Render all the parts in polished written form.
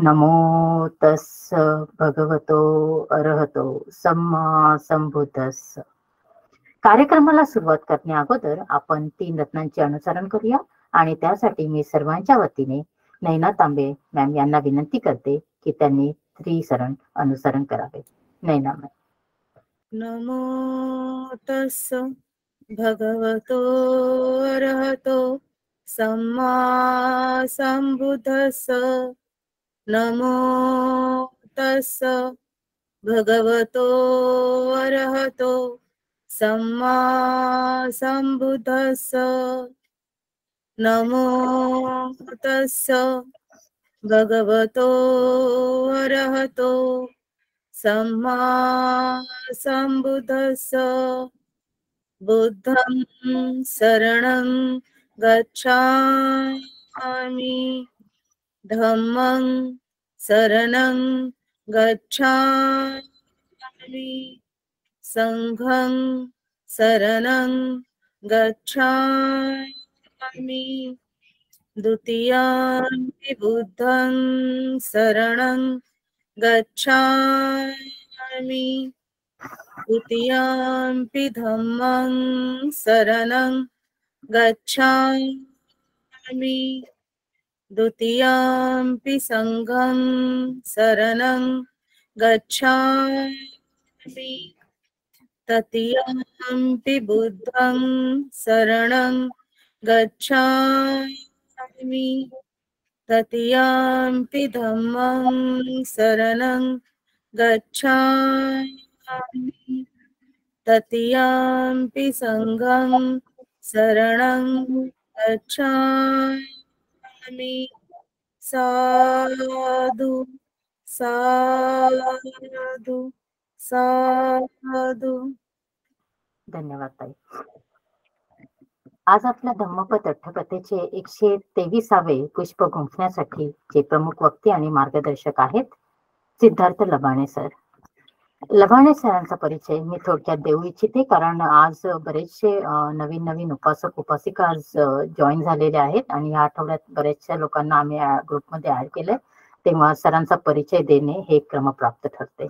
नमो तस्स भगवतो अरहतो सम्मा संबुद्धस्स. कार्यक्रमाला सुरुवात करण्या अगोदर आपण 3 रत्नांचे अनुसरण करूया आणि त्यासाठी मी सर्वांच्या वतीने नैना तांबे मॅम यांना विनंती करते की त्यांनी त्रिसरण अनुसरण करावे. नैना मॅम. नमो तस्स भगवतो अरहतो सम्मा संबुद्धस्स. नमो तस्स भगवतो अरहतो सम्मा संबुद्धस्स. नमो तस्स भगवतो अरहतो सम्मा संबुद्धस्स. बुद्धं शरणं गच्छामि, धम्मं शरणं गच्छामि, संघं शरणं गच्छामि. द्वितीयंपि बुद्धं शरणं गच्छामि, तृतीयंपि धम्मं शरणं गच्छामि, द्वितीयंपि संघं शरणं गच्छामि, तृतीयंपि बुद्धं शरणं गच्छामि, तृतीयंपि धम्मं शरणं गच्छामि, तृतीयंपि संघं शरणं गच्छामि. साधु साधु साधु. धन्यवाद ताई. आज आपल्या धम्मपद अठ्ठकथेचे 123वे पुष्प गुंफण्यासाठी जे प्रमुख वक्ते आणि मार्गदर्शक आहेत सिद्धार्थ लबाणे सर. लबाणे सरांचा परिचय मी थोडक्यात देऊ इच्छिते, कारण आज बरेचसे नवीन उपासक उपासिका आज जॉईन झालेले आहेत आणि या आठवड्यात बऱ्याचशा लोकांना आम्ही ग्रुपमध्ये ऍड केले, तेव्हा सरांचा परिचय देणे हे क्रमप्राप्त ठरते.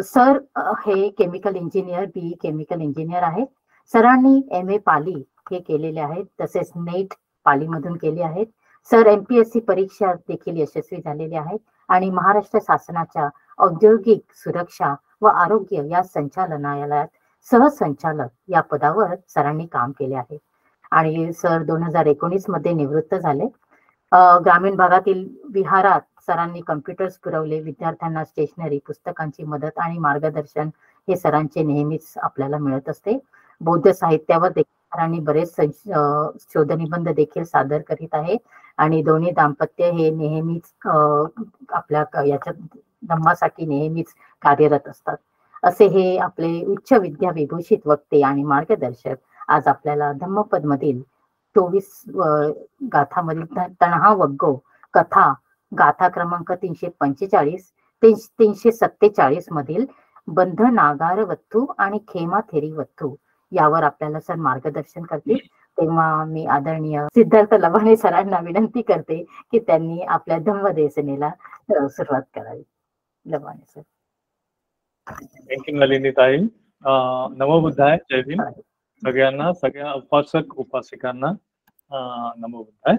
सर हे chemical engineer, BE chemical engineer आहेत. सरांनी MA पाली हे केलेले आहेत, तसेच नेट पालीमधून केले आहेत. सर MPSC परीक्षा देखील यशस्वी झालेले आहेत आणि महाराष्ट्र शासनाच्या औद्योगिक सुरक्षा व आरोग्य या संचालनालयात सहसंचालक या पदावर सरांनी काम केले आहे. आणि सर 2019 मध्ये निवृत्त झाले. ग्रामीण भागातील विहारात सरांनी कम्प्युटर्स पुरवले. विद्यार्थ्यांना स्टेशनरी, पुस्तकांची मदत आणि मार्गदर्शन हे सरांचे नेहमीच आपल्याला मिळत असते. बौद्ध साहित्यावर देखील सरांनी बरेच शोधनिबंध देखील सादर करीत आहे आणि दोन्ही दाम्पत्य हे नेहमीच आपल्या याच्या धम्मासाठी नेहमीच कार्यरत असतात. असे हे आपले उच्च विद्या विभूषित वक्ते आणि मार्गदर्शक आज आपल्याला धम्मपद मधील 24 गाथामधील तणहा वग्गो कथा गाथा क्रमांक 345 ते 347 मधील बंध नागार वत्थू आणि खेमा थेरी वत्थू यावर आपल्याला सर मार्गदर्शन करतील. तेव्हा मी आदरणीय सिद्धार्थ लबाणे सरांना विनंती करते की त्यांनी आपल्या धम्मदेशनेला सुरुवात करावी. लबाणे सर. थँक्यू नलिनीताई. नमो बुद्धाय. जय भीम सगळ्यांना, सगळ्या उपासक उपासिकांना नमो बुद्धाय.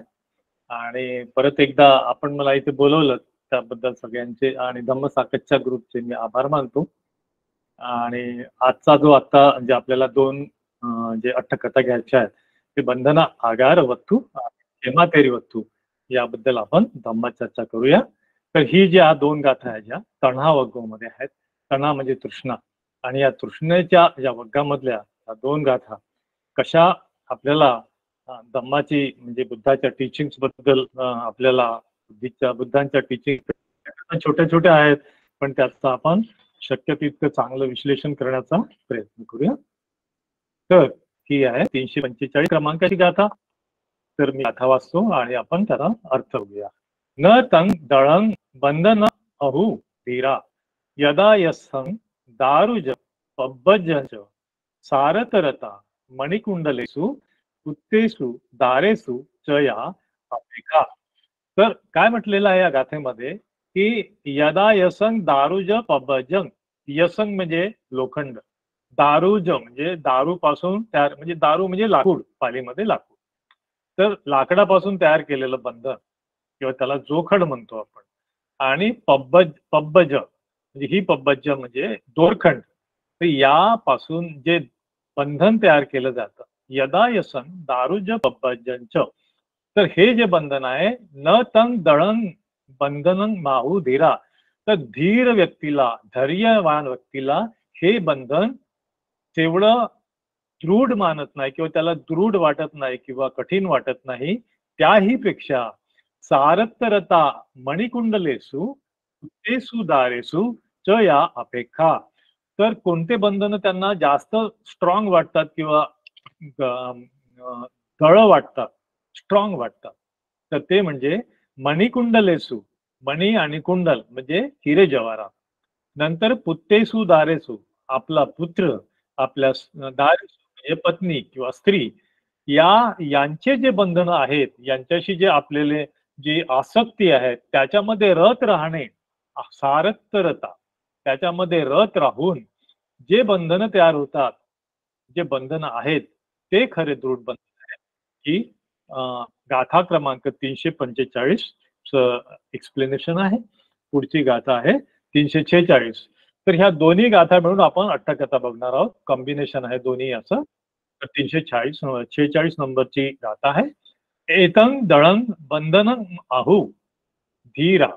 आणि परत एकदा आपण मला इथे बोलवलं त्याबद्दल सगळ्यांचे आणि धम्म साकतच्या ग्रुपचे मी आभार मानतो. आणि आजचा जो आता म्हणजे आपल्याला 2 जे अठ्ठकथा घ्यायच्या आहेत ते बंधना आगार वत्थू खेमा थेरी वत्थू याबद्दल आपण धम्मात चर्चा करूया. तर ही ज्या 2 गाथा आहेत ज्या तणहा वग्गो मध्ये आहेत, तणा म्हणजे तृष्णा, आणि या तृष्णेच्या या वग्गामधल्या या 2 गाथा कशा आपल्याला धम्माची म्हणजे बुद्धाच्या टीचिंग्स बद्दल आपल्याला बुद्धांच्या टीचिंग छोट्या छोट्या आहेत पण त्याचा आपण शक्य तितकं चांगलं विश्लेषण करण्याचा प्रयत्न करूया. तर ही आहे 345 क्रमांकाची गाथा. तर मी गाथा वाचतो आणि आपण त्याला अर्थ बघूया. न तंग दळंग बंधन अहु धीरा यदा यस्सं दारुज पब्बजंच सारतरता मणिकुंडलेषु उत्तेषु दारेषु च या अपेक्षा. तर काय म्हटलेलं आहे या गाथेमध्ये की यदा यसंग दारुज पबजंग, यसंग म्हणजे लोखंड, दारुज म्हणजे दारू पासून तयार, म्हणजे दारू म्हणजे लाकूड, पालीमध्ये लाकूड, तर लाकडापासून तयार केलेलं बंधन किंवा त्याला जोखड म्हणतो आपण. आणि पब्बज म्हणजे ही पब्बज म्हणजे दोरखंड, तर यापासून जे बंधन तयार केलं जातं, यदा यसन दारुज पब्बजंच, तर हे जे बंधन आहे न तंग दळंग बंधन माहू धीरा, तर धीर व्यक्तीला, धैर्यवान व्यक्तीला हे बंधन तेवढं दृढ मानत नाही किंवा त्याला दृढ वाटत नाही किंवा कठीण वाटत नाही, त्याही पेक्षा सारत्तरता मणिकुंडलेसु तेसु दारेसु च या अपेक्षा, तर कोणते बंधन त्यांना जास्त स्ट्रॉंग वाटतात किंवा दळ वाटतात, स्ट्रॉंग वाटतात, तर ते म्हणजे मणिकुंडलेसु, मणी आणि कुंडल म्हणजे हिरे जवाहरात, नंतर पुत्तेसु दारेसु आपला पुत्र, आपल्या दारेसु म्हणजे पत्नी किंवा स्त्री, यांचे जे बंधन आहेत, यांच्याशी जे आपलेले जी आसक्ती आहे त्याच्यामध्ये रत राहणे, सारत्तरता, त्याच्यामध्ये रत राहून जे बंधन तयार होतात, जे बंधन आहेत ते खरे दृढ बंधन आहेत. ही गाथा क्रमांक 345 एक्सप्लेनेशन आहे. पुढची गाथा आहे 346. तर ह्या दोन्ही गाथा मिळून आपण अट्टकथा बघणार आहोत, कॉम्बिनेशन आहे दोन्ही याचं. तर 346 नंबरची गाथा आहे. एतंग दळंग बंधन आहू धीरा,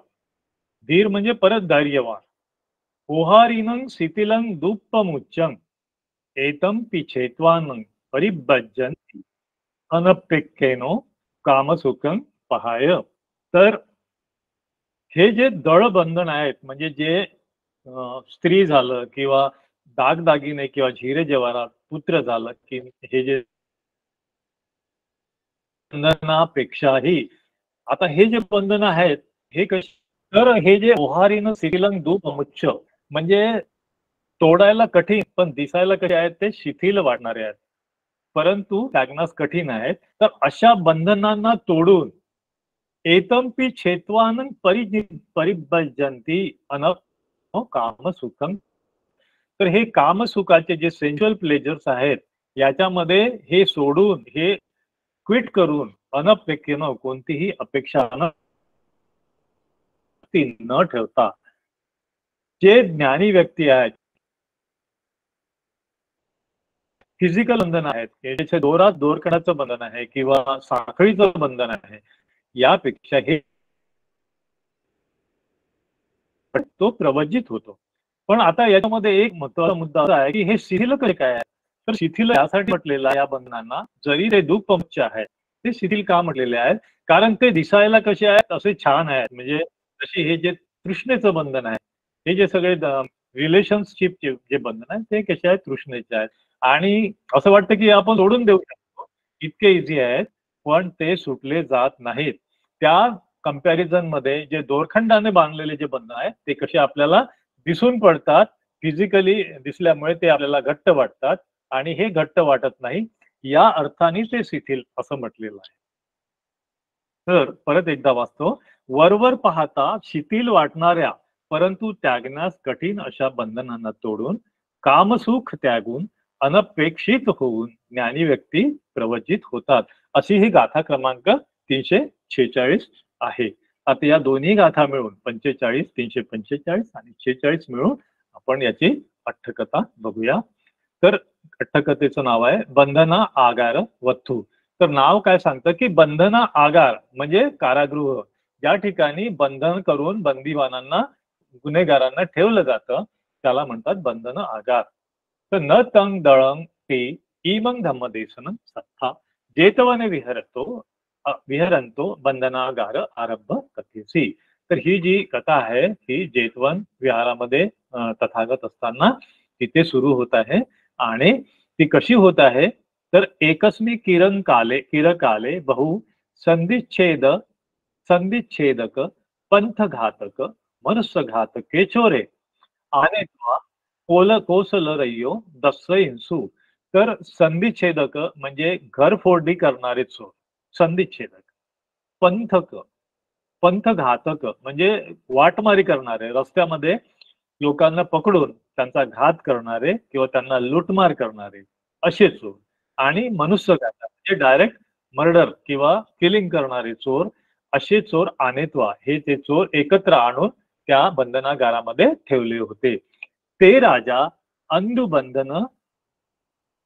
धीर म्हणजे परत धैर्यवान, ओहारीनं शिथिलं दुप्पमुच्चं, एतं पिछेत्वानं परिभज्जन्ति अनपेक्षेनो कामसुखं पहाय. तर हे जे दळ बंधन आहेत, म्हणजे जे स्त्री झालं किंवा दागदागिने किंवा हिरे जवाहरात, पुत्र झालं की हे जे बंधनापेक्षाही, आता हे जे बंधन आहेत हे कशी, तर हे जे ओहारीनं शिथिलं दुपमुच्च म्हणजे तोडायला कठीण पण दिसायला कसे आहेत, ते शिथिल वाटणारे आहेत परंतु त्यागनास कठीण आहेत. तर अशा बंधनांना तोडून एतंपि छेत्वानं परिभज्जन्ति अन कामसुखं, तर हे कामसुखाचे जे सेन्शुअल प्लेजर्स आहेत याच्यामध्ये हे सोडून, हे क्विट करून, अनपेक्षेनं कोणतीही अपेक्षा न ठेवता जे ज्ञानी व्यक्ती आहेत, फिजिकल बंधन आहेत, याचे दोरात दोरखंडाचं बंधन आहे किंवा साखळीचं बंधन आहे, यापेक्षा हे तो प्रवजित होतो. पण आता याच्यामध्ये एक महत्त्वाचा मुद्दा असा आहे की हे शिथिल कसे काय आहे, तर शिथिल यासाठी म्हटलेलं या बंधनांना, जरी ते दुःखपंच आहेत ते शिथिल का म्हटलेले आहेत, कारण ते दिसायला कसे आहेत, असे छान आहेत, म्हणजे जशी हे जे तृष्णेचं बंधन आहे, हे जे सगळे रिलेशनशिपचे जे बंधन आहेत ते कसे आहेत, तृष्णेचे आहेत, आणि असं वाटतं की आपण सोडून देऊ शकतो, इतके इझी आहेत, पण ते सुटले जात नाहीत. त्या कंपॅरिझन मध्ये जे दोरखंडाने बांधलेले जे बंधन आहेत ते कसे आपल्याला दिसून पडतात, फिजिकली दिसल्यामुळे ते आपल्याला घट्ट वाटतात, आणि हे घट्ट वाटत नाही, या अर्थाने ते शिथिल असं म्हटलेलं आहे. तर परत एकदा वाचतो. वरवर पाहता शिथिल वाटणाऱ्या परंतु त्यागण्यास कठीण अशा बंधनांना तोडून कामसुख त्यागून अनपेक्षित होऊन ज्ञानी व्यक्ती प्रवचित होतात, अशी ही गाथा क्रमांक 346 आहे. आता या दोन्ही गाथा मिळून 45, 345 आणि 46 मिळून आपण याची अट्टकथा बघूया. तर अट्टकथेचं नाव आहे बंधना आगार वथू. तर नाव काय सांगतं की बंधना आगार म्हणजे कारागृह, ज्या ठिकाणी बंधन करून बंदीवानांना, गुन्हेगारांना ठेवलं जातं त्याला म्हणतात बंधन आगार. तर न तंग दळंग ते इमंग धम्मदेशन सत्था जेतवने विहरंतो बंधनागार आरंभ कथेसी. तर ही जी कथा आहे ही जेतवन विहारामध्ये तथागत असताना तिथे सुरू होत आहे, आणि ती कशी होत आहे तर एकस्मी किरकाले बहु संधिच्छेदक पंथघातक मनुष्यघातके चोरे आने कोसलरय्यो दस्सहिंसू. तर संधिच्छेदक म्हणजे घरफोडी करणारे चोर, संधिच्छेदक, पंथक पंथघातक म्हणजे वाटमारी करणारे, रस्त्यामध्ये लोकांना पकडून त्यांचा घात करणारे किंवा त्यांना लूटमार करणारे असे चोर, आणि मनुष्यघातक म्हणजे डायरेक्ट मर्डर किंवा किलिंग करणारे चोर, असे चोर आनेत्वा हे ते चोर एकत्र आणून त्या बंधनागारामध्ये ठेवले होते. ते राजा अंधुबंधन,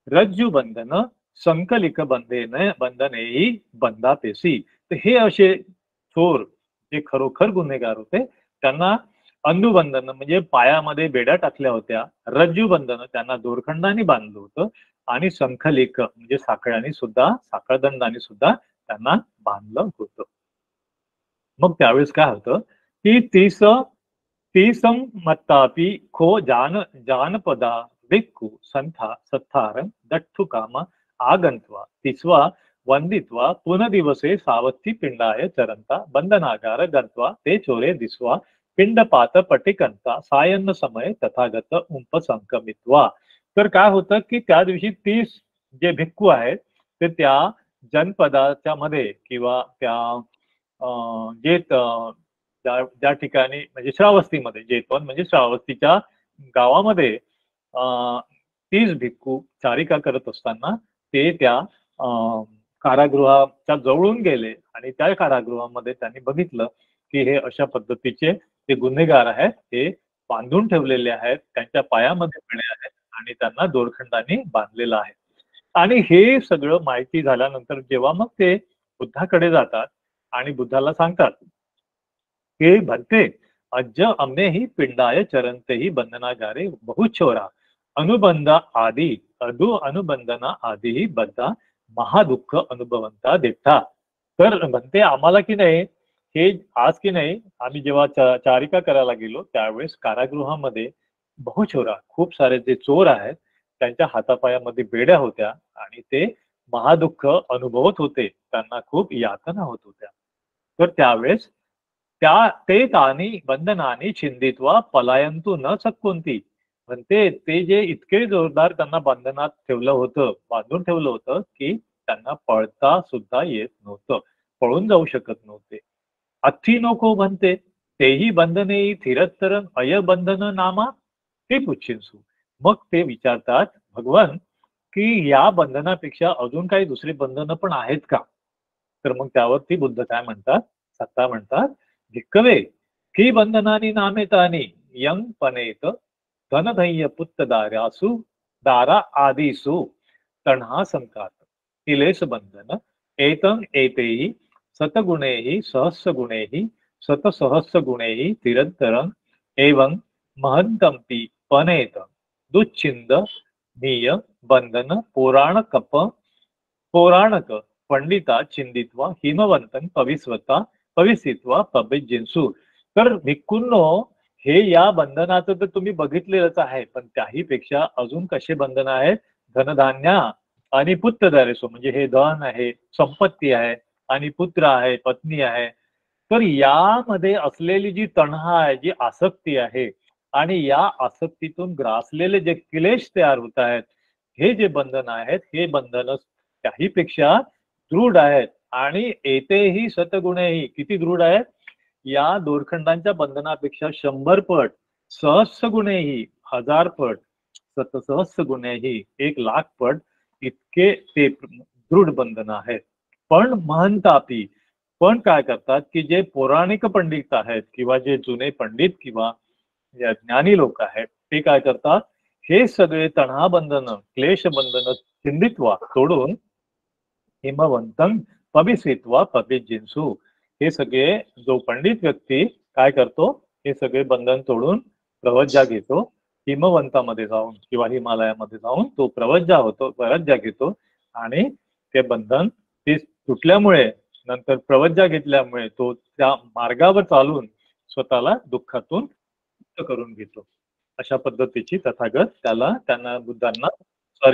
रज्जू बंधन, संकलिक बंधनेही बंधापेसी. तर हे असे चोर जे खरोखर गुन्हेगार होते त्यांना अंधुबंधन म्हणजे पायामध्ये बेड्या टाकल्या होत्या, रज्जू बंधन त्यांना दोरखंडाने बांधलं होतं, आणि संखलेख म्हणजे साखळ्याने सुद्धा, साखळदंडाने सुद्धा त्यांना बांधलं होतं. मग त्यावेळेस काय होतं की तीसम मत्तापी खो जानपदा भिक्खू संथा सत्थारं दट्ठु काम आगंत्वा तिस्वा वंदित्वा पुनदिवसे सावत्ती पिंडाय चरंता बंधनागार गंत्वा ते चोरे दिस्वा पिंडपात पटिकंता सायन्न समय तथागत उपसंकमित्वा. तर काय होतं की त्या दिवशी 30 जे भिक्खू आहेत ते त्या जनपदाच्या मध्ये किंवा त्या जे ज्या ठिकाणी म्हणजे श्रावस्तीमध्ये, जेतवन म्हणजे श्रावस्तीच्या गावामध्ये 30 भिक्खू चारिका करत असताना ते त्या कारागृहाच्या जवळून गेले, आणि त्या कारागृहामध्ये त्यांनी बघितलं की हे अशा पद्धतीचे ते गुन्हेगार आहेत, ते बांधून ठेवलेले आहेत, त्यांच्या पायामध्ये बेड्या आहेत आणि त्यांना दोरखंडाने बांधलेलं आहे. आणि हे सगळं माहिती झाल्यानंतर जेव्हा मग ते बुद्धाकडे जातात आणि बुद्धाला सांगतात की भंते अज्ज अम्मे ही पिंडाय चरंते ही बंधनागारे बहुचोरा अनुबंध आदि अनुबंधना आधी ही बद्धा महादुःख अनुभवंता देठा. तर म्हणते आम्हाला की नाही हे आज की नाही आम्ही जेव्हा चारिका करायला गेलो त्यावेळेस कारागृहामध्ये बहुचोरा खूप सारे जे चोर आहेत त्यांच्या हातापायामध्ये बेड्या होत्या आणि ते महादुःख अनुभवत होते, त्यांना खूप यातना होत होत्या. तर त्यावेळेस ते तानी बंधनानी छिंदित्वा पलायंतू न शक्कोंती. म्हणते ते जे इतके जोरदार त्यांना बंधनात ठेवलं होतं, बांधून ठेवलं होतं की त्यांना पळता सुद्धा येत नव्हतं, पळून जाऊ शकत नव्हते. अथी नको म्हणते तेही बंधने थिरत्तर अय बंधन नामा ते पुच्छिन्सू. मग ते विचारतात भगवान की या बंधनापेक्षा अजून काही दुसरी बंधनं पण आहेत का? तर मग त्यावरती बुद्ध काय म्हणतात, सत्ता म्हणतात भिक्कवे की बंधनानी नामेतानी यंग पनेत धनधैय पुत्त दारा आदिसु तण्हा संकात किलेश बंधन एतं एतेहि सतगुणेहि सहस्रगुणेहि शतसहस्रगुणेहि तिरंतरं एवं महंतंपि पनेत दुच्छिंद नीय बंधन पौराणक पंडिता चिंदित्वा हिमवंतन पविसित्वा पबिजिन्सू. तर भिक्खूंनो हे या बंधनाचं तर तुम्ही बघितलेलंच आहे, पण त्याही पेक्षा अजून कसे बंधन आहेत, धनधान्य आणि पुत्रदारेसो म्हणजे हे धन आहे, संपत्ती आहे आणि पुत्र आहे, पत्नी आहे. तर यामध्ये असलेली जी तण्हा आहे, जी आसक्ती आहे, आणि या आसक्तीतून ग्रासलेले जे क्लेश तयार होत आहेत, हे जे बंधन आहेत हे बंधन त्याहीपेक्षा दृढ आहेत. आणि येतेही सतगुणेही किती दृढ आहेत, या दोरखंडांच्या बंधनापेक्षा 100 पट, सहस्र गुणेही 1000 पट, शतसहस्र गुणेही 1,00,000 पट इतके ते दृढ बंधन आहेत. पण महंतापी पण काय करतात की जे पौराणिक पंडित आहेत किंवा जे जुने पंडित किंवा ज्ञानी लोक आहेत ते काय करतात, हे सगळे तणा बंधन क्लेश बंधन चिंदित्वा तोडून हिमवंतम पबिसित्वा पबिजिन्सू. हे सगळे जो पंडित व्यक्ती काय करतो, हे सगळे बंधन तोडून प्रवज्जा घेतो, हिमवंतामध्ये जाऊन किंवा हिमालयामध्ये जाऊन तो प्रवज्जा घेतो आणि ते बंधन ते तुटल्यामुळे नंतर प्रवज्जा घेतल्यामुळे तो त्या मार्गावर चालून स्वतःला दुःखातून मुक्त करून घेतो. अशा पद्धतीची तथागत त्यांना बुद्धांना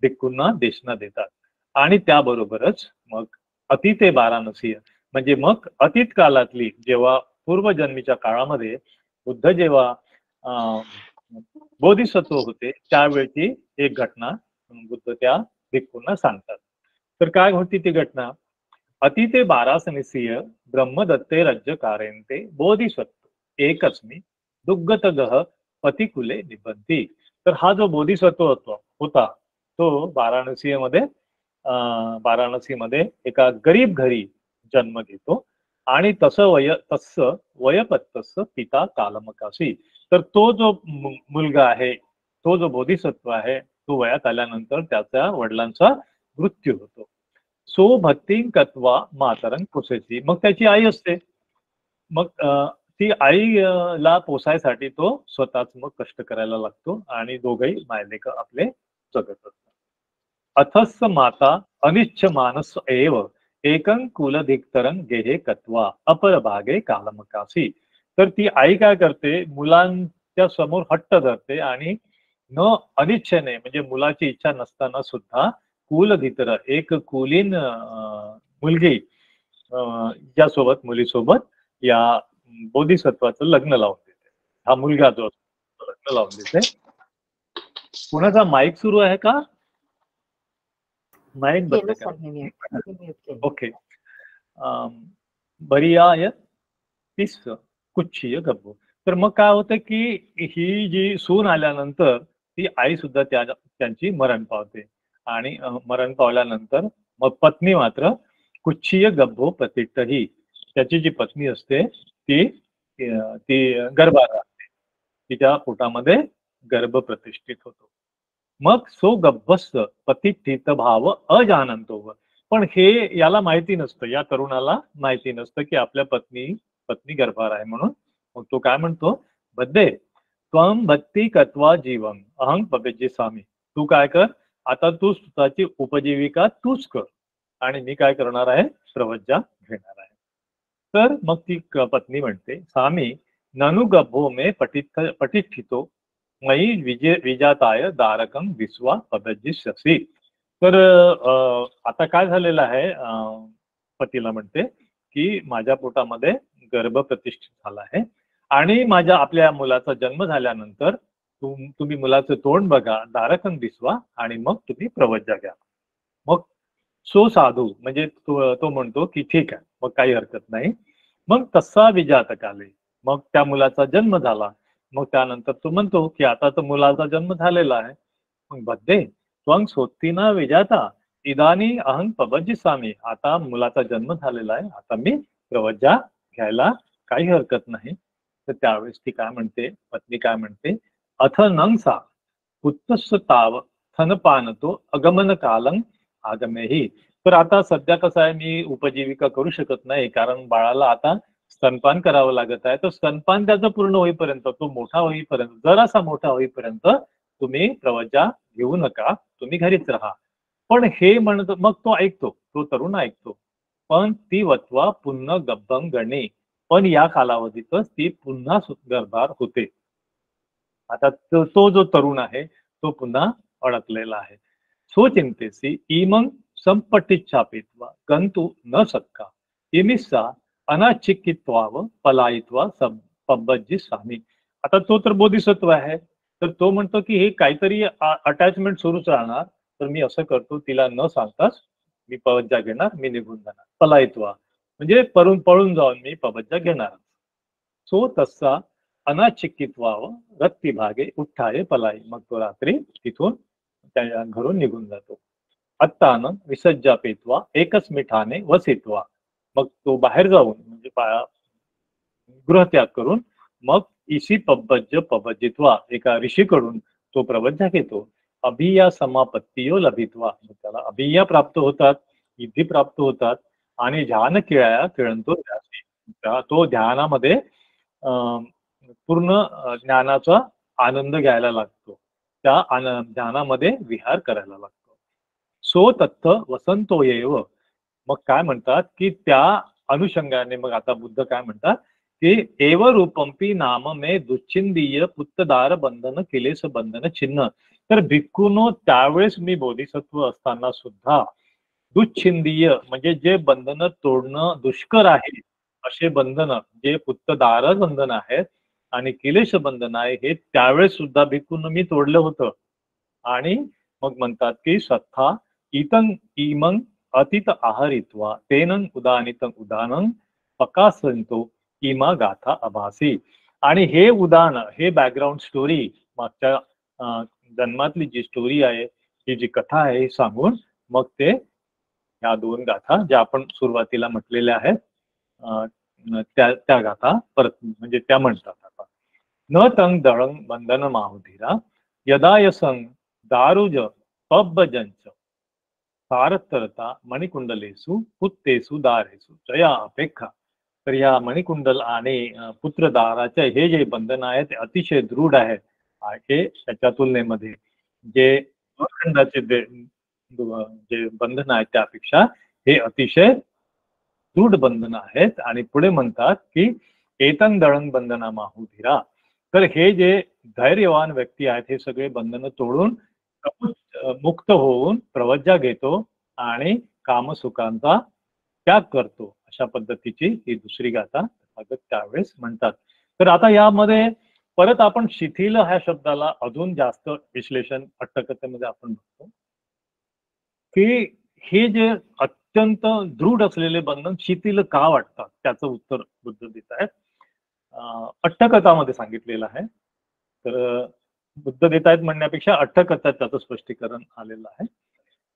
भिक्खूंना देशना देतात. आणि त्याबरोबरच मग अतीते वाराणसी म्हणजे मग अतीत कालातली जेव्हा पूर्वजन्मीच्या काळामध्ये बुद्ध जेव्हा बोधिसत्व होते त्यावेळची एक घटना बुद्ध त्या भिक्खूंना सांगतात. तर काय होती ती घटना, अति ते 12 निसीय ब्रह्मदत्ते रज्जकारेंते बोधिसत्व एकस्मी दुग्गत गह पतिकुले निबंधी. तर हा जो बोधिसत्व होता तो वाराणसीमध्ये एका गरीब घरी जन्म घेतो आणि तसं वयपत्तस पिता कालमकासी. तर तो जो मुलगा आहे, तो जो बोधिसत्व आहे, तो वयात आल्यानंतर त्याच्या वडिलांचा मृत्यू होतो. सो भक्तिं कत्वा मातरं पोसेची. मग त्याची आई असते. मग ती आईला पोसायसाठी तो स्वतःच मग कष्ट करायला लागतो आणि दोघही मायलेक आपले जगत असतात. अथस्स माता अनिच्छ मानस एव एकं कुलधिक्तरं गेहे कत्वा अपर भागे कालमकासी. तर ती आई काय करते, मुलांच्या समोर हट्ट धरते आणि न अनिच्छेने म्हणजे मुलाची इच्छा नसताना सुद्धा कुलधितर एक कुलीन मुलगी ज्यासोबत मुलीसोबत या बोधिसत्वाचं लग्न लावून देते. हा मुलगा जो असतो लग्न लावून देते. कुणाचा माईक सुरू आहे का? माईक बंद करा. ओके. बरियाय तीस कुच्छीय गब्बू. तर मग काय होतं की ही जी सून आल्यानंतर ती आई सुद्धा त्यांची मरण पावते आणि मरण पावल्यानंतर मग पत्नी मात्र कुच्छीय गब्बो प्रतिष्ठही, त्याची जी पत्नी असते ती गर्भात राहते, तिच्या पोटामध्ये गर्भ प्रतिष्ठित होतो. मग सो गब्बस प्रतिष्ठित भाव अजानंतो. पण हे याला माहिती नसतं, या तरुणाला माहिती नसतं की आपल्या पत्नी गर्भार आहे म्हणून. मग तो काय म्हणतो, बद्दे त्वं भक्ती कत्वा जीवम अहं पबेजी स्वामी. तू काय कर, आता तू स्वतःची उपजीविका तूच कर आणि मी काय करणार आहे, प्रवज्जा घेणार आहे. तर मग ती पत्नी म्हणते, स्वामी ननु गभो मे पटिष्ठितो मयी विजाताय दारकम विश्वा पबज्जिष्यसि. तर आता काय झालेलं आहे, पतीला म्हणते की माझ्या पोटामध्ये गर्भ प्रतिष्ठित झाला आहे आणि आपल्या मुलाचा जन्म झाल्यानंतर तुम्ही मुलाचं तोंड बघा, दारकम दिसवा आणि मग तुम्ही प्रवज्जा घ्या. मग सो साधू म्हणजे तो म्हणतो की ठीक आहे, मग काही हरकत नाही. मग तसा विजातकाले, मग त्या मुलाचा जन्म झाला. मग त्यानंतर तो म्हणतो की आता तर मुलाचा जन्म झालेला आहे. मग बद्दे त्वं सोत्तीना विजाता इदानी अहं पबज्जिसामी. आता मुलाचा जन्म झालेला आहे, आता मी प्रवज्जा घ्यायला काही हरकत नाही. तर त्यावेळेस ती काय म्हणते, पत्नी काय म्हणते, अथ नंसा पुत्तस्स ताव थनपानतो अगमन कालं आगमेही. तर आता सध्या कसं आहे, मी उपजीविका करू शकत नाही कारण बाळाला आता स्तनपान करावं लागत आहे. तर स्तनपान त्याचं पूर्ण होईपर्यंत, तो मोठा होईपर्यंत, जरासा मोठा होईपर्यंत तुम्ही प्रवज्जा घेऊ नका, तुम्ही घरीच राहा. पण हे म्हणतो, मग तो ऐकतो, तो तरुण ऐकतो. पण ती वत्वा पुन्हा गब्बम गणे. पण या कालावधीतच ती पुन्हा गर्भार होते. आता तो जो तरुण आहे तो पुन्हा अडकलेला आहे. स्वचिंतेसी इमं संपटिच्छापित्वा गंतु न सक्का इमिस्सा अनाचिकित्वाव पलायित्वा पब्बज्जी स्वामी. आता तो तर बोधिसत्व आहे, तर तो म्हणतो की हे काहीतरी अटॅचमेंट सुरूच राहणार, तर मी असं करतो, तिला न सांगताच मी पबज्जा घेणार, मी निघून जाणार. पलायित्वा म्हणजे पळून जाऊन मी पबज्जा घेणार. सो तसा अनाचिकित्वाव रत्ती भागे उठाये पलाई. मग तो रात्री तिथून त्या घरून निघून जातो. अत्तान विसज्जा पेत्वा एकच मिठाने वसित्वा. मग तो बाहेर जाऊन म्हणजे गृहत्याग करून मग इसी पबज्जित्वा एका ऋषीकडून तो प्रवज्जा घेतो. अभिया समापत्तियो लभित्वा. त्याला अभिया प्राप्त होतात, सिद्धी प्राप्त होतात आणि ध्यान खेळाया खेळतो. तो ध्यानामध्ये पूर्ण ज्ञानाचा आनंद घ्यायला लागतो, त्या ध्यानामध्ये विहार करायला लागतो. सो तत्थ वसंतो येव. मग काय म्हणतात की त्या अनुषंगाने मग आता बुद्ध काय म्हणतात की एव रूपंपी नाम मे दुच्छिंदीय पुत्तदार बंधन केलेस बंधन चिन्ह. तर भिक्खूनो त्यावेळेस मी बोधिसत्व असताना सुद्धा दुच्छिंदीय म्हणजे जे बंधन तोडणं दुष्कर आहे असे बंधन, जे पुत्तदार बंधन आहेत आणि केलेश बंधन आहे, हे त्यावेळेस सुद्धा भिक्खूंनो मी तोडलं होतं. आणि मग म्हणतात की सत्था इमंग अतित आहरित्वा तेन उदानित उदानं पकासंतो इमा गाथा अभासी. आणि हे उदान, हे बॅकग्राऊंड स्टोरी, मागच्या जन्मातली जी स्टोरी आहे, ही जी कथा आहे, ही सांगून मग ते ह्या दोन गाथा ज्या आपण सुरुवातीला म्हटलेल्या आहेत त्या गाथा परत म्हणजे त्या म्हणतात. आता न तंग दळंग बंधन माहुधीरा यदायसंग दारुज पब्बजंच सारतरता मणिकुंडलेसु पुत्तेसु दारेसु जया अपेक्षा. तर या मणिकुंडल आणि पुत्रदाराचे हे जे बंधन आहे ते अतिशय दृढ आहे. हे त्याच्या तुलनेमध्ये जे लोखंडाचे जे बंधन आहेत त्यापेक्षा हे अतिशय दृढ बंधन आहेत. आणि पुढे म्हणतात की एतंग दळंग बंधना माहुधीरा. तर हे जे धैर्यवान व्यक्ती आहेत हे सगळे बंधन तोडून मुक्त होऊन प्रवज्जा घेतो आणि कामसुखांचा त्याग करतो, अशा पद्धतीची ही दुसरी गाथा त्यावेळेस म्हणतात. तर आता यामध्ये परत आपण शिथिल ह्या शब्दाला अजून जास्त विश्लेषण अट्टकथेमध्ये आपण बघतो की हे जे अत्यंत दृढ असलेले बंधन शिथिल का वाटतात, त्याचं उत्तर बुद्ध देत आहेत. अट्टकथामध्ये सांगितलेलं आहे. तर बुद्ध देत आहेत म्हणण्यापेक्षा अट्टकथात त्याचं स्पष्टीकरण आलेलं आहे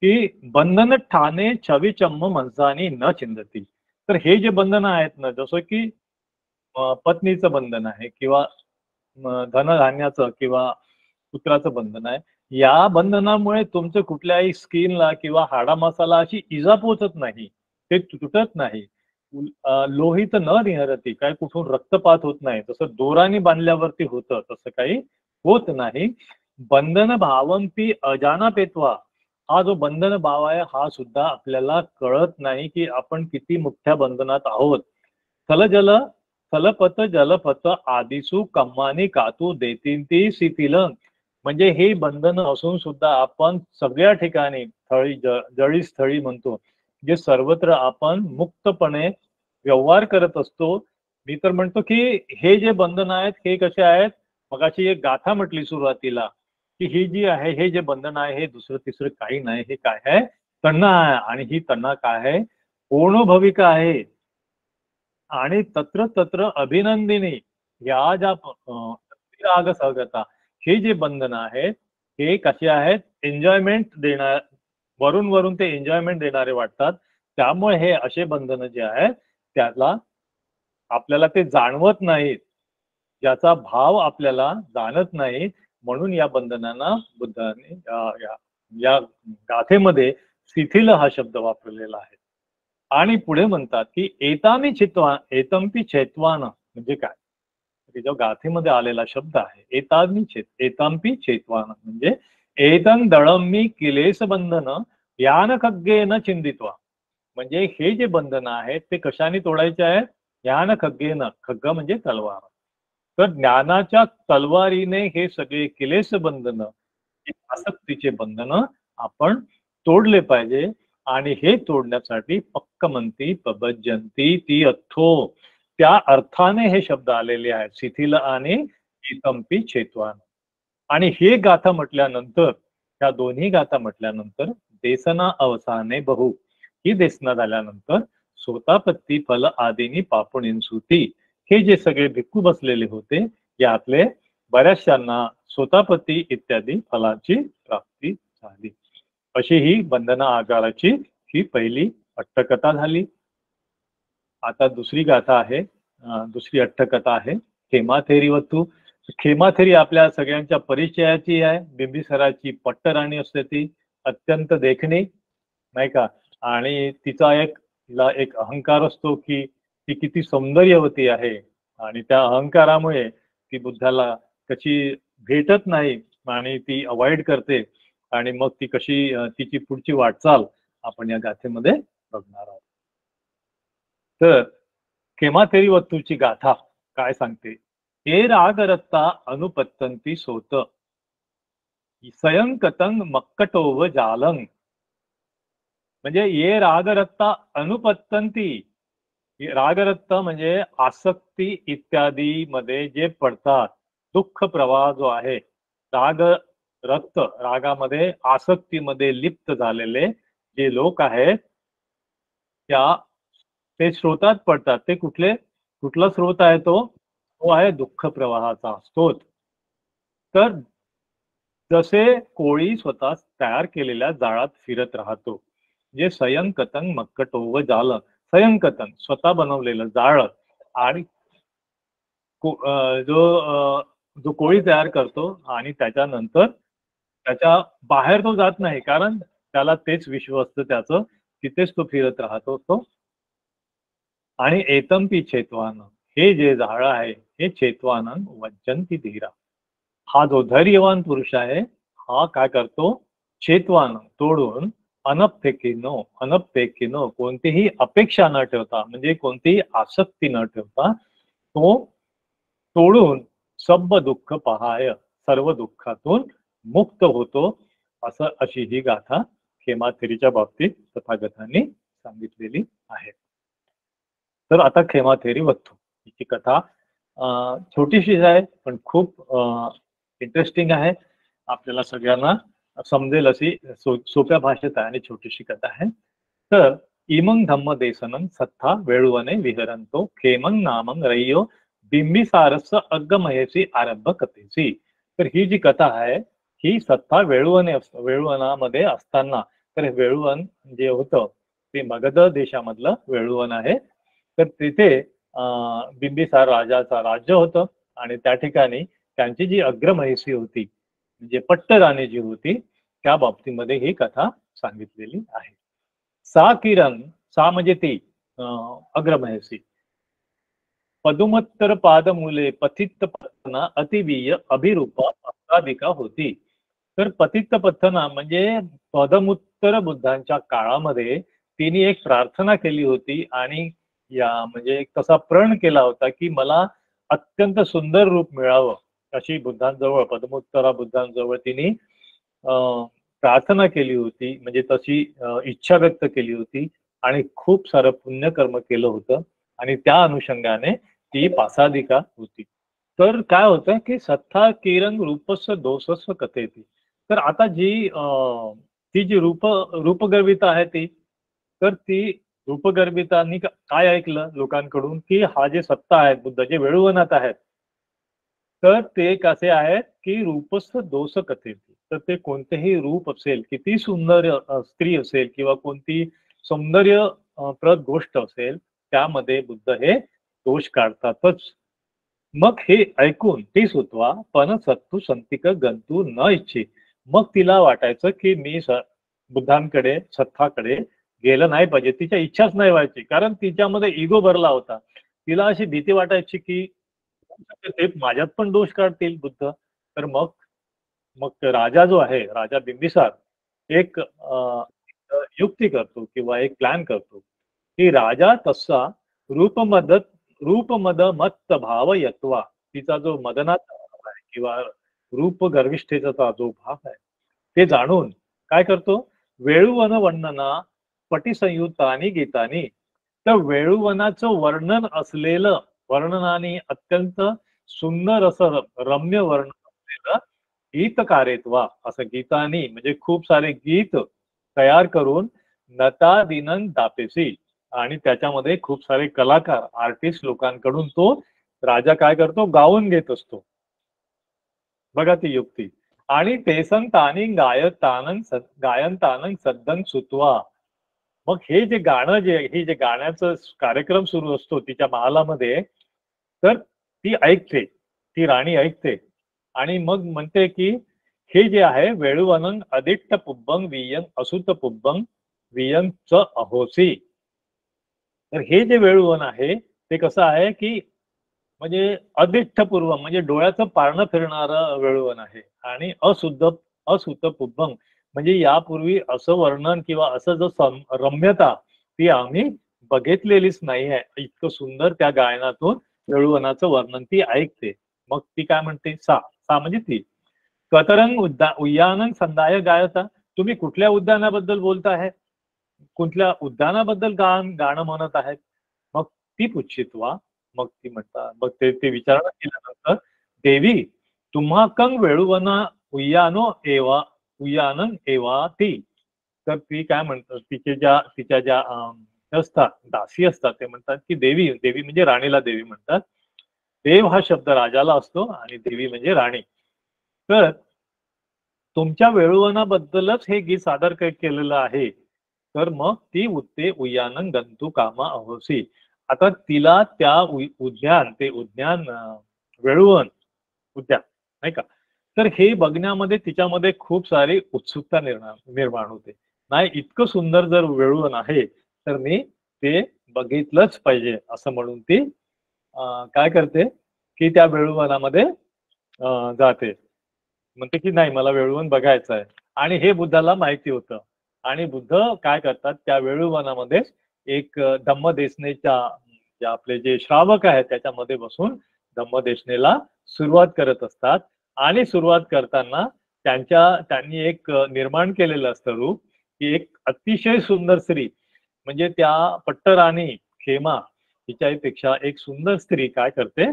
की बंधन ठाणे छवी चम्म मनसानी न चिंदती. तर हे जे बंधन आहेत ना, जसं की पत्नीचं बंधन आहे किंवा धनधान्याचं किंवा पुत्राचं बंधन आहे, या बंधनामुळे तुमचं कुठल्याही स्किनला किंवा हाडामासाला अशी इजा पोचत नाही, ते तुटत नाही. लोहित न निहरती, काय कुठून रक्तपात होत नाही, जसं दोराने बांधल्यावरती होतं तसं काही होत नाही. बंधन भावंती अजाना पेतवा. हा जो बंधन भाव आहे हा सुद्धा आपल्याला कळत नाही की आपण किती मोठ्या बंधनात आहोत. थलजल थलपत जलपत आदिसू कम्मानी कातू देतील ती शिथिल. म्हणजे हे बंधन असून सुद्धा आपण सगळ्या ठिकाणी जळी स्थळी म्हणतो, जे सर्वत्र आपण मुक्तपणे व्यवहार करत असतो. मी तर म्हणतो की हे जे बंधन आहेत हे कसे आहेत, मगाशी एक गाथा म्हटली सुरुवातीला की ही जी आहे, हे जे बंधन आहे हे दुसरं तिसरं काही नाही, हे काय आहे, तण्णा आहे. आणि ही तण्णा काय आहे, पूर्ण भविका आहे. आणि तत्र तत्र अभिनंदिनी या ज्या राग सहगता, हे जे बंधन आहेत हे कसे आहेत, एन्जॉयमेंट देणार, वरून वरून ते एन्जॉयमेंट देणारे वाटतात. त्यामुळे हे असे बंधन जे आहेत त्याला आपल्याला ते जाणवत नाहीत, ज्याचा भाव आपल्याला जाणत नाही. म्हणून या बंधनांना बुद्धाने या गाथेमध्ये शिथिल हा शब्द वापरलेला आहे. आणि पुढे म्हणतात की एतामी चित्वा एतंपी चैत्वान म्हणजे काय, जो गाथेमध्ये आलेला शब्द आहे एतांपी चैत्वान म्हणजे एतं दळम्मी किलेस बंधन यान खग्गेन चिंदित्वा. म्हणजे हे जे बंधन आहेत ते कशाने तोडायचे आहेत, यान खग्गेन, खग्ग म्हणजे तलवार. तर ज्ञानाच्या तलवारीने हे सगळे किलेस बंधन, आसक्तीचे बंधन आपण तोडले पाहिजे. आणि हे तोडण्यासाठी पक्कमंती पबज्जंती ती अथो, त्या अर्थाने हे शब्द आलेले आहेत, शिथिल आणि एतंपी चैत्वान. आणि हे गाथा म्हटल्यानंतर, त्या दोन्ही गाथा म्हटल्यानंतर देसना अवसाने बहु, ही देसना झाल्यानंतर सोतापत्ती फल आदिनी पापुणींसुती, हे जे सगळे भिक्खू बसलेले होते यातले बऱ्याचशांना सोतापत्ती इत्यादी फलाची प्राप्ती झाली. अशी ही बंधना आगाराची ही पहिली अट्टकथा झाली. आता दुसरी गाथा आहे, दुसरी अट्टकथा आहे खेमाथेरीवतू. खेमाथेरी आपल्या सगळ्यांच्या परिचयाची आहे. बिंबिसाराची पट्टराणी असते, ती अत्यंत देखणी नाही का, आणि तिचा एक अहंकार असतो की ती किती सौंदर्यवती आहे. आणि त्या अहंकारामुळे ती बुद्धाला कशी भेटत नाही आणि ती अवॉइड करते. आणि मग ती कशी, तिची पुढची वाटचाल आपण या गाथेमध्ये बघणार आहोत. तर खेमाथेरीवतूची गाथा काय सांगते, हे रागरत्ता अनुपत्तंती सोत सयंकतंग मक्कटोव जालंग. म्हणजे ये रागरत्ता अनुपत्तंती, रागरत्त म्हणजे आसक्ती इत्यादी मध्ये जे पडतात, दुःख प्रवाह जो आहे, राग रक्त, रागामध्ये आसक्तीमध्ये लिप्त झालेले जे लोक आहेत ते स्रोतात पडतात. ते कुठला स्रोत आहे तो आहे दुःख प्रवाहाचा स्रोत. तर जसे कोळी स्वतः तयार केलेल्या जाळात फिरत राहतो, जे सयंकतन मक्कटोव जाल, सयंकतन स्वतः बनवलेलं जाळ आणि जो कोळी तयार करतो आणि त्याच्यानंतर त्याच्या बाहेर तो जात नाही, कारण त्याला तेच विश्व असतं त्याचं, तिथेच तो फिरत राहतो तो. आणि एतंपी छेत्वान, हे जे जाळ आहे हे छेत्वानन वज्जंती धीरा, हा जो धैर्यवान पुरुष आहे हा काय करतो, छेत्वान तोडून, अनपेक्षिनो कोणतीही अपेक्षा न ठेवता, म्हणजे कोणतीही आसक्ती न ठेवता तो तोडून सब दुःख पहाय, सर्व दुःखातून मुक्त होतो. अशी ही गाथा खेमाथेरीच्या बाबतीत तथागतांनी सांगितलेली आहे. तर आता खेमाथेरी वत्थू हिची कथा छोटीशीच आहे, पण खूप इंटरेस्टिंग आहे. आपल्याला सगळ्यांना समजेल अशी सोप्या भाषेत आहे आणि छोटीशी कथा आहे. तर इमंग धम्म देसनं सत्था वेळुवने विहरंतो, खेमंग नामंग रय्यो बिंबिसारस अग्गमहेसी आरंभ कथेसी. तर ही जी कथा आहे ही सत्ता वेळुवनामध्ये असताना, तर वेळुवन जे होतं ते मगध देशामधलं वेळुवन आहे. तर तिथे बिंबिसार राजाचा राज्य होतं आणि त्या ठिकाणी त्यांची जी अग्रमहिषी होती, म्हणजे पट्टराणी जी होती, त्या बाबतीमध्ये ही कथा सांगितलेली आहे. सा किरण, सा म्हणजे ती अग्रमहिषी, पदुमत्तर पादमुले पतित पथना अतिवीय अभिरूपा अष्टाधिका होती. तर पतित पथना म्हणजे पदमुत्तर बुद्धांच्या काळामध्ये तिने एक प्रार्थना केली होती आणि म्हणजे एक तसा प्रण केला होता की मला अत्यंत सुंदर रूप मिळावं, अशी बुद्धांजवळ, पदमुत्तरा बुद्धांजवळ तिने प्रार्थना केली होती, म्हणजे तशी इच्छा व्यक्त केली होती आणि खूप सारं पुण्यकर्म केलं होतं आणि त्या अनुषंगाने ती पासादिका होती. तर काय होतं की सत्ता किरण रूपस्व दोषस्व कथेती. तर आता ती जी रूपगर्विता आहे ती, तर ती रूपगर्वितांनी काय ऐकलं लोकांकडून की हा जे सत्ता आहेत बुद्ध जे वेळुवनात आहेत, तर ते कसे आहेत की रूपस्व दोष कथेती. तर ते कोणतेही रूप असेल, किती सुंदर स्त्री असेल किंवा कोणती सौंदर्य प्रद गोष्ट असेल, त्यामध्ये बुद्ध हे दोष काढतातच. मग हे ऐकून ती सुतवा पण सत्तू संतिक गंतू न इच्छी. मग तिला वाटायचं की मी बुद्धांकडे, सत्ताकडे गेलं नाही पाहिजे, तिच्या इच्छाच नाही व्हायची, कारण तिच्यामध्ये इगो भरला होता. तिला अशी भीती वाटायची की ते माझ्यात पण दोष काढतील बुद्ध. तर मग मग राजा जो आहे, राजा बिंबिसार, एक युक्ती करतो किंवा एक प्लॅन करतो की राजा तसा रूपमद मत्त भाव यत्वा, तिचा जो मदनाचा भाव आहे किंवा रूप गर्विष्ठेचा जो भाव आहे ते जाणून काय करतो, वेळुवन वर्णना पटिसंयुक्तानी गीतानी, तर वेळुवनाचं वर्णन असलेलं, वर्णनाने अत्यंत सुंदर असं रम्य वर्णन असलेलं गीतकारेत्वा, असं गीतानी म्हणजे खूप सारे गीत तयार करून नतादिनं दापेसी, आणि त्याच्यामध्ये खूप सारे कलाकार, आर्टिस्ट लोकांकडून तो राजा काय करतो, गाऊन घेत असतो. बघा ती युक्ती. आणि तेसन तानी गायन सद्दन सुतवा. मग हे जे गाणं हे जे गाण्याचं कार्यक्रम सुरू असतो तिच्या महालामध्ये, तर ती ऐकते, ती राणी ऐकते आणि मग म्हणते की हे जे आहे वेळुवनं अदिट्ट पुब्बंग वियन असुत पुब्बंग वियन च अहोसी. तर हे जे वेळुवन आहे ते कसं आहे की म्हणजे अदिष्टपूर्व म्हणजे डोळ्याचं पारणं फिरणारं वेळुवन आहे, आणि असुत पुब्बंग म्हणजे यापूर्वी असं वर्णन किंवा असं जो रम्यता ती आम्ही बघितलेलीच नाही आहे. इतकं सुंदर त्या गायनातून वेळुवनाचं वर्णन ती ऐकते. मग ती काय म्हणते, सा सा म्हणजे ती, कतरंग उद्यानन संदाय गायता, तुम्ही कुठल्या उद्यानाबद्दल बोलता आहे, कुठल्या उद्यानाबद्दल गाणं म्हणत आहेत. मग ती पुच्छित्वा, मग ती म्हणतात, मग ते विचारणा केल्यानंतर, देवी तुम्हा कंग वेळुवना उय्यानन एवा ती. तर ती काय म्हणतात, तिच्या ज्या दास्यस्था दासी असतात ते म्हणतात की देवी, देवी म्हणजे राणीला देवी म्हणतात. देव हा शब्द राजाला असतो आणि देवी म्हणजे राणी. तर तुमच्या वेळुवनाबद्दलच हे गीत सादर केलेलं आहे. तर मग ती उत्ते उयानं गंतू कामा अहोसी. आता तिला त्या उद्यान, ते उद्यान वेळुवन उद्यान नाही का, तर हे बघण्यामध्ये तिच्यामध्ये खूप सारी उत्सुकता निर्माण होते. नाही, इतकं सुंदर जर वेळुवन आहे तर मी ते बघितलंच पाहिजे असं म्हणून ती काय करते की त्या वेळुवनामध्ये जाते. म्हणते की नाही, मला वेळुवन बघायचं आहे. आणि हे बुद्धाला माहिती होतं. आणि बुद्ध काय करतात, त्या वेळुवनामध्ये एक धम्मदेशनेच्या जे आपले जे श्रावक आहेत त्याच्यामध्ये बसून धम्मदेशनेला सुरुवात करत असतात. आणि सुरुवात करताना त्यांनी एक निर्माण केलेलं असतं रूप, की एक अतिशय सुंदर स्त्री, म्हणजे त्या पट्टराणी खेमा हिच्यापेक्षा एक सुंदर स्त्री काय करते,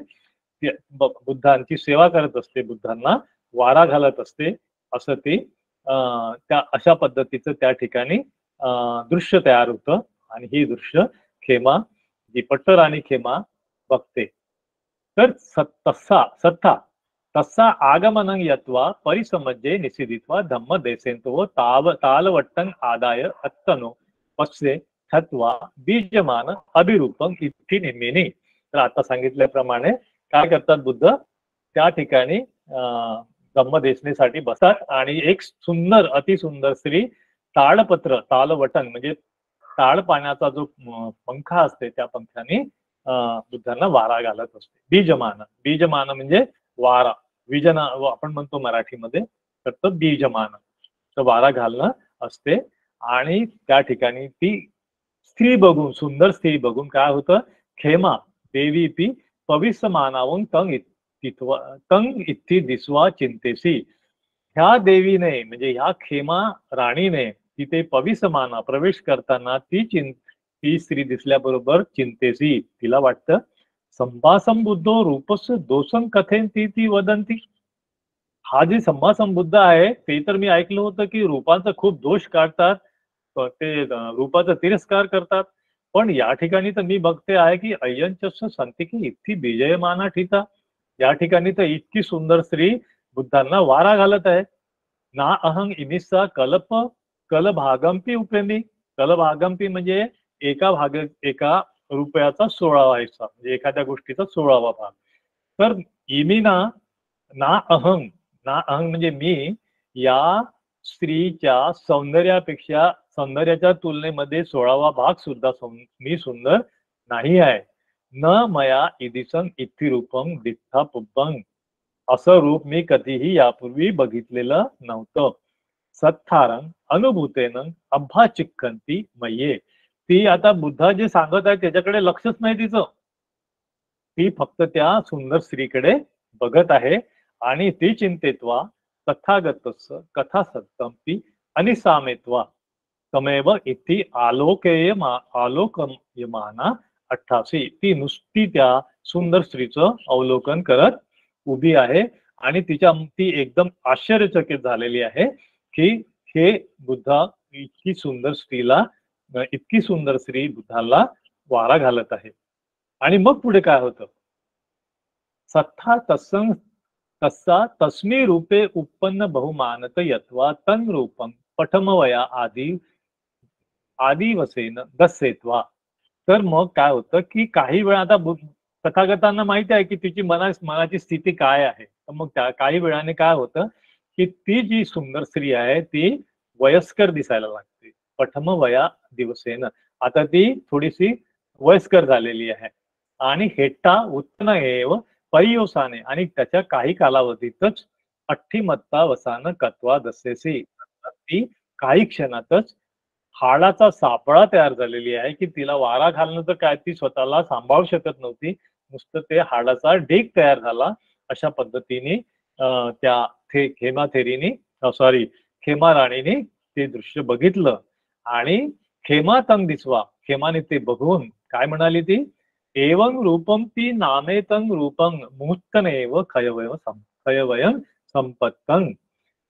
बुद्धांची सेवा करत असते, बुद्धांना वारा घालत असते. असं ती त्या अशा पद्धतीचं त्या ठिकाणी दृश्य तयार होतं. आणि ही दृश्य खेमा, जी पट्टराणी खेमा बघते. तर तस्सा आगमनं यत्वा परिसमज्जे निषिदित्वा धम्म देसेंतो तालवट्टं आदाय अत्तनो पश्ये थत्वा बीजमान अभिरूपं इत्थी निम्मिनी. तर आता सांगितल्याप्रमाणे काय करतात बुद्ध, त्या ठिकाणी धम्मदेशनेसाठी बसतात आणि एक सुंदर, अतिसुंदर स्त्री ताडपत्र, तालवटन म्हणजे ताड पाण्याचा जो पंखा असते त्या पंख्याने बुद्धांना वारा घालत असते. बीजमान, बीजमान म्हणजे वारा, विजना आपण म्हणतो मराठीमध्ये, तर तो बीजमान, तर वारा घालणं असते. आणि त्या ठिकाणी ती स्त्री बघून, सुंदर स्त्री बघून काय होतं, खेमा देवी ती पवित्र मानावून तंग इत्थी दिसवा चिंतेसी. ह्या देवीने म्हणजे ह्या खेमा राणीने तिथे पविसमाना प्रवेश करताना ती स्त्री दिसल्याबरोबर चिंतेसी, तिला वाटतं संभासम बुद्धो रूपस दोषं कथेन ती वदंती. हा जे संभासम बुद्ध आहे ते तर मी ऐकलं होतं की रूपाचा खूप दोष काढतात, ते रूपाचा तिरस्कार करतात. पण या ठिकाणी तर मी बघते आहे की अय्यंचस्स संतिकी इतकी विजयमाना ठिता. या ठिकाणी तर इतकी सुंदर स्त्री बुद्धांना वारा घालत आहे. ना अहंग इनिस्सा कलभागंपी उपेंदी. कलभागंपी म्हणजे एका रुपयाचा 16वा हिस्सा, म्हणजे एखाद्या गोष्टीचा 16वा भाग. तर इमिना ना अहंग, ना अहंग म्हणजे मी या स्त्रीच्या सौंदर्याच्या तुलनेमध्ये 16वा भाग सुद्धा मी सुंदर नाही आहे. न मया इदिसं इत्थी रूपं दिठ्ठा पुब्बं. असं रूप मी कधीही यापूर्वी बघितलेलं नव्हतं. सत्थारं अनुभूतेनं अभ्भा चिक्खंती मय्ये. ती आता बुद्धा जे सांगत आहे त्याच्याकडे लक्षच नाही तिचं, ती फक्त त्या सुंदर स्त्रीकडे बघत आहे. आणि ती चिंतेत्वा तथागतस्य कथा सत्तंपी अनिसामेत्वा तमेव इति आलोकयमाना 88. ती नुसती त्या सुंदर स्त्रीचं अवलोकन करत उभी आहे आणि ती एकदम आश्चर्यचकित झालेली आहे की हे बुद्धा इतकी सुंदर स्त्री बुद्धाला वारा घालत आहे. आणि मग पुढे काय होतं, सत्था तस्सा तस्मी रूपे उत्पन्न बहुमानत यत्वा तन रूपं पठमवया आदी वसेन दसेत्वा. तर मग काय होतं की काही वेळा आता तथागतांना माहिती आहे की तिची मनाची स्थिती काय आहे. तर मग त्या काही वेळाने काय होतं की ती जी सुंदर स्त्री आहे ती वयस्कर दिसायला लागते. पठम वया दिवसेन, आता ती थोडीशी वयस्कर झालेली आहे. आणि हेट्टा उत्तन एव परियोसाने, आणि त्याच्या काही कालावधीतच अठ्ठीमत्ता वसान कत्वा दसेसी, ती काही क्षणातच हाडाचा सापळा तयार झालेली आहे की तिला वारा घालणं तर काय, ती स्वतःला सांभाळू शकत नव्हती, नुसतं ते हाडाचा ढीग तयार झाला. अशा पद्धतीने त्या खेमा राणीने ते दृश्य बघितलं. आणि खेमा तंग दिसवा, खेमाने ते बघून काय म्हणाली ती, एवं रूपम ती नामे तंग रूपं मुहूर्तनेव खयवयं संपत्तं.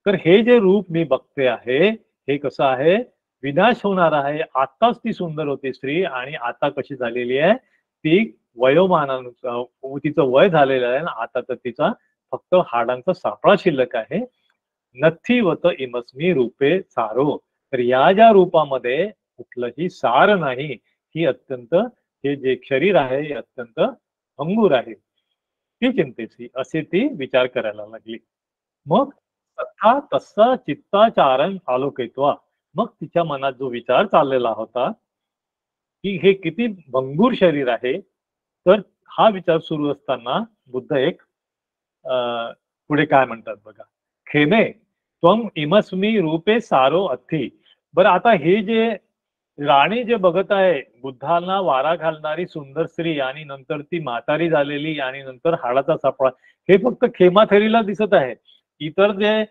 तर हे जे रूप मी बघते आहे हे कसं आहे, विनाश होणार आहे. आताच ती सुंदर होती स्त्री आणि आता कशी झालेली आहे, ती वयोमानानुसार तिचं वय झालेलं आहे आणि आता तर तिचा फक्त हाडांचा सापळा शिल्लक आहे. नथीवत इमस्मी रूपे सारो, तर या ज्या रूपामध्ये कुठलंही सार नाही, ही अत्यंत, हे जे शरीर आहे हे अत्यंत अंगूर आहे, ती चिंतेची, असे ती विचार करायला लागली. मग तथा तसा चित्ताचारण आलोकित्वा, मग तिच्या मनात जो विचार चाललेला होता की हे किती भंगूर शरीर आहे, तर हा विचार सुरू असताना बुद्ध एक पुढे काय म्हणतात बघा, खेमे त्वम इमस्मी रूपे सारो अथी. बरं, आता हे जे राणी जे बघत आहे, बुद्धांना वारा घालणारी सुंदर स्त्री आणि नंतर ती म्हातारी झालेली आणि नंतर हाडाचा सापळा, हे फक्त खेमाथेरीला दिसत आहे. इतर जे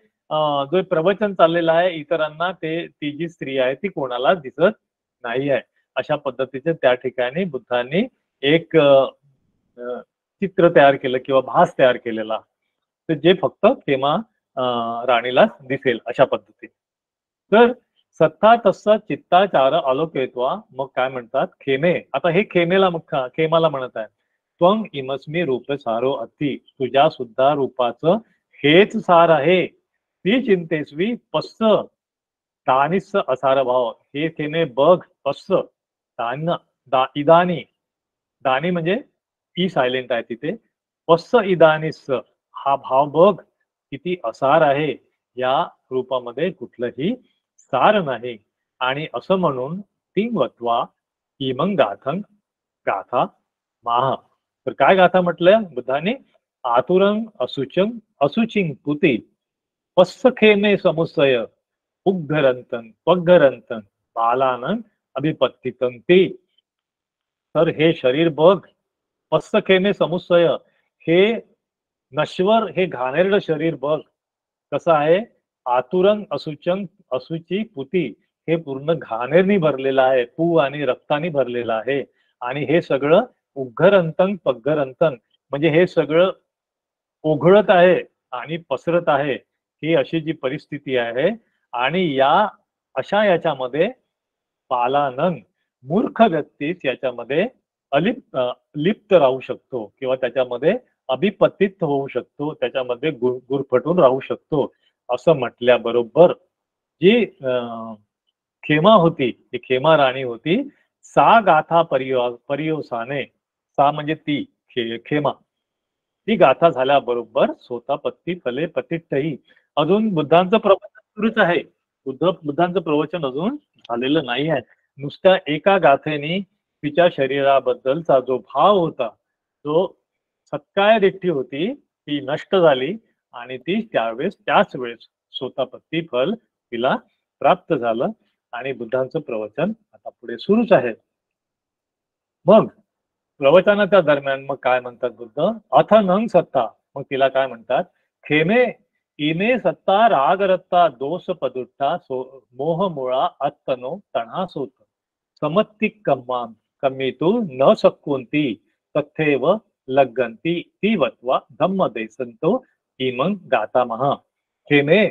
जो प्रवचन चाललेलं आहे इतरांना, ते ती जी स्त्री आहे ती कोणाला दिसत नाही आहे. अशा पद्धतीचे त्या ठिकाणी बुद्धांनी एक चित्र तयार केलं किंवा भास तयार केलेला, तर जे फक्त खेमा राणीला दिसेल अशा पद्धतीने. तर सत्ता तसा चित्ताचार आलोकेत्वा, मग काय म्हणतात, खेमे, आता हे खेमाला म्हणत आहे, त्वम इमस्मी रूप सारो अति, तुझ्या सुद्धा रूपाचं हेच सार आहे, ती चिंतेस्वी पस्स दानिस असार भाव. हे खेमे बघ, पस्स इदानी, दानी म्हणजे ई सायलेंट आहे तिथे, पस्स इदानिस, हा भाव बघ किती असार आहे, या रूपामध्ये कुठलंही सार नाही. आणि असं म्हणून तिंगवत्वा इमंग गाथं गाथा माह. तर काय गाथा म्हटलं बुद्धाने, आतुरंग असुचंग असुचिंग पुती पस्सखेमे समुसय उग्घरंतन पग्घरंतन बालानं अभिपत्तितं ती. तर हे शरीर बघ, पस्सखेमे समुसय, हे नश्वर, हे घाणेरडं शरीर बघ कसं आहे, आतुरंग असुचंग असुची पुती, हे पूर्ण घाणेरनी भरलेलं आहे, पू आणि रक्तानी भरलेलं आहे. आणि हे सगळं उग्घरंतन पग्घरंतन, म्हणजे हे सगळं ओघळत आहे आणि पसरत आहे, ही अशी जी परिस्थिती आहे. आणि या अशा याच्यामध्ये पालानन, मूर्ख व्यक्तीच याच्यामध्ये लिप्त राहू शकतो किंवा त्याच्यामध्ये अभिपतित होऊ शकतो, त्याच्यामध्ये गुरफटून राहू शकतो. असं म्हटल्याबरोबर जी खेमा होती, ती खेमा राणी होती, सा गाथा परियोसाने, सा म्हणजे ती खेमा, ती गाथा झाल्याबरोबर स्वतः पत्ती फले पतितही. अजून बुद्धांचं प्रवचन सुरूच आहे, बुद्धांचं प्रवचन अजून झालेलं नाही आहे. नुसत्या एका गाथेने तिच्या शरीराबद्दलचा जो भाव होता, जो सत्काय दिठ्ठी होती, ती नष्ट झाली आणि ती त्याच वेळेस स्वतःपत्ती फल तिला प्राप्त झालं. आणि बुद्धांचं प्रवचन आता पुढे सुरूच आहे. मग प्रवचनाच्या दरम्यान मग काय म्हणतात बुद्ध, अथ नंग सत्ता, मग तिला काय म्हणतात, खेमे इमे सत्ता रागरत्ता दोष पदुट्टा मोह मुळा अत्तनो तणा सोत समत्ती कम्मितू न सक्कुंती तथेव लग्गंती ती वत्वा धम्म देसंतो इमंग गाता महा. खेमे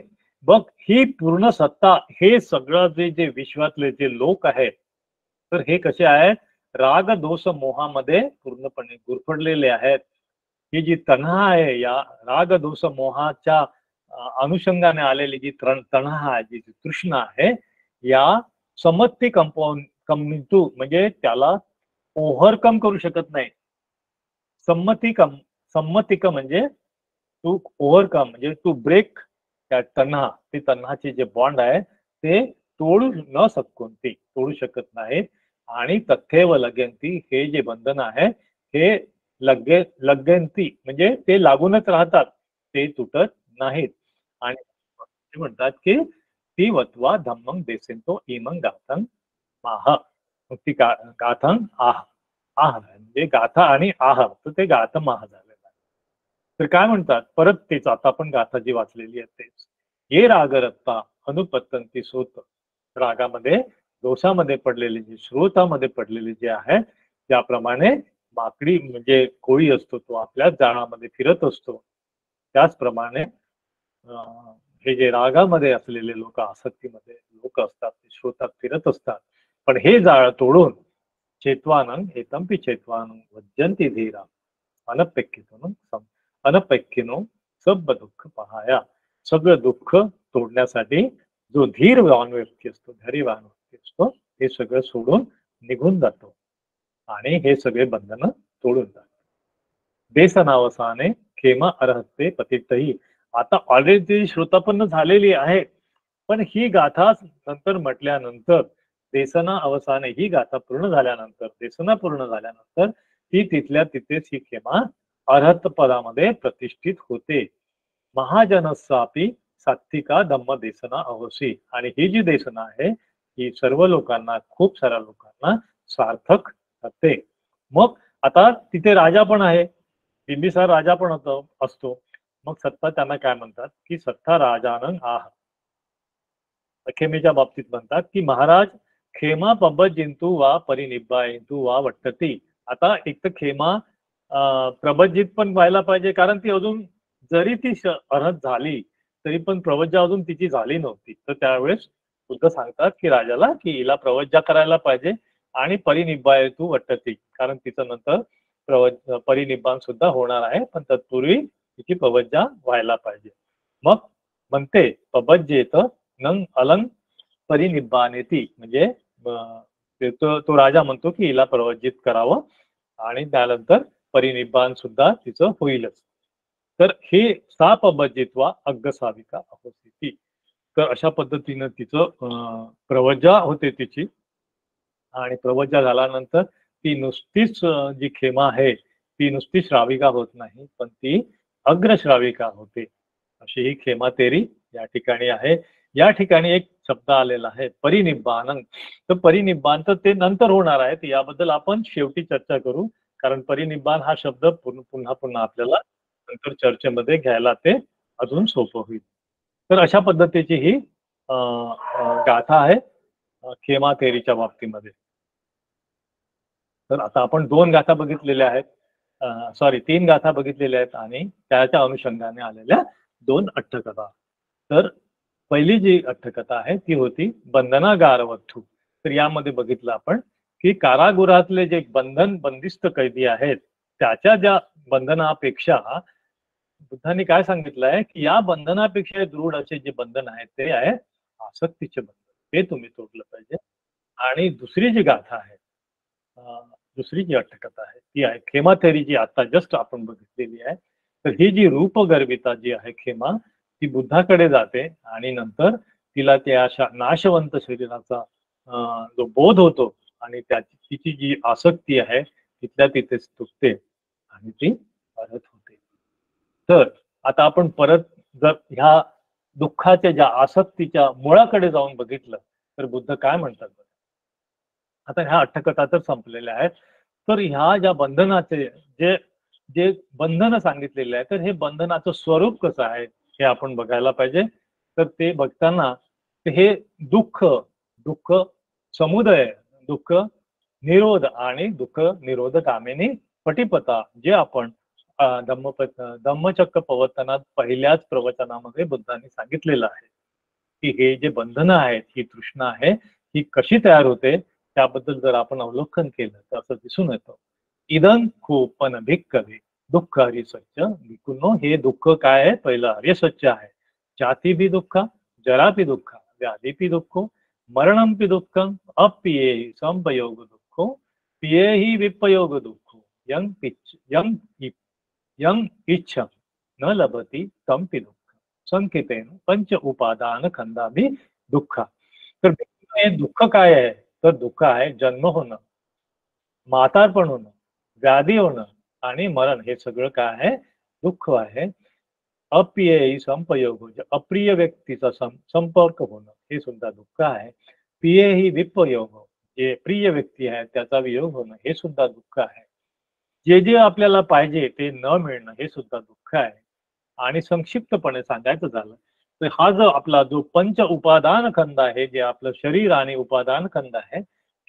बघ, ही पूर्ण सत्ता, हे सगळं जे विश्वातले जे लोक आहेत, तर हे कसे आहेत, राग दोष मोहामध्ये पूर्णपणे गुरफडलेले आहेत. ही जी तन्हा आहे, या राग दोष मोहाच्या अनुषंगाने आलेली जी तन्हा आहे, जी तृष्णा आहे, या समत्ती कम्मितू म्हणजे त्याला ओव्हरकम करू शकत नाही. सम्मतिक म्हणजे टू ओव्हरकम, म्हणजे टू ब्रेक त्या तन्हा, ते तन्हाचे जे बॉन्ड आहे ते तोडू न शकून, तोडू शकत नाहीत. आणि तथ्येव लगेंती, हे जे बंधन आहे हे लगेंती म्हणजे ते लागूनच राहतात, ते तुटत नाहीत. आणि म्हणतात की ती वत्वा धम्मं देसेंतो इमं गाथं माह. मग ती गाथं आह म्हणजे गाथा आणि आह, तर ते गाथ माह झालेलं आहे. तर काय म्हणतात परत तेच, आता आपण गाथा जी वाचलेली आहे तेच, हे रागरत्ता अनुपत्तंती सोत, रागामध्ये दोषामध्ये पडलेले, जे श्रोतामध्ये पडलेले जे आहे, ज्याप्रमाणे माकडी म्हणजे कोळी असतो तो आपल्या जाळामध्ये फिरत असतो, त्याचप्रमाणे हे जे रागामध्ये असलेले लोक, आसक्तीमध्ये लोक असतात, ते श्रोतात फिरत असतात, पण हे जाळ तोडून चेत्वानं हेतंपि चेत्वानं वज्जंती धीरा अनपेक्षिनो सब दुःख पहाया. सगळं दुःख तोडण्यासाठी जो धीरवान व्यक्ती असतो, धैर्यवान व्यक्ती असतो, हे सगळं सोडून निघून जातो आणि हे सगळे बंधनं तोडून जातात. बेसनावसाने खेमा अर्हते पतितही. आता ऑलरेडी श्रोतापन्न झालेली आहे, पण ही गाथा नंतर म्हटल्यानंतर, देसना अवसाने, ही गाथा पूर्ण झाल्यानंतर, देसना पूर्ण झाल्यानंतर ती तिथल्या तिथेच ही खेमा अर्हत पदामध्ये प्रतिष्ठित होते. महाजनस्सापी सात्विका धम्म देसना अवसी. आणि ही जी देसना आहे ही सर्व लोकांना, खूप साऱ्या लोकांना सार्थक ठरते. मग आता तिथे राजा पण आहे, बिंबिसार राजा पण असतो. मग सत्ता त्यांना काय म्हणतात की सत्ता राजानं आह. खेमेच्या बाबतीत म्हणतात की महाराज खेमा प्रभज्जिंतु वा परिनिब्बायंतु वा वट्टती. आता एक तर खेमा प्रभज्जित पण व्हायला पाहिजे, कारण ती अजून जरी ती अर्हत झाली तरी पण प्रवज्जा अजून तिची झाली नव्हती. तर त्यावेळेस बुद्ध सांगतात की राजाला की हिला प्रवज्जा करायला पाहिजे आणि परिनिब्बायतु वट्टती, कारण तिचं नंतर परिनिब्बान सुद्धा होणार आहे, पण तत्पूर्वी तिची प्रवज्जा व्हायला पाहिजे. मग म्हणते प्रभज्येत नंग अलंग परिनिब्बानेती, म्हणजे तो राजा म्हणतो की हिला प्रवज्जित करावं आणि त्यानंतर परिनिब्बान सुद्धा तिचं होईलच. तर हे सापभजित्वा अग्गसाविका अहोसिती. तर अशा पद्धतीनं तिचं प्रवज्जा होते तिची, आणि प्रवज्जा झाल्यानंतर ती नुसतीच जी खेमा आहे ती नुसती श्राविका होत नाही, पण ती अग्रश्राविका होते. अशी ही खेमा तेरी या ठिकाणी आहे. या ठिकाणी एक शब्द आलेला आहे परिनिब्बान. तर परिनिब्बान तर ते नंतर होणार आहे, याबद्दल आपण शेवटी चर्चा करू, कारण परिनिब्बान हा शब्द पुन्हा पुन्हा आपल्याला नंतर चर्चेमध्ये घ्यायला ते अजून सोपं होईल. तर अशा पद्धतीची ही गाथा आहे खेमा तेरीच्या बाबतीमध्ये. तर आता आपण 2 गाथा बघितलेल्या आहेत, सॉरी 3 गाथा बघितलेल्या आहेत आणि त्याच्या अनुषंगाने आलेल्या 2 अट्टकथा. तर पहिली जी अट्टकथा आहे ती होती बंधनागारवत्थू. तर यामध्ये बघितलं आपण की कारागृहातले जे बंदिस्त कैदी आहेत त्याच्या ज्या बंधनापेक्षा बुद्धांनी काय सांगितलंय की या बंधनापेक्षा दृढ असे जे बंधन आहेत ते आहे आसक्तीचे बंधन, ते तुम्ही तोडलं पाहिजे. आणि दुसरी जी गाथा आहे, दुसरी जी अट्टकथा आहे ती आहे खेमा थेरी, जी आता जस्ट आपण बघितलेली आहे. तर ही जी रूपगर्विता जी आहे खेमा, ती बुद्धाकडे जाते आणि नंतर तिला त्या नाशवंत शरीराचा जो बोध होतो आणि त्याची तिची जी आसक्ती आहे तिथल्या तिथेच तुटते आणि ती परत होते. तर आता आपण परत जर ह्या दुःखाच्या ज्या आसक्तीच्या मुळाकडे जाऊन बघितलं तर बुद्ध काय म्हणतात. आता ह्या अट्टकथा तर संपलेल्या आहेत. तर ह्या ज्या बंधनाचे जे जे बंधन सांगितलेले आहे, तर हे बंधनाचं स्वरूप कसं आहे हे आपण बघायला पाहिजे. तर ते बघताना हे दुःख, दुःख समुदय, दुःख निरोध आणि दुःख निरोध कामिनी पटिपता, जे आपण धम्मचक्र प्रवर्तनात पहिल्याच प्रवचनामध्ये बुद्धांनी सांगितलेलं आहे की हे जे बंधनं आहेत, ही तृष्णा आहे, ही कशी तयार होते त्याबद्दल जर आपण अवलोकन केलं तर असं दिसून येतं. इदं खूपन भिक्कवे दुःख हरिसच्च भिकुनो. हे दुःख काय आहे, पहिलं हरिसच्च आहे. जाती भी दुःख, जरा भी दुःख, व्याधी भी दुःख, मरणम भी दुःख, अप्रिये संपयोग दुःख, पिये ही विपयोग दुःख, यं इच्छा न लभती तंपि दुःख, संकेतेन पंच उपादान खंडाभी दुःख. तर हे दुःख काय आहे, तर दुःख आहे जन्म होणं, म्हातारपण होणं, व्याधी होणं आणि मरण. हे सगळं काय आहे, दुःख आहे. अप्रिय संपयोग, म्हणजे अप्रिय व्यक्तीचा संपर्क होणं हे सुद्धा दुःख आहे. प्रिय ही विपयोग, जे प्रिय व्यक्ती आहे त्याचा वियोग होणं हे सुद्धा दुःख आहे. जे जे आपल्याला पाहिजे ते न मिळणं हे सुद्धा दुःख आहे. आणि संक्षिप्तपणे सांगायचं झालं तर हा जो आपला जो पंच उपादान खंड आहे, जे आपलं शरीर आणि उपादान खंड आहे,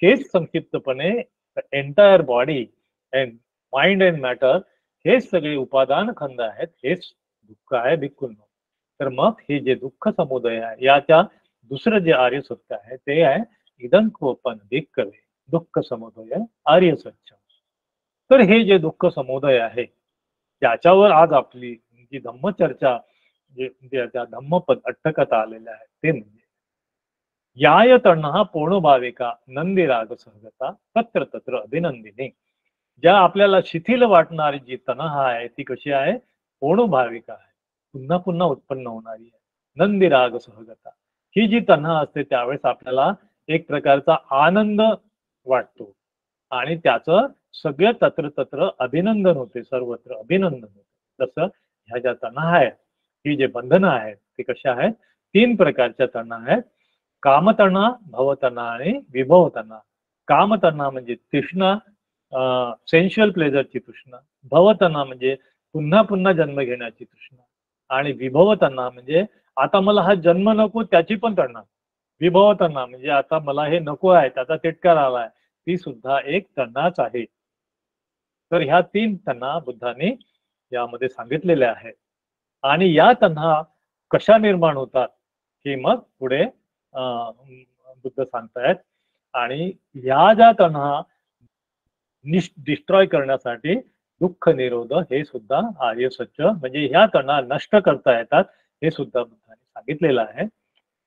हेच संक्षिप्तपणे entire body and mind and matter, हेच सगळे उपादान खंड आहेत, हेच दुःख आहे भिक्खूंनो. तर मग हे जे दुःख समुदय आहे याच्या दुसरं जे आर्य सत्य आहे ते आहे इदंकोपन भिक्खवे दुःख समुदय आर्य सत्य. तर हे जे दुःख समुदय आहे त्याच्यावर आज आपली जी धम्मचर्चा ज्या धम्मपद अट्टकथा आलेल्या आहेत ते म्हणजे याय तण्हा पूर्ण भाविका नंदी राग सहगता तत्र तत्र अभिनंदिनी. ज्या आपल्याला शिथिल वाटणारी जी तणहा आहे ती कशी आहे? पूर्ण भाविका आहे, पुन्हा पुन्हा उत्पन्न होणारी आहे. नंदी राग सहगता ही जी तणहा असते त्यावेळेस आपल्याला एक प्रकारचा आनंद वाटतो आणि त्याचं सगळं तत्र तत्र अभिनंदन होते, सर्वत्र अभिनंदन होते. तसं ह्या ज्या तणहा आहेत ही जे बंधनं आहेत ते कशा आहेत? 3 प्रकारच्या तणहा आहेत. कामतणा, भवतणा आणि विभवतणा. कामतणा म्हणजे तृष्णा, सेन्शुअल प्लेजरची तृष्णा. भवतणा म्हणजे पुन्हा पुन्हा जन्म घेण्याची तृष्णा आणि विभवतणा म्हणजे आता मला हा जन्म नको त्याची पण तणा. विभवतणा म्हणजे आता मला हे नको आहे त्याचा तिटकार आलाय, ती सुद्धा एक तणाच आहे. तर ह्या 3 तणा बुद्धाने यामध्ये सांगितलेल्या आहेत. आणि या तणहा कशा निर्माण होतात हे मग पुढे बुद्ध सांगतायत. आणि ह्या ज्या तणहा डिस्ट्रॉय करण्यासाठी दुःख निरोध हे सुद्धा आर्य सत्य म्हणजे ह्या तणहा नष्ट करता येतात हे सुद्धा बुद्धाने सांगितलेलं आहे.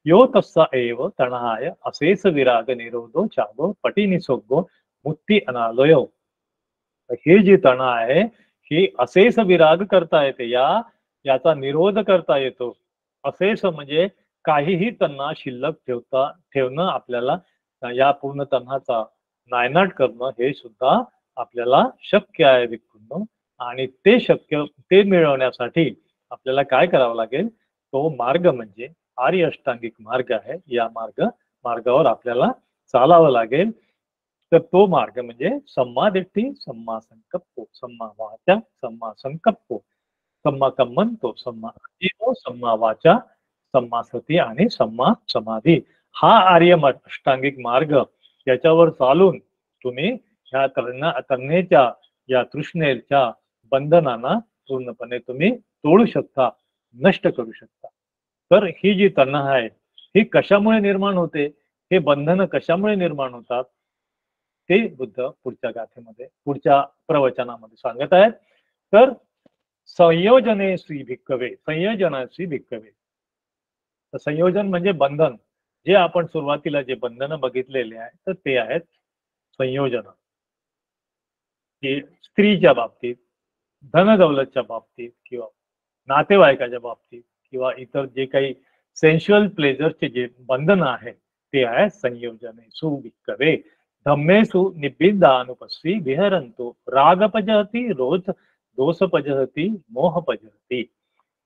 यो तस्सा एव तणहाय असेस विराग निरोधो चागो पटिनिसोगो मुक्ती अनालयो. हे जी तणा आहे ही असेस विराग करता येते, याचा निरोध करता येतो. असेस म्हणजे काहीही तन्हा शिल्लक ठेवणं आपल्याला या पूर्ण तन्हाचा नायनाट करणं हे सुद्धा आपल्याला शक्य आहे भिक्खूंनो. आणि ते मिळवण्यासाठी आपल्याला काय करावं लागेल? तो मार्ग म्हणजे आर्य अष्टांगिक मार्ग आहे. या मार्गावर आपल्याला चालावं लागेल. तर तो मार्ग म्हणजे सम्मा दिट्ठी, सम्मा संकप्पो, सम्मा वाचा, सम्मा संकप्पो, सम्मा कम्मंतो, सम्मा आजीव, सम्मा वाचा, सम्मा सती आणि सम्मा समाधी. हा आर्य अष्टांगिक मार्ग याच्यावर चालून तुम्ही ह्या तन्हेच्या या तृष्णेच्या बंधनांना पूर्णपणे तुम्ही तोडू शकता, नष्ट करू शकता. तर ही जी तन्हा आहे ही कशामुळे निर्माण होते, हे बंधन कशामुळे निर्माण होतात ते बुद्ध पुढच्या गाथेमध्ये पुढच्या प्रवचनामध्ये सांगत आहेत. तर संयोजनेसी भिक्खवे, संयोजनासी भिक्खवे. तर संयोजन म्हणजे बंधन. जे आपण सुरुवातीला जे बंधन बघितलेले आहे तर ते आहेत संयोजन. की स्त्रीच्या बाबतीत, धनदौलतच्या बाबतीत किंवा नातेवाईकाच्या बाबतीत किंवा इतर जे काही सेन्शुअल प्लेजरचे जे बंधन आहे ते आहे संयोजने सुभिक्खवे. धम्मेसु निब्बिदानुपस्सी विहरंतो रागपजहती रोध दोषपजहती मोहपजहती.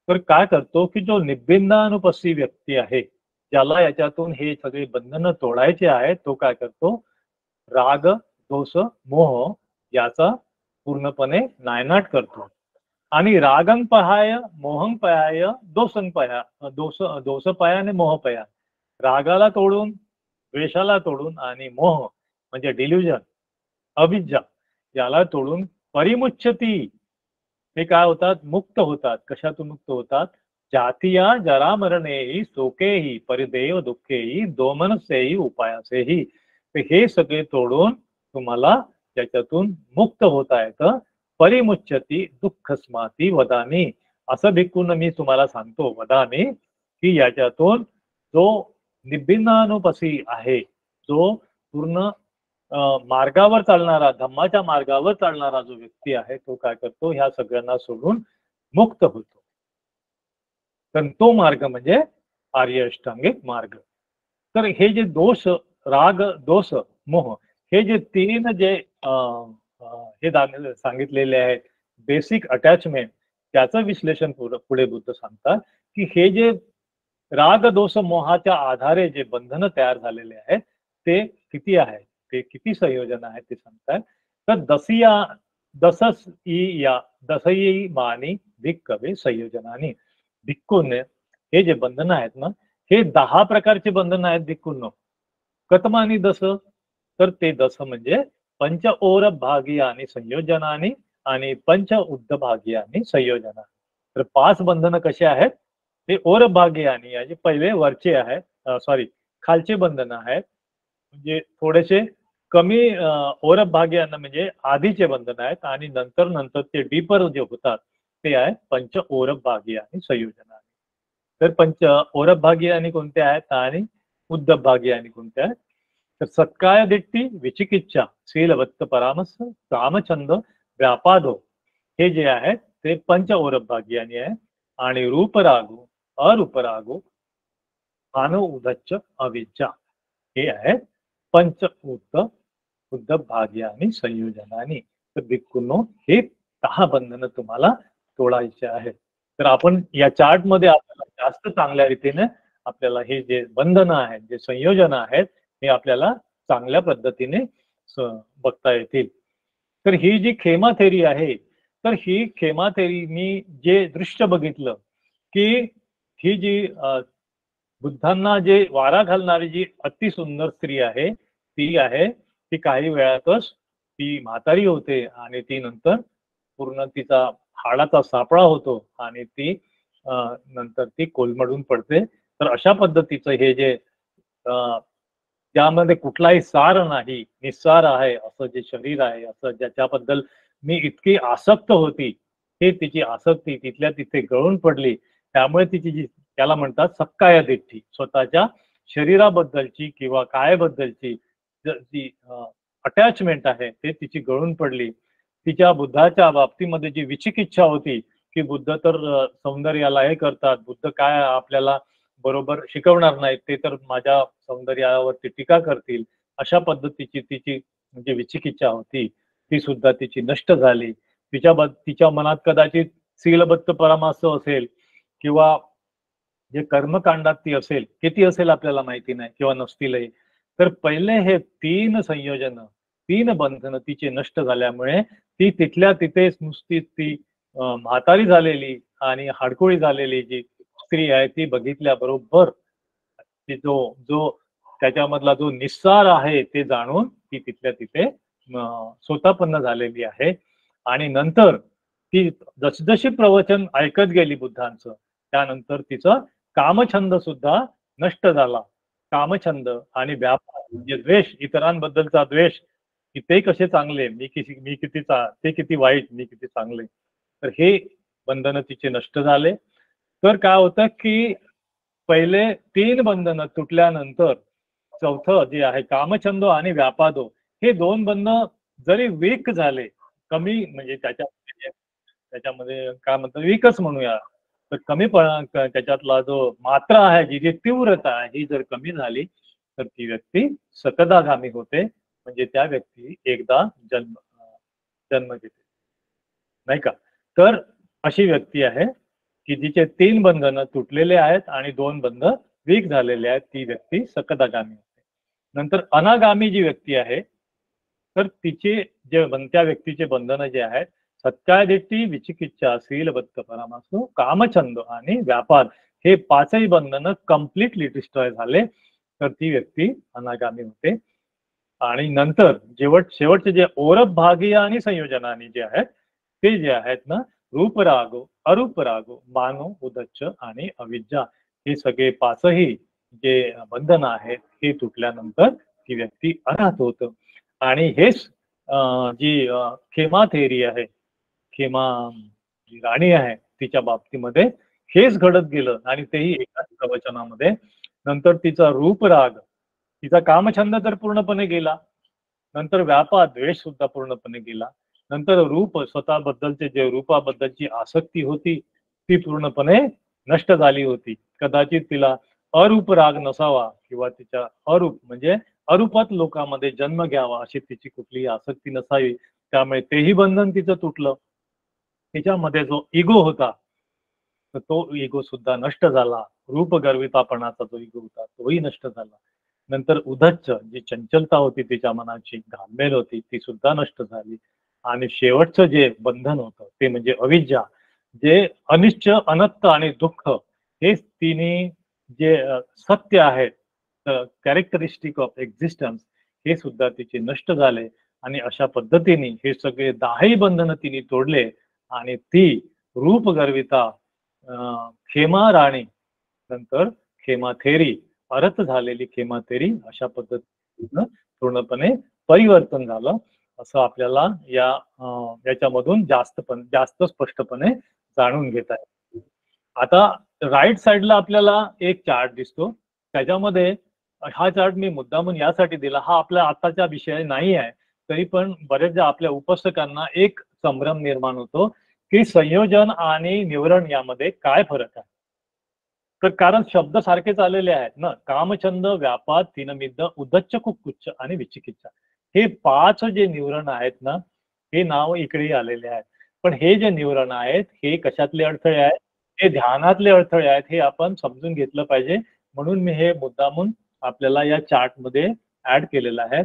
तर काय करतो की जो निब्बिंदानुपस्सी व्यक्ती आहे ज्याला याच्यातून हे सगळे बंधन तोडायचे आहे तो काय करतो? राग, दोष, मोह याचा पूर्णपणे नायनाट करतो. आणि रागं पहाय, मोहं पहाय, दोषपया आणि मोहपया. रागाला तोडून, द्वेषाला तोडून आणि मोह म्हणजे डिल्युजन, अविद्या याला तोडून परिमुच्यती. हे काय होतात? मुक्त होतात. कशातून मुक्त होतात? जातीया जरा मरणेही शोकेही परिदेव दुःखेही दोमनसेही उपायासेही. हे सगळे तोडून तुम्हाला त्याच्यातून मुक्त होता येतं. परिमुच्यती दुःख स्माती वदामी. असं भिक्खूंना मी तुम्हाला सांगतो वदामी की याच्यातून जो निब्बिन्नानुपसी आहे, जो पूर्ण मार्गावर चालणारा, धम्माच्या मार्गावर चालणारा जो व्यक्ती आहे तो काय करतो? ह्या सगळ्यांना सोडून मुक्त होतो. तर तो मार्ग म्हणजे आर्य अष्टांगिक मार्ग. तर हे जे दोष, राग, दोष, मोह हे जे 3 जे हे सांगितलेले आहेत बेसिक अटॅचमेंट त्याचं विश्लेषण पुढे बुद्ध सांगतात की हे जे राग, दोष, मोहाच्या आधारे जे बंधन तयार झालेले आहेत ते किती आहेत, ते किती संयोजन आहेत ते सांगतात. तर दसई मानी भिक्खवे संयोजनानी. भिक्खूने हे जे बंधन आहेत ना हे 10 प्रकारचे बंधन आहेत भिक्खूंनो. कतमानी दस, तर ते दस म्हणजे पंच ओर भागियानी संयोजनानी आणि पंच उद्ध भागियानी संयोजना. तर 5 बंधन कसे आहेत हे ओरभागी आणि याचे पहिले वरचे आहेत, सॉरी खालचे बंधन आहेत, म्हणजे थोडेसे कमी ओरभागी आणि म्हणजे आधीचे बंधन आहेत आणि नंतर नंतर ते डीपर जे होतात ते आहे पंच ओरभागी आणि संयोजन. तर पंच ओरभागी आणि कोणते आहेत आणि उद्धभागी आणि कोणते आहेत, तर सत्काय दिट्टी, विचिकिच्छा, शीलवत्त परामर्श, कामछंद, व्यापादो हे जे आहेत ते पंच ओरभागी आहे आणि रूपरागो, अरूपरागो, मानव उदच्च, अविद्या हे आहेत पंच उद्धभागी आणि संयोजनानी. तर भिक्खूंनो हे 10 बंधनं तुम्हाला तोडायचे आहेत. तर आपण या चार्ट मध्ये आपल्याला जास्त चांगल्या रीतीने आपल्याला हे जे बंधनं आहेत, जे संयोजन आहेत, हे आपल्याला चांगल्या पद्धतीने बघता येतील. तर ही जी खेमा थेरी आहे, तर ही खेमा थेरीनी जे दृश्य बघितलं की ही जी बुद्धांना जे वारा घालणारी जी अतिसुंदर स्त्री आहे ती काही वेळातच ती म्हातारी होते आणि ती नंतर पूर्ण तिचा हाडाचा सापळा होतो आणि ती नंतर ती कोलमडून पडते. तर अशा पद्धतीचं हे जे त्यामध्ये कुठलाही सार नाही, निस्सार आहे असं जे शरीर आहे, असं ज्याच्याबद्दल मी इतकी आसक्त होती, हे तिची आसक्ती तिथल्या तिथे गळून पडली. त्यामुळे तिची जी त्याला म्हणतात सक्काय दिट्ठी, स्वतःच्या शरीराबद्दलची किंवा कायाबद्दलची जी अटॅचमेंट आहे ते तिची गळून पडली. तिच्या बुद्धाच्या बाबतीमध्ये जी विचिकिच्छा होती की बुद्ध तर सौंदर्याला हे करतात, बुद्ध काय आपल्याला बरोबर शिकवणार नाहीत, ते तर माझ्या सौंदर्यावरती टीका करतील, अशा पद्धतीची तिची म्हणजे विचिकिच्छा होती, ती सुद्धा तिची नष्ट झाली. तिच्या मनात कदाचित शीलबद्ध परामर्श असेल किंवा जे कर्मकांडात ती असेल, किती असेल आपल्याला माहिती नाही किंवा नसतीलही. तर पहिले हे 3 संयोजन, 3 बंधन तिचे नष्ट झाल्यामुळे ती तिथल्या तिथेच नुसती ती म्हातारी झालेली आणि हाडकोळी झालेली जी स्त्री आहे ती बघितल्याबरोबर ती जो त्याच्यामधला जो निस्सार आहे ते जाणून ती तिथल्या तिथे स्वतःपन्न झालेली आहे. आणि नंतर ती जसजशी प्रवचन ऐकत गेली बुद्धांचं, त्यानंतर तिचं कामछंद सुद्धा नष्ट झाला. कामछंद आणि व्यापार म्हणजे द्वेष, इतरांबद्दलचा द्वेष की ते कसे चांगले, ते किती वाईट, मी किती चांगले, तर हे बंधन तिचे नष्ट झाले. तर काय होतं की पहिले 3 बंधनं तुटल्यानंतर चौथं जे आहे कामछंद आणि व्यापादो, हे 2 बंधन जरी वीक झाले, कमी म्हणजे त्याच्यामध्ये काय म्हणतात वीकच म्हणूया, तर कमीपणा त्याच्यातला जो मात्रा आहे, जी तीव्रता आहे, ही जर कमी झाली तर ती व्यक्ती सकदागामी होते, म्हणजे त्या व्यक्ती एकदा जन्म घेते, नाही का. तर अशी व्यक्ती आहे की जिचे 3 बंधन तुटलेले आहेत आणि 2 बंध वीक झालेले आहेत, ती व्यक्ती सकदागामी होते. नंतर अनागामी जी व्यक्ती आहे, तर तिचे जे त्या व्यक्तीचे बंधन जे आहेत, सत्काय दिट्ठी, विचिकिच्छा, शीलबद्ध परामर्श, कामछंद आणि व्यापार, हे 5ही बंधन कम्प्लिटली डिस्ट्रॉय झाले, तर ती व्यक्ती अनागामी होते. आणि नंतर शेवटचे जे ओरभागी आणि संयोजनानी जे आहेत, ते जे आहेत ना, रूपरागो, अरूपरागो, मानो, उदच्च आणि अविद्या, हे सगळे 5ही जे बंधन आहेत हे तुटल्यानंतर ती व्यक्ती अनाथ होत. आणि हेच जी खेमा थेरी आहे, खेमा जी राणी आहे, तिच्या बाबतीमध्ये हेच घडत गेलं आणि तेही एकाच प्रवचनामध्ये. नंतर तिचा रूपराग, तिचा कामछंद तर पूर्णपणे गेला, नंतर व्यापार द्वेष सुद्धा पूर्णपणे गेला, नंतर रूप, स्वतःबद्दलचे जे रूपाबद्दलची आसक्ती होती ती पूर्णपणे नष्ट झाली होती. कदाचित तिला अरूप राग नसावा किंवा तिच्या अरूप म्हणजे अरूपात लोकांमध्ये जन्म घ्यावा अशी तिची कुठलीही आसक्ती नसावी, त्यामुळे तेही बंधन तिचं तुटलं. तिच्यामध्ये जो इगो होता तर तो इगो सुद्धा नष्ट झाला, रूप गर्वितापणाचा जो इगो होता तोही नष्ट झाला. नंतर उद्धच्च, जी चंचलता होती तिच्या मनाची, घालमेल होती, ती सुद्धा नष्ट झाली. आणि शेवटचं जे बंधन होतं ते म्हणजे अविद्या, जे अनिश्च, अनंत आणि दुःख, हे तिन्ही जे सत्य आहेत, कॅरेक्टरिस्टिक ऑफ एक्झिस्टन्स, हे सुद्धा तिचे नष्ट झाले. आणि अशा पद्धतीने हे सगळे 10ही बंधन तिने तोडले आणि ती रूप गर्विता खेमा राणी नंतर खेमाथेरी, अर्थ झालेली खेमाथेरी अशा पद्धतीनं पूर्णपणे परिवर्तन झालं असं आपल्याला याच्यामधून जास्त स्पष्टपणे जाणून घेता येईल. आता राईट साइडला आपल्याला एक चार्ट दिसतो, त्याच्यामध्ये हा चार्ट मी मुद्दामून यासाठी दिला, हा आपला आताचा विषय नाही आहे, तरी पण बरेचदा आपल्या उपस्थितांना एक संभ्रम निर्माण होतो की संयोजन आणि निवरण यामध्ये काय फरक आहे. तर कारण शब्द सारखेच आलेले आहेत ना, कामछंद, व्यापाद, तिनमिद्द, उदच्च, कुक्कुच्च आणि विचिकिच्छा, हे 5 जे निवरण आहेत ना, हे नाव इकडे आलेले आहेत. पण हे जे निवरण आहेत हे कशातले अडथळे आहेत, हे ध्यानातले अडथळे आहेत, हे आपण समजून घेतलं पाहिजे. म्हणून मी हे मुद्दामून आपल्याला या चार्ट मध्ये ऍड केलेलं आहे.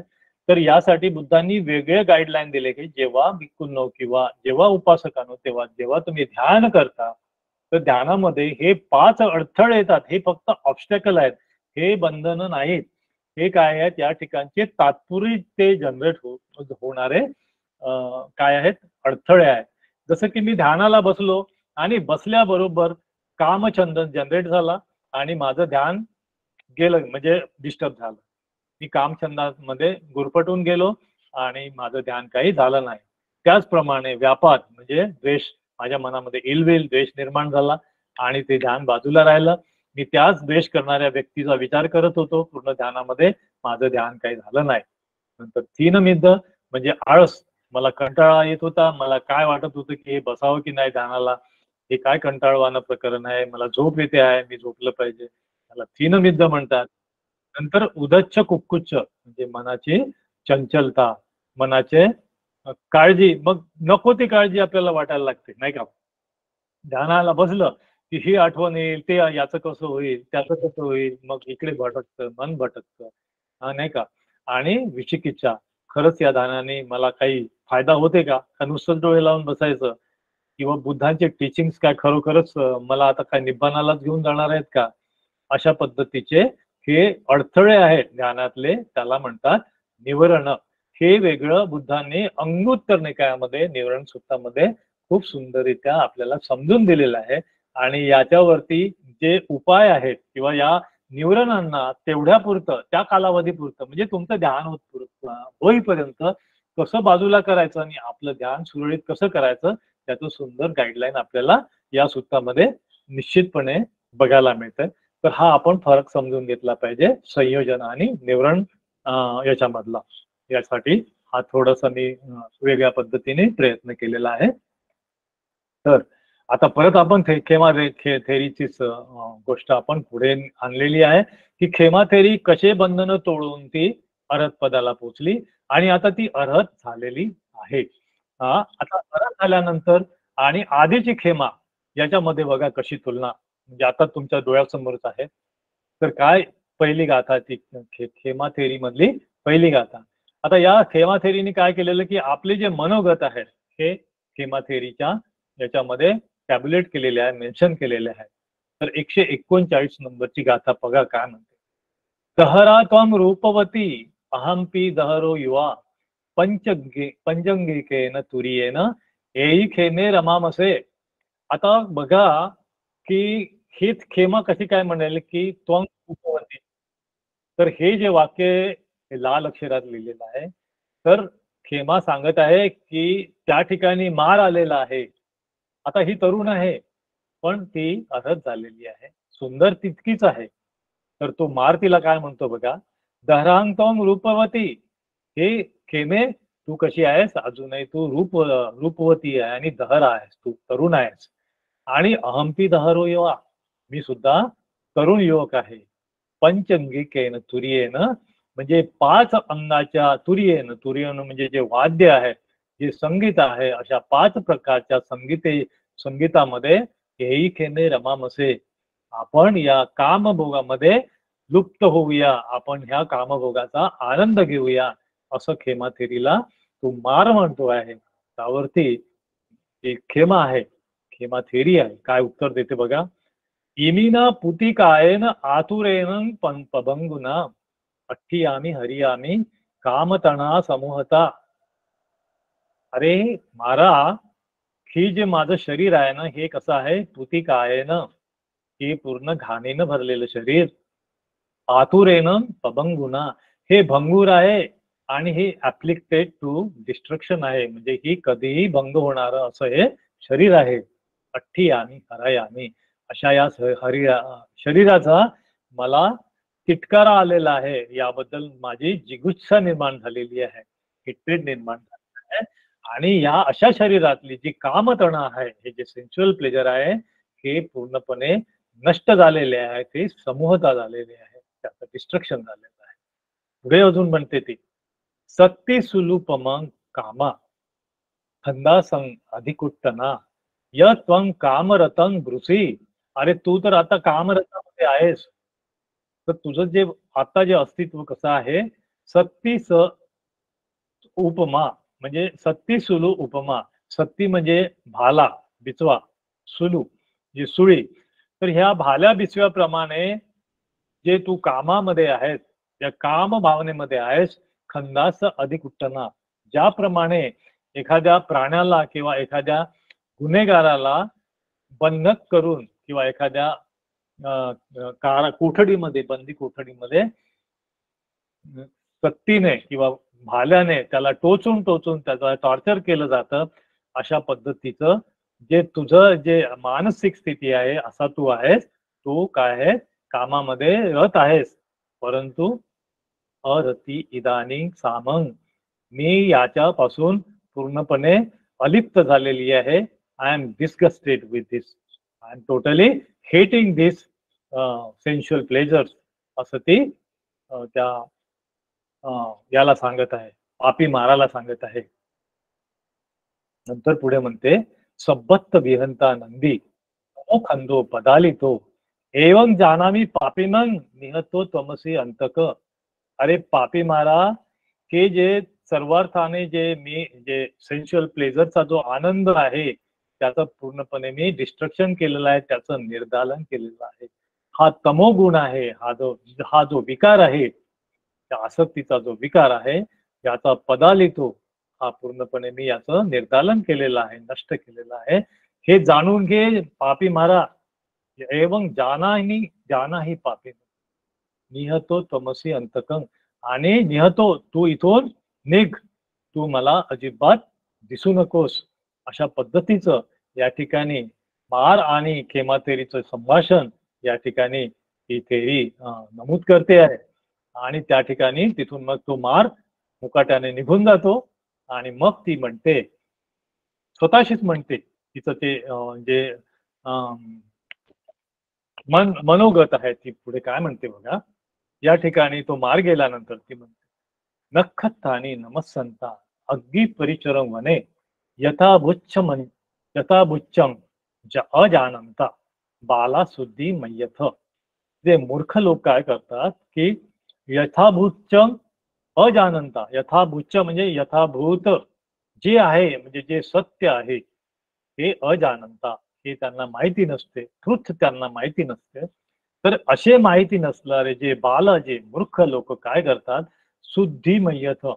तर यासाठी बुद्धांनी वेगळे गाईडलाईन दिले की जेव्हा भिक्खूंनो किंवा जेव्हा उपासकांनो, तेव्हा जेव्हा तुम्ही ध्यान करता तर ध्यानामध्ये हे 5 अडथळे येतात, हे फक्त ऑब्स्टॅकल आहेत, हे बंधनं नाहीत. हे काय आहेत, या ठिकाणचे तात्पुरते ते जनरेट होणारे काय आहेत, अडथळे आहेत. जसं की मी ध्यानाला बसलो आणि बसल्याबरोबर कामछंद जनरेट झाला आणि माझं ध्यान गेलं, म्हणजे डिस्टर्ब झालं, मी कामछंदामध्ये गुरफटून गेलो आणि माझं ध्यान काही झालं नाही. त्याचप्रमाणे व्यापाद म्हणजे द्वेष, माझ्या मनामध्ये इलविल द्वेष निर्माण झाला आणि ते ध्यान बाजूला राहिलं, मी त्याच द्वेष करणाऱ्या व्यक्तीचा विचार करत होतो पूर्ण ध्यानामध्ये, माझं ध्यान काही झालं नाही. नंतर तीनमिद्द म्हणजे आळस, मला कंटाळा येत होता, मला काय वाटत होतं की हे बसावं की नाही ध्यानाला, हे काय कंटाळवाणं प्रकरण आहे, मला झोप येते आहे, मी झोपलं पाहिजे, त्याला तीनमिद्द म्हणतात. नंतर उदच्च, कुक्कुच्च म्हणजे मनाची चंचलता, मनाचे काळजी, मग नको ती काळजी आपल्याला वाटायला लागते नाही का. ध्यानाला बसलं की ही आठवण येईल, ते याचं कसं होईल, त्याचं कसं होईल, मग इकडे भटकतं मन, भटकतं नाही का. आणि विचिकिच्छा, खरंच या ध्यानाने मला काही फायदा होते का नुसतं डोळे लावून बसायचं, किंवा बुद्धांचे टीचिंग्स काय खरोखरच मला आता काय निब्बाणालाच घेऊन जाणार आहेत का. अशा पद्धतीचे हे अडथळे आहेत ध्यानातले, त्याला म्हणतात निवरण. हे वेगळं बुद्धांनी अंगुत्तर निकायामध्ये निवरण सूत्रामध्ये खूप सुंदररित्या आपल्याला समजून दिलेलं आहे. आणि याच्यावरती जे उपाय आहेत किंवा या निवरणांना तेवढ्या पुरतं, त्या कालावधीपुरतं, म्हणजे तुमचं ध्यान होईपर्यंत कसं बाजूला करायचं आणि आपलं ध्यान सुरळीत कसं करायचं, त्याचं सुंदर गाईडलाईन आपल्याला या सूत्रामध्ये निश्चितपणे बघायला मिळतं. तर हा आपण फरक समजून घेतला पाहिजे संयोजन आणि निवरण याच्यामधला. यासाठी हा थोडासा मी वेगळ्या पद्धतीने प्रयत्न केलेला आहे. तर आता परत आपण खेमा थेरीचीच गोष्ट आपण पुढे आणलेली आहे की खेमा थेरी कसे बंधनं तोडून ती अर्हत पदाला पोहोचली आणि आता ती अर्हत झालेली आहे. आता अर्हत झाल्यानंतर आणि आधीची खेमा याच्यामध्ये बघा कशी तुलना, म्हणजे आता तुमच्या डोळ्यासमोरच आहे. तर काय पहिली गाथा ती खेमा थेरी मधली पहिली गाथा. आता या खेमा थेरीने काय केलेलं की आपले जे मनोगत आहेत हे खेमा थेरीच्या याच्यामध्ये टॅब्युलेट केलेले आहे, मेन्शन केलेले आहे. तर 139 नंबरची गाथा बघा काय म्हणते. दहरा त्वं रूपवती अहंपी दहरो युवा पंचंगिकेन तुरियेन एई खेमे रमामसे. आता बघा की हीच खेमा कशी काय म्हणेल की त्वं रूपवती. तर हे जे वाक्य लाल अक्षरात लिहिलेलं आहे, तर खेमा सांगत आहे की त्या ठिकाणी मार आलेला आहे. आता ही तरुण आहे पण ती अर्हत झालेली आहे, सुंदर तितकीच आहे. तर तो मार तिला काय म्हणतो बघा, दहरांतम रूपवती, हे खेमे तू कशी आहेस, अजूनही तू रूपवती आहे आणि दहर आहेस, तू तरुण आहेस. आणि अहंपी दहरो युवा, मी सुद्धा तरुण युवक आहे. पंचंगिकेन तुरियेन म्हणजे 5 अंगाच्या तुरियेन, तुरियेन म्हणजे जे वाद्य आहे, जे संगीत आहे, अशा 5 प्रकारच्या संगीतामध्ये हेही खेमे रमामसे, आपण या कामभोगामध्ये लुप्त होऊया, आपण ह्या कामभोगाचा आनंद घेऊया, असं खेमा थेरीला तो मार म्हणतो आहे. त्यावरती एक खेमा आहे, खेमा थेरी आहे, काय उत्तर देते बघा. इमिना पुतिकायेन आतुरेन पबंगुना अठ्ठियामी हरियामी कामतना समूहता. अरे मारा, ही जे माझं शरीर आहे ना, हे कसं आहे, पुतिका आहे ना, की पूर्ण घाणीनं भरलेलं शरीर, आतुरेनं पभंगुना, हे भंगूर आहे आणि हे ऍप्लिकेटेड टू डिस्ट्रक्शन आहे, म्हणजे ही कधीही भंग होणारं असं हे शरीर आहे. अठ्ठी यामी हरायामी, अशा या शरीराचा मला तिटकारा आलेला आहे, याबद्दल माझी जिगुप्सा निर्माण झालेली आहे, हेट्रेड निर्माण झालेलं आहे. आणि या अशा शरीरातली जी कामतणा आहे, हे जे सेन्शुअल प्लेजर आहे, हे पूर्णपणे नष्ट झालेले आहे, ते समूहता झालेले आहे, त्याचं डिस्ट्रक्शन झालेलं आहे. पुढे अजून म्हणते ती, सत्ती सुलूपमं कामा खंदासं अधिकुट्टना य त्वं कामरतं ब्रुसी. अरे तू तर आता कामरतामध्ये आहेस, तर तुझं जे आता जे अस्तित्व कसं आहे, सत्ती स उपमा म्हणजे सत्ती सुलू उपमा, सत्ती म्हणजे भाला बिचवा, सुलू जी सुळी, तर ह्या भाल्या बिचव्याप्रमाणे जे तू कामामध्ये आहेस, त्या काम भावनेमध्ये आहेस, खंदास अधिक उत्तना, ज्याप्रमाणे एखाद्या प्राण्याला किंवा एखाद्या गुन्हेगाराला बंधक करून किंवा एखाद्या कोठडीमध्ये, बंदी कोठडीमध्ये सक्तीने किंवा भाल्याने त्याला टोचून टोचून त्याचा टॉर्चर केलं जातं, अशा पद्धतीचं जे तुझं जे मानसिक स्थिती आहे, असा तू आहेस, तू काय आहे, कामामध्ये रत आहेस, परंतु अरती इदानी सामंग, मी याच्यापासून पूर्णपणे अलिप्त झालेली आहे. I am disgusted with this, I am totally hating this sensual pleasures, असं ती त्या याला सांगत आहे, पापी माराला सांगत आहे. नंतर पुढे म्हणते, सब्बत्त विहंता नंदी खंदो पदालितो एवं जानामी पापीनं निहतो त्वमसी अंतक. अरे पापी मारा, हे जे सर्वार्थाने जे सेन्शुअल प्लेजरचा जो आनंद आहे, त्याचं पूर्णपणे मी डिस्ट्रक्शन केलेलं आहे, त्याचं निर्दालन केलेलं आहे. हा तमोगुण आहे, हा जो विकार आहे, त्या आसक्तीचा जो विकार आहे, याचा पदालितो, हा पूर्णपणे मी याचं निर्दालन केलेलं आहे, नष्ट केलेलं आहे. हे जाणून घे पापी मारा. एवं जानाही पापी निहतो तमसी अंतकं, आणि निहतो, तू इथून निघ, तू मला अजिबात दिसू नकोस, अशा पद्धतीचं या ठिकाणी मार आणि खेमाथेरीचं संभाषण या ठिकाणी ही थेरी नमूद करते आहे. आणि त्या ठिकाणी तिथून मग तो मार मुकाट्याने निघून जातो, आणि मग ती म्हणते, स्वतःशीच म्हणते, तिचं ते जे मनोगत आहे, ती पुढे काय म्हणते बघा. या ठिकाणी तो मार गेल्यानंतर ती म्हणते, नखत्तानी नमस्संता अग्गी परिचरम वने यथाभुच्चम अजानंता बाला सुद्धी मय्यथ. जे मूर्ख लोक काय करतात की यथाभूतम अजानंता, यथाभूत म्हणजे यथाभूत जे आहे, म्हणजे जे सत्य आहे, हे अजानंता, हे त्यांना माहिती नसते, ट्रुथ त्यांना माहिती नसते. तर असे माहिती नसणारे जे बाल, जे मूर्ख लोक काय करतात, शुद्धिमय्यथ,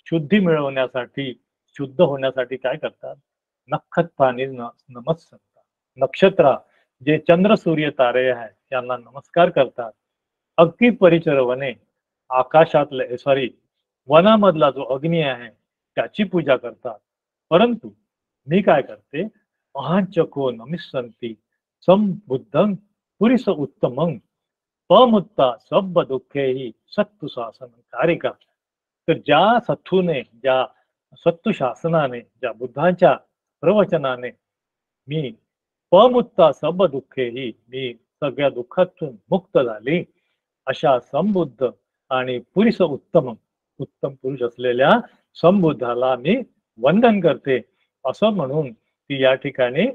शुद्धी मिळवण्यासाठी, शुद्ध होण्यासाठी काय करतात, नखत्तानी नमस्संता, नक्षत्र जे चंद्र सूर्य तारे आहेत त्यांना नमस्कार करतात. अग्नी परिचर वने, आकाशातले सॉरी वनामधला जो अग्नी आहे त्याची पूजा करतात. परंतु मी काय करते, अहांचको नमिस्संती संबुद्धं पुरिस उत्तमं पमुत्ता सब दुःखेही सत्तु शासन कारिका. तर ज्या सत्तूने, ज्या सत्तु शासनाने, ज्या बुद्धांच्या प्रवचनाने मी पमुत्ता सब दुःखेही, मी सगळ्या दुःखातून मुक्त झाली, अशा संबुद्ध आणि पुरुष उत्तम पुरुष असलेल्या संबुद्धाला मी वंदन करते, असं म्हणून ती या ठिकाणी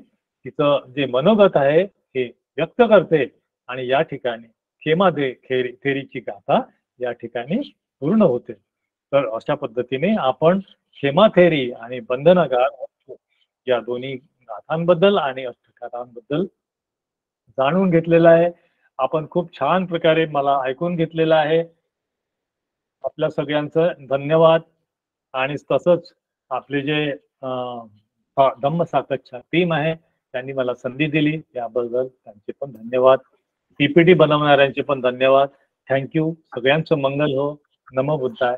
तिचं जे मनोगत आहे हे व्यक्त करते. आणि या ठिकाणी थेरीची गाथा या ठिकाणी पूर्ण होते. तर अशा पद्धतीने आपण थेरी आणि बंधनगार या दोन्ही गाथांबद्दल आणि अष्टकारांबद्दल जाणून घेतलेलं आहे. आपण खूप छान प्रकारे मला ऐकून घेतलेलं आहे. आपल्या सगळ्यांचं धन्यवाद. आणि तसंच आपले जे धम्म साकतच्या टीम आहे त्यांनी मला संधी दिली, त्याबद्दल त्यांचे पण धन्यवाद. पीपीटी बनवणाऱ्यांचे पण धन्यवाद. थँक्यू. सगळ्यांचं मंगल हो. नमो बुद्धाय.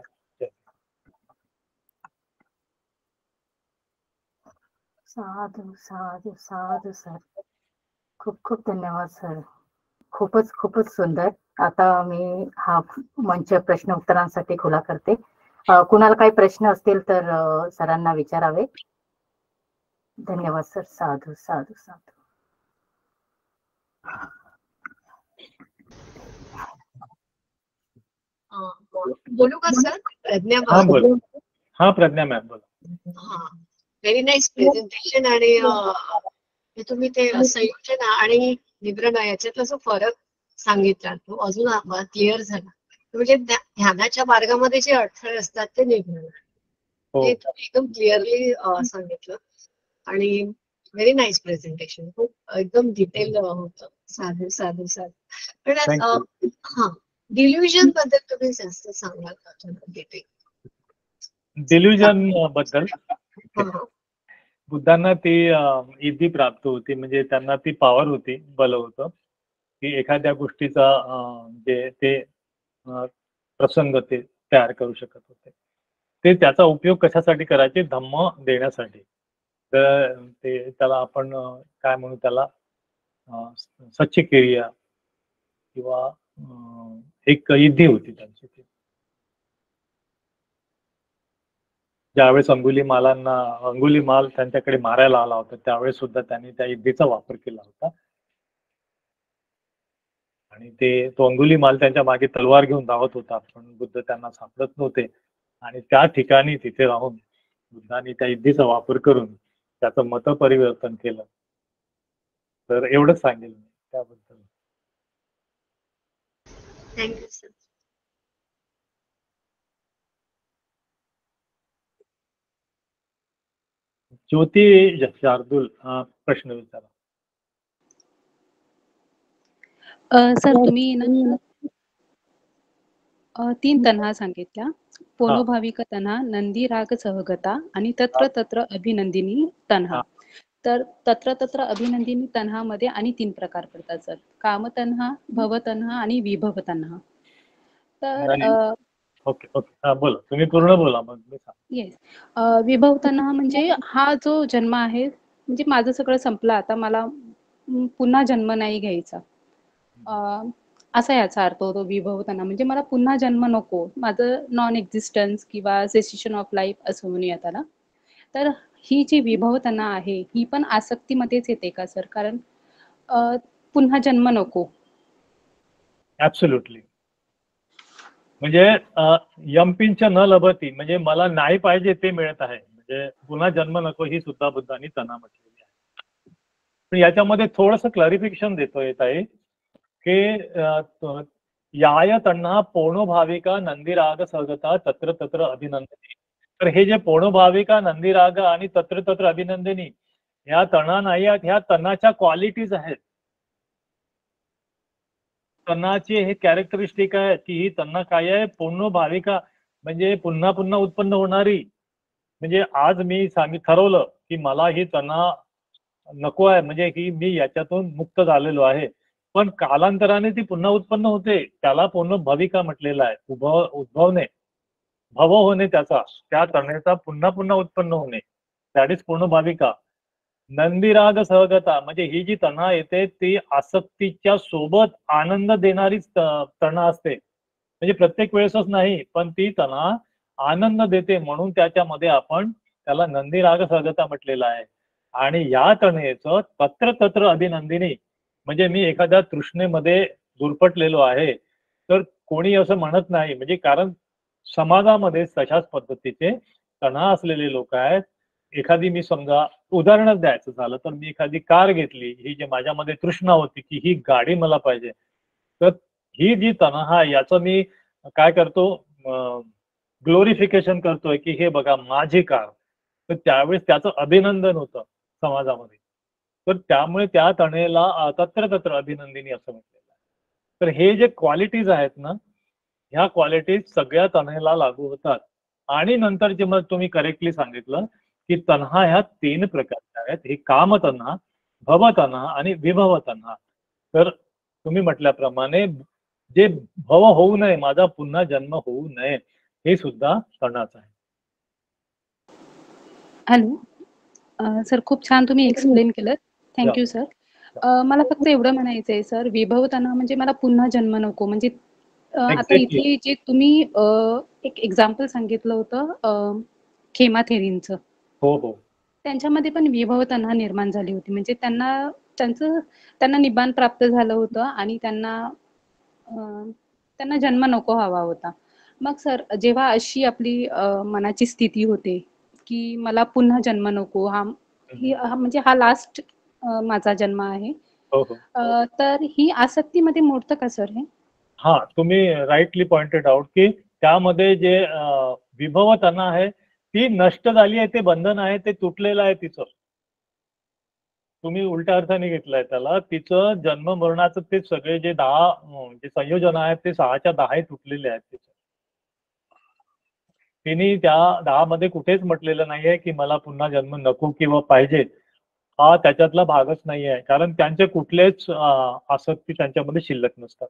साधू साधू साधू सर. खूप खूप धन्यवाद सर. खूपच खूपच सुंदर. आता मी हा मंच प्रश्न उत्तरांसाठी खुला करते. कुणाला काही प्रश्न असतील तर सरांना विचारावे. धन्यवाद सर. साधू साधू साधू. बोलू का सर? प्रज्ञा हा मॅम. बोल. हा प्रज्ञा मॅम बोला. हा, व्हेरी नाईस प्रेझेंटेशन. आणि तुम्ही ते संयोजन आणि विवरण याच्यातला जो फरक सांगितला तो अजून क्लिअर झाला. म्हणजे ध्यानाच्या मार्गामध्ये जे अडथळे असतात ते निघणार, ते तुम्ही एकदम क्लिअरली सांगितलं. आणि व्हेरी नाईस प्रेझेंटेशन. खूप एकदम डिटेल होतं. साधू साधू साधू. पण हा, डिल्युजन बद्दल तुम्ही जास्त सांगाल का? डिटेल डिल्युजन बद्दल बुद्धांना ती इद्धी प्राप्त होती. म्हणजे त्यांना ती पॉवर होती, बल होतं की एखाद्या गोष्टीचा जे ते प्रसंग ते तयार करू शकत होते. ते त्याचा उपयोग कशासाठी करायचे? धम्म देण्यासाठी. तर ते त्याला आपण काय म्हणू, त्याला सच्ची क्रिया किंवा एक इद्धी होती त्यांची ती. ज्यावेळेस अंगुलीमाल त्यांच्याकडे मारायला आला होता त्यावेळेस सुद्धा त्यांनी त्या इद्दीचा वापर केला होता. आणि तो अंगुलीमाल त्यांच्या मागे तलवार घेऊन धावत होता, पण बुद्ध त्यांना सापडत नव्हते. आणि त्या ठिकाणी तिथे राहून बुद्धांनी त्या इद्दीचा वापर करून त्याचं मत परिवर्तन केलं. तर एवढंच सांगेल मी त्याबद्दल. Thank you sir. ज्योती शार्दूल प्रश्न विचारा. सर तुम्ही ना 3 तन्हा सांगितल्या. पोनोभाविक तन्हा, नंदी राग सहगता आणि तत्र तत्र अभिनंदिनी तन्हा. तर तत्र तत्र अभिनंदिनी तन्हामध्ये आणि 3 प्रकार पडतात सर. कामतन्हा, भवतन्हा आणि विभव तन्हा. तर ओके ओके, बोला तुम्ही पूर्ण बोला मग मी सांगतो. येस. विभव तन्हा म्हणजे हा जो जन्म आहे, म्हणजे माझं सगळं संपलं, आता मला पुन्हा जन्म नाही घ्यायचा, असा याचा अर्थ होतो विभव तन्हा. म्हणजे मला पुन्हा जन्म नको, माझं नॉन एक्झिस्टन्स किंवा सेसेशन ऑफ लाईफ असं म्हणूया त्याला. तर ही जी विभव तन्हा आहे ही पण आसक्तीमध्येच येते का सर? कारण पुन्हा जन्म नको. ऍब्सोल्युटली. म्हणजे यमपिंच न लभती, म्हणजे मला नाही पाहिजे ते मिळत आहे. म्हणजे पुन्हा जन्म नको ही सुद्धा बुद्धांनी तन्हा म्हटलेली आहे. पण याच्यामध्ये थोडंसं क्लॅरिफिकेशन देतो येत आहे की याय तन्हा पोणोभाविका नंदीराग सहगता तत्र तत्र अभिनंदिनी. तर हे जे पोणोभाविका, नंदीराग आणि तत्र तत्र अभिनंदिनी ह्या तणा नाही आहेत, ह्या तणाच्या क्वालिटीज आहेत. तणाची हे कॅरेक्टरिस्टिक आहे की ही तन्ना काय आहे? पोणोभाविका म्हणजे पुन्हा पुन्हा उत्पन्न होणारी. म्हणजे आज मी ठरवलं की मला ही तणा नको आहे, म्हणजे की मी याच्यातून मुक्त झालेलो आहे, पण कालांतराने ती पुन्हा उत्पन्न होते. त्याला पोणोभाविका म्हटलेलं आहे. उद्भवणे, भव होणे, त्याचा त्या तणेचा पुन्हा पुन्हा उत्पन्न होणे, दॅट इज पोणोभाविका. नंदीराग सहगता म्हणजे ही जी तणा येते ती आसक्तीच्या सोबत आनंद देणारीच तणा असते. म्हणजे प्रत्येक वेळेसच नाही, पण ती तणा आनंद देते, म्हणून त्याच्यामध्ये आपण त्याला नंदीराग सहगता म्हटलेलं आहे. आणि या तणेचं तत्र तत्र अभिनंदिनी म्हणजे मी एखाद्या तृष्णेमध्ये गुरफटलेलो आहे तर कोणी असं म्हणत नाही, म्हणजे कारण समाजामध्ये तशाच पद्धतीचे तणा असलेले लोक आहेत. एखादी मी समजा उदाहरणच द्यायचं झालं तर मी एखादी कार घेतली, ही जी माझ्यामध्ये तृष्णा होती की ही गाडी मला पाहिजे, तर ही जी तणा याचं मी काय करतो, ग्लोरिफिकेशन करतोय की हे बघा माझी कार. तर त्यावेळेस त्याचं अभिनंदन होतं समाजामध्ये. तर त्यामुळे त्या तणेला तत्र तत्र अभिनंदिनी असं म्हटलेलं आहे. तर हे जे क्वालिटीज आहेत ना, ह्या क्वालिटीज सगळ्या तणेला लागू होतात. आणि नंतर जे मग तुम्ही करेक्टली सांगितलं की तन्हा ह्या 3 प्रकारच्या आहेत. ही कामतन्हा, भवतन्हा आणि विभव तन्हा. तर तुम्ही म्हटल्याप्रमाणे जे भव होऊ नये, माझा पुन्हा जन्म होऊ नये, हे सुद्धा तणाचं आहे. हॅलो सर, खूप छान तुम्ही एक्सप्लेन केलं, थँक्यू सर. मला फक्त एवढं म्हणायचं आहे सर, विभव तणाव म्हणजे मला पुन्हा जन्म नको, म्हणजे आता Exactly. इथे जे तुम्ही एक एक्झाम्पल सांगितलं होतं खेमा थेरींचं, हो हो, त्यांच्यामध्ये पण विभव तणाव निर्माण झाली होती, म्हणजे त्यांना निब्बाण प्राप्त झालं होतं आणि त्यांना जन्म नको हवा होता. मग सर, जेव्हा अशी आपली मनाची स्थिती होते की मला पुन्हा जन्म नको, म्हणजे हा लास्ट माझा जन्म आहे, हो हो, तर ही आसक्तीमध्ये मोडतं का सर हे? हा, तुम्ही राईटली पॉइंटेड आउट की त्यामध्ये जे विभव तणा आहे ती नष्ट झाली आहे, ते बंधन आहे ते तुटलेलं आहे तिचं. तुम्ही उलट्या अर्थाने घेतलंय त्याला. तिचं जन्म मरणाचं ते सगळे जे 10 जे संयोजन आहेत ते 6च्या 10 तुटलेले आहेत तिचं. तिने त्या 10 मध्ये कुठेच म्हटलेलं नाहीये की मला पुन्हा जन्म नको किंवा पाहिजे, हा त्याच्यातला भागच नाहीये, कारण त्यांचे कुठलेच आसक्ती त्यांच्यामध्ये शिल्लक नसतात.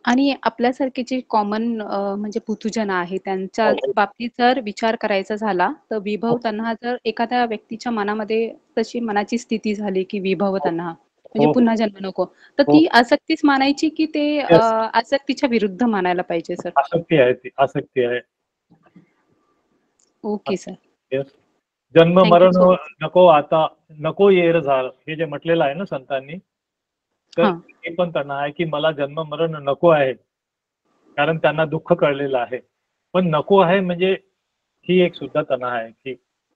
आणि आपल्यासारखे जे कॉमन म्हणजे पुथुजन आहे त्यांच्या बाबतीत जर विचार करायचा झाला, तर विभव तन्हा जर एखाद्या व्यक्तीच्या मनामध्ये तशी मनाची स्थिती झाली की विभव तन्हा म्हणजे हो. पुन्हा जन्म नको, तर हो. ती आसक्तीच मानायची की ते Yes. आसक्तीच्या विरुद्ध मानायला पाहिजे सर? आसक्ती आहे, ती आसक्ती आहे. Okay sir, Yes. जन्म थँक्यू मरण सो मच. नको, आता नको येर झाल, हे जे म्हटलेलं आहे ना संतांनी, तर हा, हे पण त्यांना आहे की मला जन्म मरण नको आहे, कारण त्यांना दुःख कळलेलं आहे. पण नको आहे म्हणजे ही एक सुद्धा तणा आहे की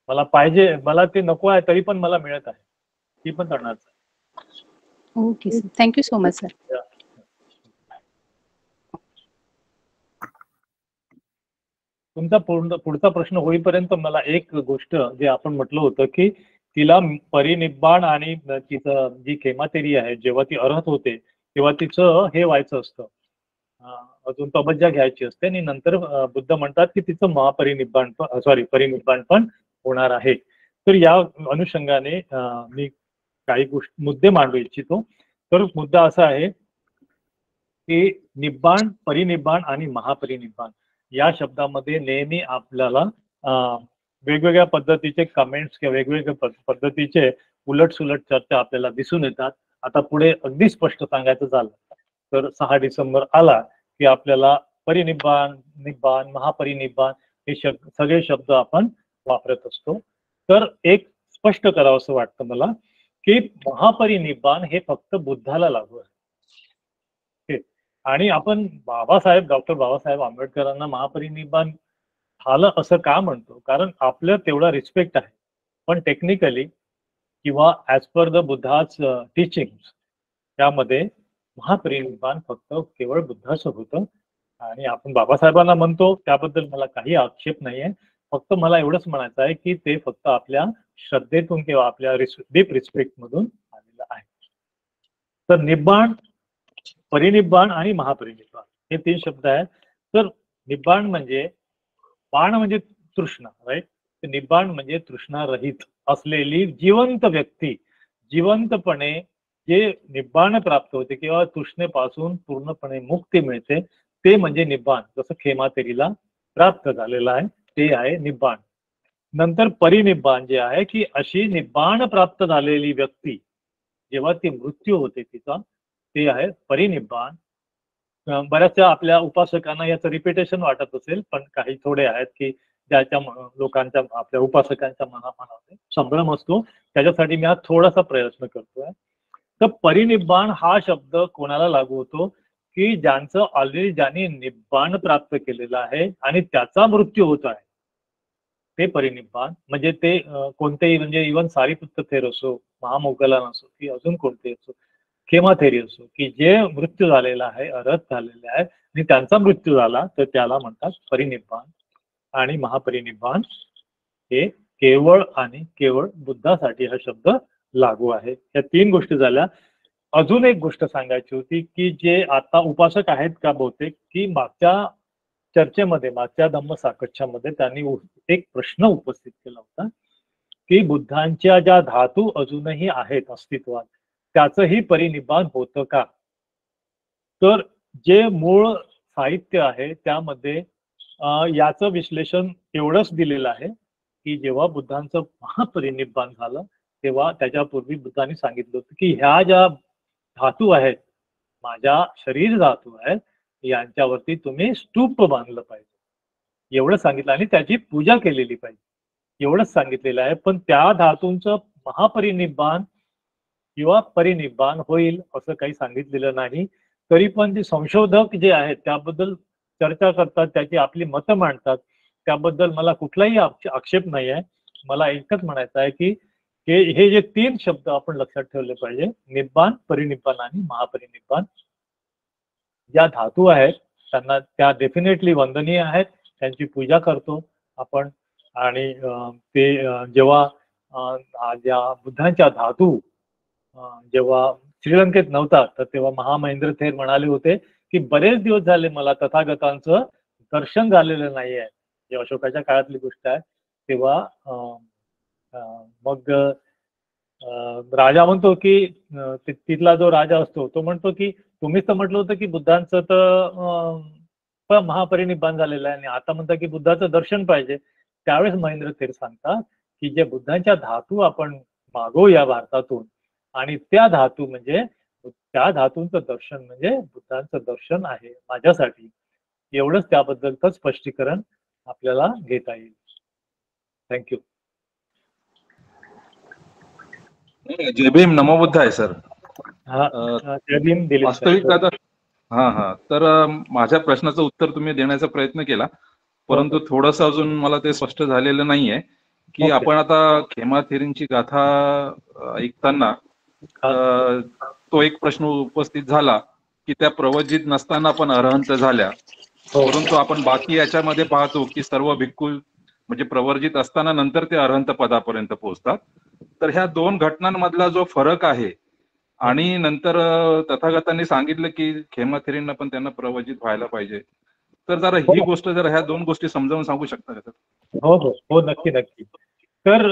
मला पाहिजे, मला ते नको आहे तरी पण मला मिळत आहे, ही पण तणाच आहे. Okay sir, thank you so much sir. तुमचा पुढचा प्रश्न होईपर्यंत मला एक गोष्ट जे आपण म्हटलं होतं की तिला परिनिब्बाण आणि तिचं जी खेमातेरी आहे, जेव्हा ती अर्हत होते तेव्हा तिचं हे व्हायचं असतं, अजून तबज्जा घ्यायची असते आणि नंतर बुद्ध म्हणतात की तिचं महापरिनिब्बाण पण परिनिब्बाण पण होणार आहे. तर या अनुषंगाने मी काही गोष्टी मुद्दे मांडू इच्छितो. तर मुद्दा असा आहे की निब्बाण, परिनिब्बाण आणि महापरिनिब्बाण या शब्दामध्ये नेहमी आपल्याला वेगवेगळ्या पद्धतीचे कमेंट्स किंवा वेगवेगळ्या पद्धतीचे उलटसुलट चर्चा आपल्याला दिसून येतात. आता पुढे अगदी स्पष्ट सांगायचं झालं तर 6 डिसेंबर आला की आपल्याला परिनिब्बाण, निब्बाण, महापरिनिब्बाण हे सगळे शब्द आपण वापरत असतो. तर एक स्पष्ट करावं असं वाटतं मला की महापरिनिब्बाण हे फक्त बुद्धाला लागू आहे. आणि आपण डॉक्टर बाबासाहेब आंबेडकरांना महापरिनिब्बाण झालं असं का म्हणतो? कारण आपलं तेवढा रिस्पेक्ट आहे, पण टेक्निकली किंवा ऍज पर द बुद्धाच टीचिंग त्यामध्ये महापरिनिब्बाण फक्त केवळ बुद्धाचं होतं. आणि आपण बाबासाहेबांना म्हणतो त्याबद्दल मला काही आक्षेप नाहीये, फक्त मला एवढंच म्हणायचं आहे की ते फक्त आपल्या श्रद्धेतून किंवा आपल्या डीप रिस्पेक्ट मधून आलेलं आहे. तर निब्बाण, परिनिब्बाण आणि महापरिनिब्बाण हे 3 शब्द आहेत. तर निब्बाण म्हणजे, बाण म्हणजे तृष्णा, राईट? निब्बाण म्हणजे तृष्णा रहित असलेली जिवंत व्यक्ती, जिवंतपणे जे निब्बाण प्राप्त होते किंवा तृष्णेपासून पूर्णपणे मुक्ती मिळते, ते म्हणजे निब्बाण. जसं खेमातेरीला प्राप्त झालेलं आहे ते आहे निब्बाण. नंतर परिनिब्बाण जे आहे की अशी निब्बाण प्राप्त झालेली व्यक्ती जेव्हा ती मृत्यू होते तिचा, ते आहे परिनिब्बाण. बऱ्याचशा आपल्या उपासकांना याचं रिपिटेशन वाटत असेल, पण काही थोडे आहेत की ज्याच्या लोकांच्या आपल्या उपासकांच्या मनामध्ये संभ्रम असतो, त्याच्यासाठी मी हा थोडासा प्रयत्न करतोय. तर परिनिब्बाण हा शब्द कोणाला लागू होतो की ज्यांचं ऑलरेडी ज्यांनी निब्बाण प्राप्त केलेलं आहे आणि त्याचा मृत्यू होत आहे, ते परिनिब्बाण. म्हणजे ते कोणतेही, म्हणजे इव्हन सारिपुत्त थेर असो, महामोगलान असो की अजून कोणतेही असो, खेमाथेरी असो, की जे मृत्यू झालेला आहे, अर्हत झालेले आहे आणि त्यांचा मृत्यू झाला, तर त्याला म्हणतात परिनिब्बाण. आणि महापरिनिब्बाण हे केवळ आणि केवळ बुद्धासाठी हा शब्द लागू आहे. या 3 गोष्टी झाल्या. अजून एक गोष्ट सांगायची होती की जे आता उपासक आहेत का बहुतेक, की मागच्या चर्चेमध्ये, मागच्या धम्मसाकच्छामध्ये त्यांनी एक प्रश्न उपस्थित केला होता की बुद्धांच्या ज्या धातू अजूनही आहेत अस्तित्वात, त्याचंही परिनिब्बाण होतं का? तर जे मूळ साहित्य आहे त्यामध्ये याचं विश्लेषण एवढंच दिलेलं आहे की जेव्हा बुद्धांचं महापरिनिब्बाण झालं तेव्हा त्याच्यापूर्वी बुद्धांनी सांगितलं होतं की ह्या ज्या धातू आहेत, माझ्या शरीर धातू आहेत, यांच्यावरती तुम्ही स्तूप बांधलं पाहिजे एवढं सांगितलं आणि त्याची पूजा केलेली पाहिजे एवढंच सांगितलेलं आहे. पण त्या धातूंचं महापरिनिब्बाण किंवा परिनिब्बाण होईल असं काही सांगितलेलं नाही. तरी पण जे संशोधक जे आहेत त्याबद्दल चर्चा करतात, त्याची आपली मतं मांडतात, त्याबद्दल मला कुठलाही आक्षेप नाही आहे. मला एकच म्हणायचं आहे की हे जे 3 शब्द आपण लक्षात ठेवले पाहिजे, निब्बाण, परिनिब्बाण आणि महापरिनिब्बाण. ज्या धातू आहेत त्यांना त्या डेफिनेटली वंदनीय आहेत, त्यांची पूजा करतो आपण. आणि ते जेव्हा ज्या बुद्धांच्या धातू जेव्हा श्रीलंकेत नव्हता तर तेव्हा महामहेंद्र थेर म्हणाले होते की बरेच दिवस झाले मला तथागतांचं दर्शन झालेलं नाही आहे. जे अशोकाच्या काळातली गोष्ट आहे. तेव्हा मग राजा म्हणतो की तिथला जो राजा असतो तो म्हणतो की तुम्हीच तर म्हटलं होतं की बुद्धांचं तर महापरिनिब्बाण झालेलं आहे आणि आता म्हणता की बुद्धाचं दर्शन पाहिजे. त्यावेळेस महेंद्र थेर सांगतात की जे बुद्धांच्या धातू आपण मागवूया भारतातून आणि त्या धातू म्हणजे त्या धातूंचं दर्शन म्हणजे बुद्धांचं दर्शन आहे माझ्यासाठी. एवढंच त्याबद्दलचं स्पष्टीकरण आपल्याला घेता येईल. थँक्यू. जय भीम, नमो बुद्ध आहे सर. जय भीम दिलीप. वास्तविक तर माझ्या प्रश्नाचं उत्तर तुम्ही देण्याचा प्रयत्न केला, परंतु थोडंसं अजून मला ते स्पष्ट झालेलं नाहीये की आपण आता खेमा थेरींची गाथा ऐकताना तो एक प्रश्न उपस्थित झाला की त्या प्रवजित नसताना पण अरहंत झाल्या, परंतु आपण बाकी याच्यामध्ये पाहतो की सर्व भिक्खू म्हणजे प्रवर्जित असताना नंतर ते अरहंत पदापर्यंत पोहोचतात. तर ह्या 2 घटनांमधला जो फरक आहे आणि नंतर तथागतांनी सांगितलं की खेमा थेरींना पण त्यांना प्रवजित व्हायला पाहिजे, तर जरा ही गोष्ट जर ह्या 2 गोष्टी समजावून सांगू शकता का? हो हो हो, नक्की नक्की. तर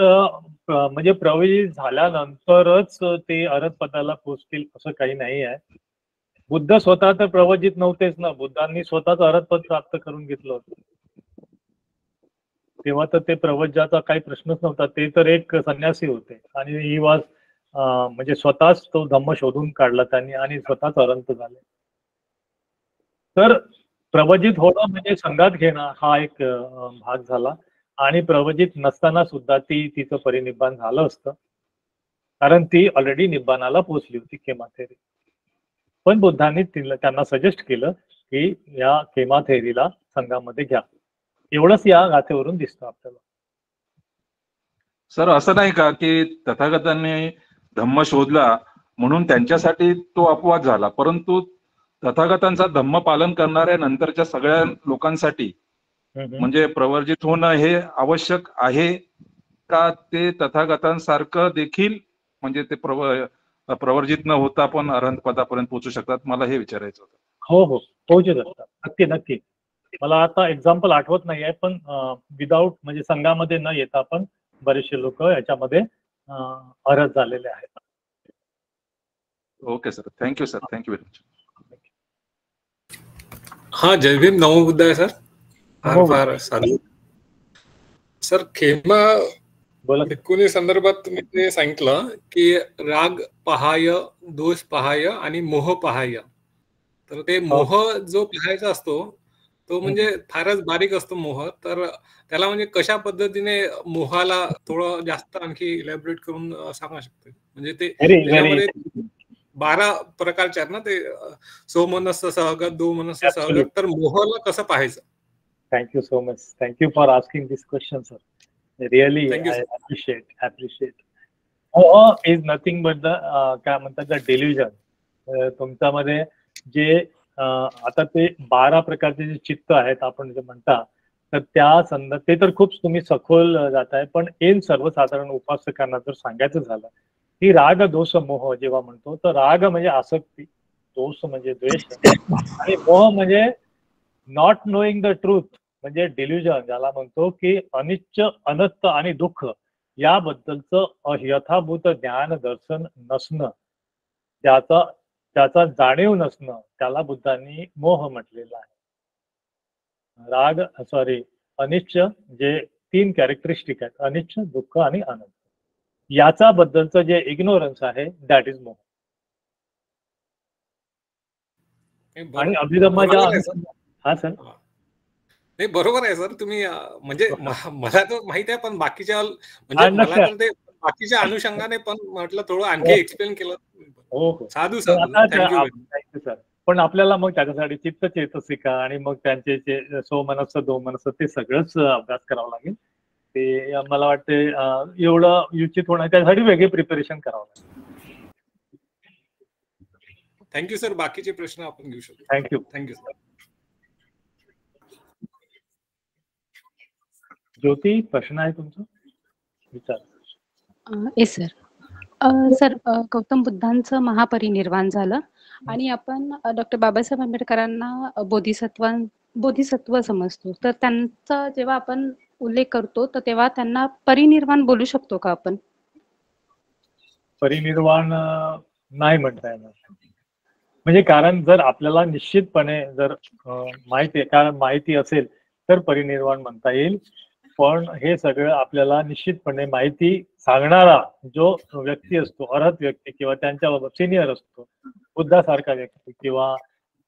म्हणजे प्रवजित झाल्यानंतरच ते अरहत पदाला पोहोचतील असं काही नाही आहे. बुद्ध स्वतः तर प्रवजित नव्हतेच ना, बुद्धांनी स्वतःच अरहत पद प्राप्त करून घेतलं होतं. तेव्हा तर ते प्रवज्याचा काही प्रश्नच नव्हता. ते तर एक संन्यासी होते आणि ही वाज म्हणजे स्वतःच तो धम्म शोधून काढला त्यांनी आणि स्वतःच अरहंत झाले. तर प्रवजित होणं म्हणजे संघात घेणं हा एक भाग झाला आणि प्रवजित नसताना सुद्धा तिचं परिनिब्बाण झालं असतं, कारण ती ऑलरेडी निब्बाणाला पोहोचली होती खेमा थेरी. पण बुद्धांनी त्यांना सजेस्ट केलं की या खेमा थेरीला संघामध्ये घ्या. एवढंच या गाथेवरून दिसतं आपल्याला. सर, असं नाही का की तथागतांनी धम्म शोधला म्हणून त्यांच्यासाठी तो अपवाद झाला, परंतु तथागतांचा धम्म पालन करणाऱ्या नंतरच्या सगळ्या लोकांसाठी म्हणजे प्रवर्जित होणं हे आवश्यक आहे का? ते तथागतांसारखं देखील म्हणजे ते प्रवर्जित न होता पण अरहंत पदापर्यंत पोहोचू शकतात? मला हे विचारायचं होतं. हो हो, पोहोचू शकतात, नक्की नक्की. मला आता एक्झाम्पल आठवत नाही आहे, पण विदाऊट म्हणजे संघामध्ये न येता पण बरेचसे लोक याच्यामध्ये अरहत झालेले आहेत. Okay sir, thank you sir, thank you very much. हा, जय भीम, नमो बुद्ध आहे सर. फार साधू सर. खेमा भिक्खुनी संदर्भात तुम्ही ते सांगितलं की राग पहाय, दोष पहाय आणि मोह पहाय. तर ते मोह जो पाहायचा असतो तो म्हणजे फारच बारीक असतो मोह. तर त्याला म्हणजे कशा पद्धतीने मोहाला थोडं जास्त आणखी इलॅबोरेट करून सांगू शकतो? म्हणजे ते त्याच्यामध्ये 12 प्रकारचे आहेत ना, ते सोमनस्स सहगत, दोमनस्स सहगत. तर मोहाला कसं पाहायचं? Thank you so much. Thank you for asking this question sir. Really I appreciate. मोह इज नथिंग बट द काय म्हणतात द डिल्युजन. तुमच्यामध्ये जे आता ते 12 प्रकारचे जे चित्त आहेत आपण जे म्हणता, तर त्या संदर्भात ते तर खूप तुम्ही सखोल जात आहे. पण एन सर्वसाधारण उपासकांना जर सांगायचं झालं की राग, दोष, मोह जेव्हा म्हणतो तर राग म्हणजे आसक्ती, दोष म्हणजे द्वेष आणि मोह म्हणजे नॉट नोईंग द ट्रूथ म्हणजे डिल्युजन, ज्याला म्हणतो की अनिच्च, अनंत आणि दुःख याबद्दलचं यथाभूत ज्ञान दर्शन नसणं. त्याचा जाणीव नसणं त्याला बुद्धांनी मोह म्हटलेला आहे. राग अनिच्छ जे 3 कॅरेक्टरिस्टिक आहेत, अनिच्छ, दुःख आणि आनंद, याचा बद्दलचं जे इग्नोरन्स आहे दॅट इज मोह. आणि अभिधम्माच्या हा सर नाही बरोबर आहे सर, तुम्ही म्हणजे मला तर माहित आहे, पण बाकीच्या म्हणजे मला तर ते बाकीच्या अनुषंगाने पण म्हटलं थोडं आणखी एक्सप्लेन केलं. हो साधू थँक्यू सर. पण आपल्याला मग त्याच्यासाठी चित्त चेतसिका आणि मग त्यांचे सोमनस्स दोमनस्स ते सगळंच अभ्यास करावा लागेल. ते मला वाटते एवढं युचित होणार त्यासाठी वेगळे प्रिपरेशन करावं लागेल. Thank you sir. बाकीचे प्रश्न आपण घेऊ शकतो. Thank you sir. ज्योती, प्रश्न आहे तुमचा? विचार. Yes sir. सर, गौतम बुद्धांचं महापरिनिर्वाण झालं आणि आपण डॉक्टर बाबासाहेब आंबेडकरांना बोधिसत्व समजतो, तर त्यांचा जेव्हा आपण उल्लेख करतो तर तेव्हा त्यांना परिनिर्वाण बोलू शकतो का आपण? परिनिर्वाण नाही म्हणता येणार, म्हणजे कारण जर आपल्याला निश्चितपणे जर माहिती असेल तर परिनिर्वाण म्हणता येईल. पण हे सगळं आपल्याला निश्चितपणे माहिती सांगणारा जो व्यक्ती असतो, अर्हत व्यक्ती किंवा त्यांच्याबाबत सिनियर असतो, बुद्धासारखा व्यक्ती किंवा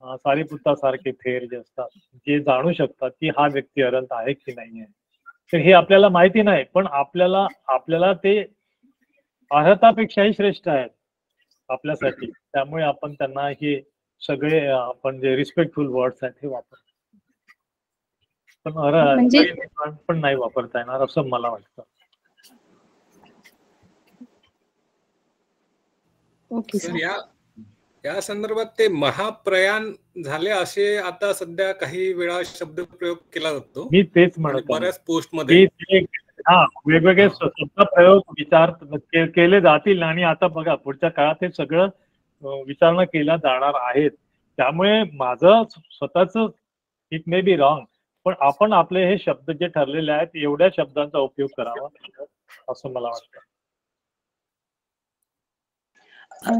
सारिपुत्तासारखे थेर जे असतात, जे जाणू शकतात की हा व्यक्ती अर्हत आहे की नाही आहे, तर हे आपल्याला माहिती नाही. पण आपल्याला ते अर्हतापेक्षाही श्रेष्ठ आहेत आपल्यासाठी, त्यामुळे आपण त्यांना हे सगळे आपण जे रिस्पेक्टफुल वर्ड्स आहेत हे वापरतो. पण पण नाही वापरता येणार असं मला वाटतं. ओके सर, या संदर्भात ते महाप्रयाण झाले असे आता सध्या काही वेळा शब्द प्रयोग केला जातो. मी तेच म्हणतो, बऱ्याच पोस्ट मध्ये वेगवेगळे शब्द प्रयोग विचार केले जातील आणि आता बघा पुढच्या काळात हे सगळं विचारणा केल्या जाणार आहेत. त्यामुळे माझं स्वतःच इट मे बी रॉंग, पण आपण आपले हे शब्द जे ठरलेले आहेत एवढ्या शब्दांचा उपयोग करावा असं मला वाटतं.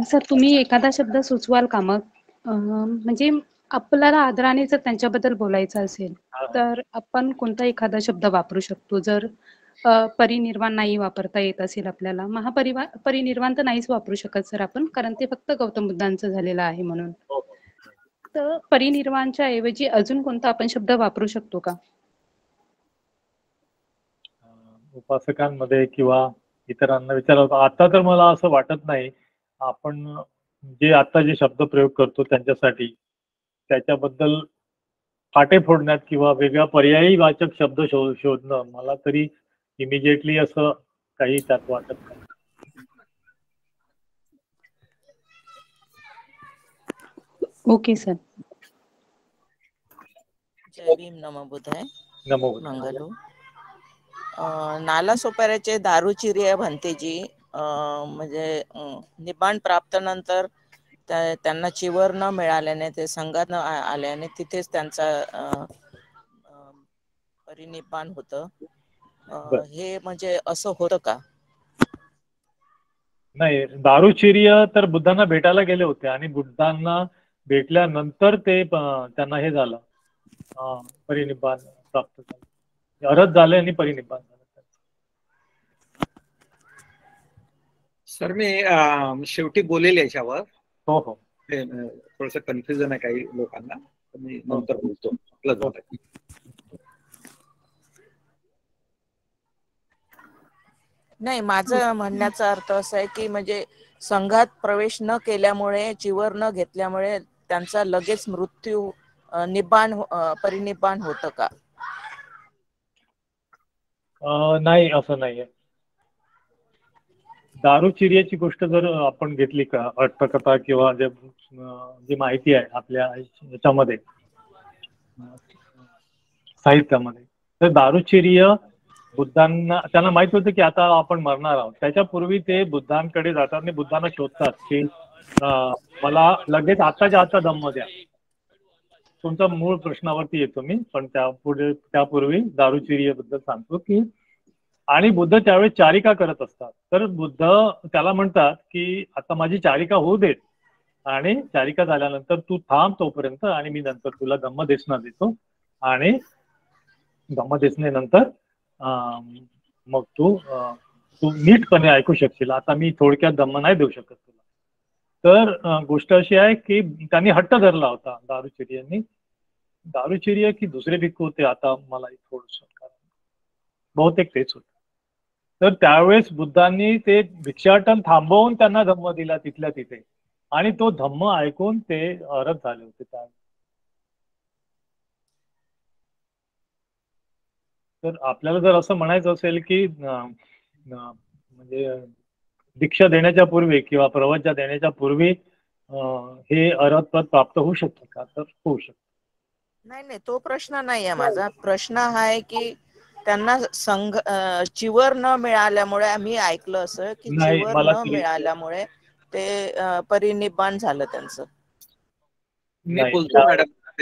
सर, तुम्ही एखादा शब्द सुचवाल का मग? म्हणजे आपल्याला आदराने जर त्यांच्याबद्दल बोलायचं असेल तर आपण कोणता एखादा शब्द वापरू शकतो? जर परिनिर्वाण नाही वापरता येत असेल आपल्याला, परिनिर्वाण तर नाहीच वापरू शकत सर आपण, कारण ते फक्त गौतम बुद्धांचं झालेलं आहे म्हणून. तर परिनिर्वाणच्या ऐवजी अजून कोणता आपण शब्द वापरू शकतो का? उपासकांमध्ये किंवा इतरांना विचारलं आता तर मला असं वाटत नाही. आपण जे आता जे शब्द प्रयोग करतो त्यांच्यासाठी त्याच्याबद्दल फाटे फोडण्यात किंवा वेगळा पर्यायी वाचक शब्द शोधणं मला तरी इमिजिएटली असं काही त्यात वाटत नाही. Okay sir. जय भीम, नमो बुद्धाय. नमो मंगलू. नाला सोपाऱ्याचे दारुचिरी भंतेजी म्हणजे निब्बाण प्राप्त नंतर त्यांना चिवर न मिळाल्याने ते संघात न आल्याने तिथेच त्यांचा परिनिब्बाण होतं. हे म्हणजे असं होतं का? नाही, दारुचिर्य तर बुद्धांना भेटायला गेले होते आणि बुद्धांना भेटल्यानंतर ते त्यांना हे झालं, परिनिब्बाण प्राप्त झालं, अर्हत झाले आणि परिनिब्बाण झालं. सर, मी शेवटी बोलेल याच्यावर. हो हो, थोडस कन्फ्युजन आहे काही लोकांना, मी नंतर बोलतो. आपलं झालं. नाही, माझं म्हणण्याचा अर्थ असा आहे की म्हणजे संघात प्रवेश न केल्यामुळे, चिवर न घेतल्यामुळे त्यांचा लगेच मृत्यू परिनिब्बाण होतं का? नाही, असं नाहीये. दारुचिर्याची गोष्ट जर आपण घेतली का, अट्टकथा किंवा जी माहिती आहे आपल्या याच्यामध्ये साहित्यामध्ये, तर दारुचिर्य बुद्धांना त्यांना माहित होतं की आता आपण मरणार आहोत. त्याच्यापूर्वी ते बुद्धांकडे जातात आणि बुद्धांना शोधतात की मला लगेच आताच्या आता धम्म द्या. तुमचा मूळ प्रश्नावरती येतो मी, पण त्यापूर्वी दारुचिर्य बद्दल सांगतो की, आणि बुद्ध त्यावेळेस चारिका करत असतात. तर बुद्ध त्याला म्हणतात की आता माझी चारिका होऊ देत, आणि चारिका झाल्यानंतर तू थांब तोपर्यंत, आणि मी नंतर तुला धम्मदेशना देतो, आणि धम्मदेशनेनंतर मग तू नीटपणे ऐकू शकशील. आता मी थोडक्यात धम्म नाही देऊ शकत तुला. तर गोष्ट अशी आहे की त्यांनी हट्ट धरला होता दारुचिरियांनी. दारुचिरिया की दुसरे भिक्खू होते, आता मला थोडस बहुतेक तेच होते. तर त्यावेळेस बुद्धांनी ते भिक्षाटन थांबवून त्यांना धम्म दिला तिथल्या तिथे, आणि तो धम्म ऐकून ते अरहत झाले होते त्यावेळेस. तर आपल्याला जर असं म्हणायचं असेल की म्हणजे दीक्षा देण्याच्या पूर्वी किंवा प्रवचन देण्याच्या पूर्वी हे अरहत पद प्राप्त होऊ शकतं का, तर होऊ शकतं. नाही, तो प्रश्न नाही आहे माझा. प्रश्न हा आहे की त्यांना चिवर न मिळाल्यामुळे, आम्ही ऐकलं असं की चिवर न मिळाल्यामुळे ते परिनिब्बाण झालं त्यांचं.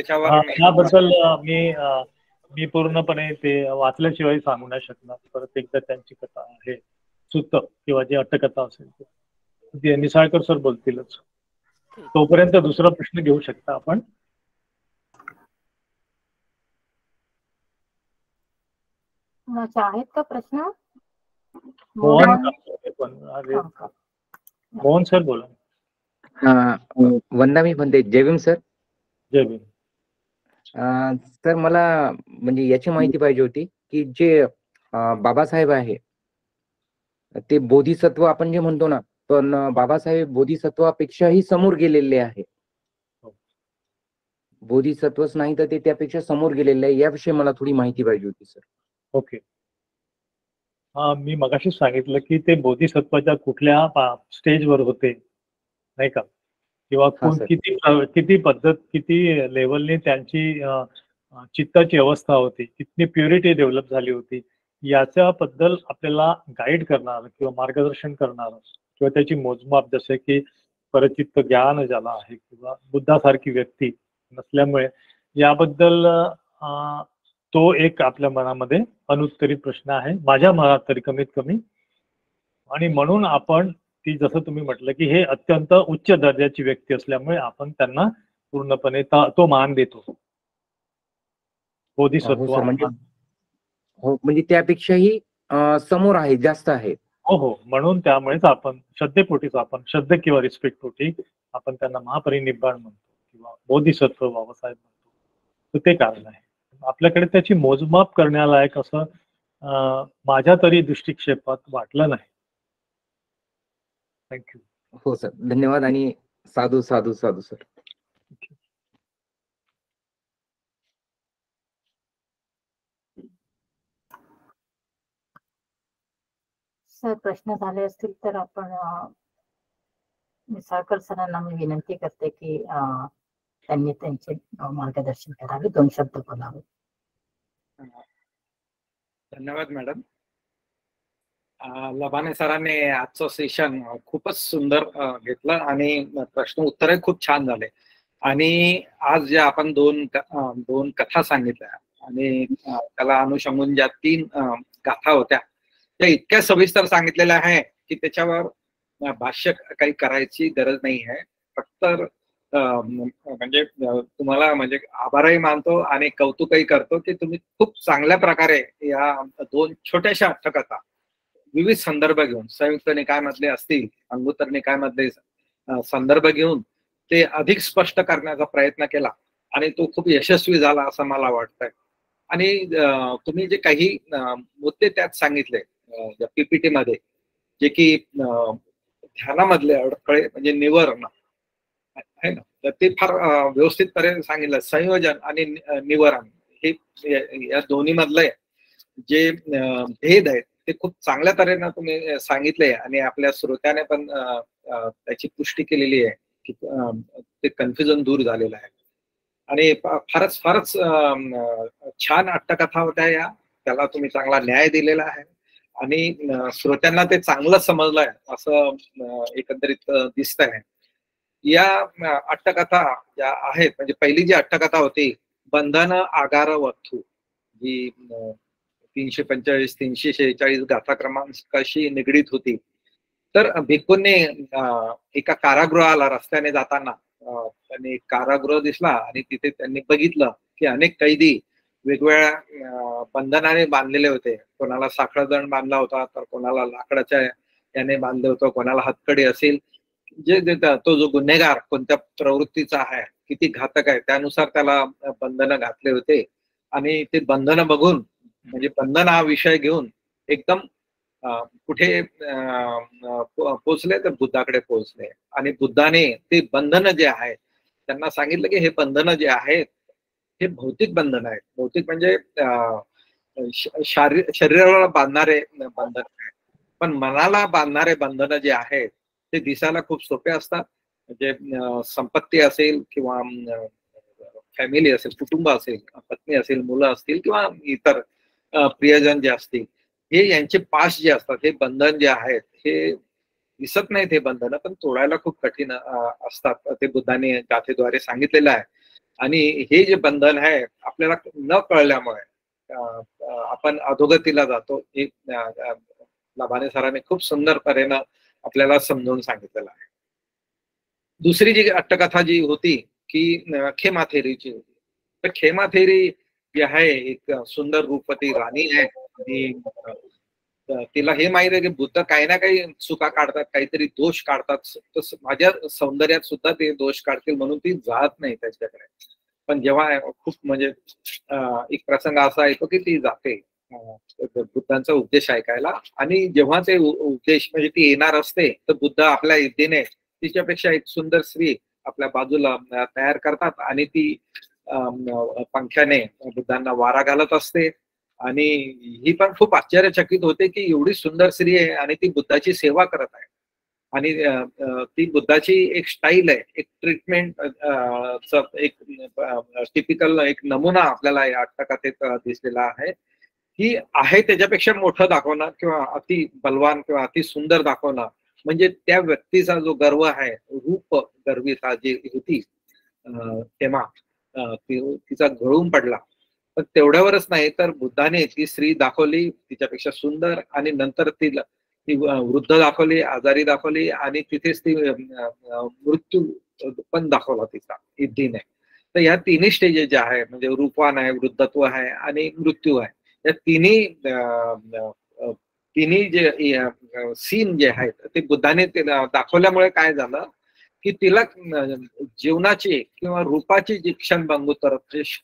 त्याबद्दल मी पूर्णपणे ते वाचल्याशिवाय सांगू नाही शकणार. परत एकदा त्यांची कथा आहे सुत्त किंवा जी अट्टकथा असेल ते निसाळकर सर बोलतीलच. तोपर्यंत दुसरा प्रश्न घेऊ शकता आपण. आहेत का प्रश्न? मोहन सर बोला. वंदा मी म्हणते. जय भीम सर. जय भीम. सर मला म्हणजे याची माहिती पाहिजे होती की जे बाबासाहेब आहे ते बोधिसत्व आपण जे म्हणतो ना, पण बाबासाहेब बोधिसत्वापेक्षाही समोर गेलेले आहे. बोधिसत्वच नाही तर ते त्यापेक्षा समोर गेलेले आहे. याविषयी मला थोडी माहिती पाहिजे होती सर. ओके. मी मगाशीच सांगितलं की ते बोधिसत्वाच्या कुठल्या स्टेजवर होते नाही का, किंवा किती पद्धत, किती लेवलने त्यांची चित्ताची अवस्था होती, किती प्युरिटी डेव्हलप झाली होती, याच्याबद्दल आपल्याला गाईड करणार किंवा मार्गदर्शन करणार किंवा त्याची मोजमाप, जसे की परचित्त ज्ञान ज्याला आहे किंवा बुद्धासारखी व्यक्ती नसल्यामुळे याबद्दल तो एक आपल्या मनामध्ये अनुत्तरित प्रश्न आहे, माझ्या मनात तरी कमीत कमी. आणि म्हणून आपण ती जसं तुम्ही म्हटलं की हे अत्यंत उच्च दर्जाची व्यक्ती असल्यामुळे आपण त्यांना पूर्णपणे तो मान देतो. बोधिसत्व म्हणजे त्यापेक्षाही समोर आहे, जास्त आहे. हो, म्हणून त्यामुळेच आपण श्रद्धेपोटीच, आपण श्रद्धे किंवा रिस्पेक्ट पोटी आपण त्यांना महापरिनिब्बाण म्हणतो किंवा बोधिसत्व बाबासाहेब म्हणतो. तर ते कारण आहे. आपल्याकडे त्याची मोजमाप करण्यालायक असं माझ्या तरी दृष्टिक्षेपात वाटलं नाही. थँक्यू. हो सर, धन्यवाद आणि साधू साधू साधू सर. सर प्रश्न झाले असतील तर आपण निसाळकर सरांना मी विनंती करते की त्यांनी त्यांचे मार्गदर्शन करावे, 2 शब्द बोलावे. धन्यवाद मॅडम. लबाने सरांनी आजचं सेशन खूपच सुंदर घेतलं आणि प्रश्न उत्तरही खूप छान झाले. आणि आज ज्या आपण दोन कथा सांगितल्या आणि त्याला अनुषंगून ज्या 3 गाथा होत्या त्या इतक्या सविस्तर सांगितलेल्या आहे की त्याच्यावर भाष्य काही करायची गरज नाही आहे. फक्त म्हणजे तुम्हाला म्हणजे आभारही मानतो आणि कौतुकही करतो की तुम्ही खूप चांगल्या प्रकारे या 2 छोट्याशा अट्टकथा विविध संदर्भ घेऊन, संयुक्त निकायमधले असतील, अंगुत्तर निकायमधले संदर्भ घेऊन ते अधिक स्पष्ट करण्याचा प्रयत्न केला आणि तो खूप यशस्वी झाला असं मला वाटतंय. आणि तुम्ही जे काही मुद्दे त्यात सांगितले पीपीटी मध्ये, जे की ध्यानामधले अडथळे म्हणजे निवारण आहे ना, तर ते फार व्यवस्थितपणे सांगितलं. संयोजन आणि निवारण हे या दोन्ही मधले जे भेद आहेत ते खूप चांगल्या तऱ्हेनं तुम्ही सांगितले आणि आपल्या श्रोत्याने पण त्याची पुष्टी केलेली आहे की ते कन्फ्युजन दूर झालेलं आहे. आणि फारच छान अट्टकथा होत्या या. त्याला तुम्ही चांगला न्याय दिलेला आहे आणि श्रोत्यांना ते चांगलं समजलंय असं एकंदरीत दिसत आहे. या अट्टकथा ज्या आहेत, म्हणजे पहिली जी अट्टकथा होती बंधन आगार वथू, जी 345-346 गाथा क्रमांकाशी निगडीत होती, तर भिक्खूंनी एका कारागृहाला रस्त्याने जाताना त्यांनी कारागृह दिसला आणि तिथे त्यांनी बघितलं की अनेक कैदी वेगवेगळ्या बंधनाने बांधलेले होते. कोणाला साखळदंड बांधला होता, तर कोणाला लाकडाच्या याने बांधलं होतं, कोणाला हातकडी असेल. जे तो जो गुन्हेगार कोणत्या प्रवृत्तीचा आहे, किती घातक आहे, त्यानुसार त्याला बंधनं घातले होते. आणि ते बंधनं बघून, म्हणजे बंधन हा विषय घेऊन एकदम कुठे पोचले, तर बुद्धाकडे पोहोचले. आणि बुद्धाने ते बंधनं जे आहेत त्यांना सांगितलं की हे बंधनं जे आहेत हे भौतिक बंधन आहेत. भौतिक म्हणजे शरीराला बांधणारे बंधन आहेत, पण मनाला बांधणारे बंधनं जे आहेत ते दिसायला खूप सोपे असतात. म्हणजे संपत्ती असेल किंवा फॅमिली असेल, कुटुंब असेल, पत्नी असेल, मुलं असतील किंवा इतर प्रियजन जे असतील, हे यांचे पाश जे असतात, हे बंधन जे आहेत हे दिसत नाहीत हे बंधनं, पण तोडायला खूप कठीण असतात. ते बुद्धाने गाथेद्वारे सांगितलेलं आहे. आणि हे जे बंधन आहे आपल्याला न कळल्यामुळे आपण अधोगतीला जातो. हे लबाने सरांनी खूप सुंदर तऱ्हेनं आपल्याला समजावून सांगितलेलं आहे. दुसरी जी अट्टकथा जी होती की खेमा थेरीची होती. तर खेमा थेरी जी आहे एक सुंदर रूपवती राणी आहे. आणि तिला हे माहिती आहे की बुद्ध काही ना काही चुका काढतात, काहीतरी दोष काढतात, तर माझ्या सौंदर्यात सुद्धा ते दोष काढतील म्हणून ती जात नाही त्याच्याकडे. पण जेव्हा खूप म्हणजे एक प्रसंग असा येतो की ती जाते बुद्धांचा उपदेश ऐकायला. आणि जेव्हा ते उपदेश म्हणजे ती येणार असते, तर बुद्ध आपल्या इच्छेने तिच्यापेक्षा एक सुंदर स्त्री आपल्या बाजूला तयार करतात आणि ती पंख्याने बुद्धांना वारा घालत असते. आणि ही पण खूप आश्चर्यचकित होते की एवढी सुंदर स्त्री आहे आणि ती बुद्धाची सेवा करत आहे. आणि ती बुद्धाची एक स्टाईल आहे, एक ट्रीटमेंट, एक टिपिकल एक नमुना आपल्याला या अट्टकथेत दिसलेला आहे की आहे त्याच्यापेक्षा मोठं दाखवणं किंवा अति बलवान किंवा अति सुंदर दाखवणं, म्हणजे त्या व्यक्तीचा जो गर्व आहे, रूप गर्विता जी होती तेव्हा तिचा गळून पडला. पण तेवढ्यावरच नाही, तर बुद्धाने ती स्त्री दाखवली तिच्यापेक्षा सुंदर, आणि नंतर ती वृद्ध दाखवली, आजारी दाखवली, आणि तिथेच ती मृत्यू पण दाखवला तिचा इद्धीने. तर या तिन्ही स्टेजेस ज्या आहेत, म्हणजे रूपवान आहे, वृद्धत्व आहे आणि मृत्यू आहे, या तिन्ही जे सीन जे आहेत ते बुद्धाने दाखवल्यामुळे काय झालं की तिला जीवनाची किंवा रूपाची जी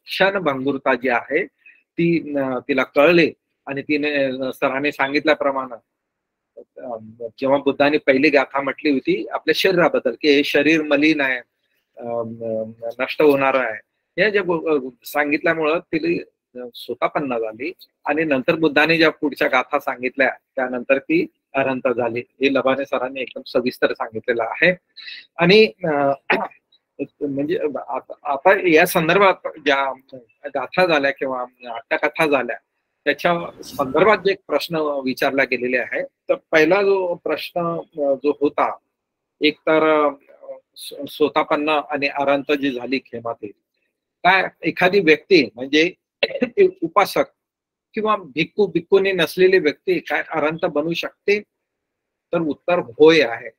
क्षणभंगुरता जी आहे ती तिला कळली. आणि तिने सरांनी सांगितल्याप्रमाणे जेव्हा बुद्धाने पहिली गाथा म्हटली होती आपल्या शरीराबद्दल की हे शरीर मलिन आहे, नष्ट होणार आहे, हे जे सांगितल्यामुळं तिला स्वतःपन्न झाली. आणि नंतर बुद्धाने ज्या पुढच्या गाथा सांगितल्या त्यानंतर ती अरंत झाली. हे लबाने सरांनी एकदम सविस्तर सांगितलेलं आहे. आणि म्हणजे आता या संदर्भात ज्या गाथा झाल्या किंवा अट्टकथा झाल्या त्याच्या संदर्भात जे प्रश्न विचारला गेलेले आहे, तर पहिला जो प्रश्न जो होता, एक तर स्वतःपन्न आणि अरंत जी झाली खेमातील, काय एखादी व्यक्ती म्हणजे उपासक किंवा भिक्खूनी नसलेली व्यक्ती काय अरंत बनू शकते? तर उत्तर होय आहे.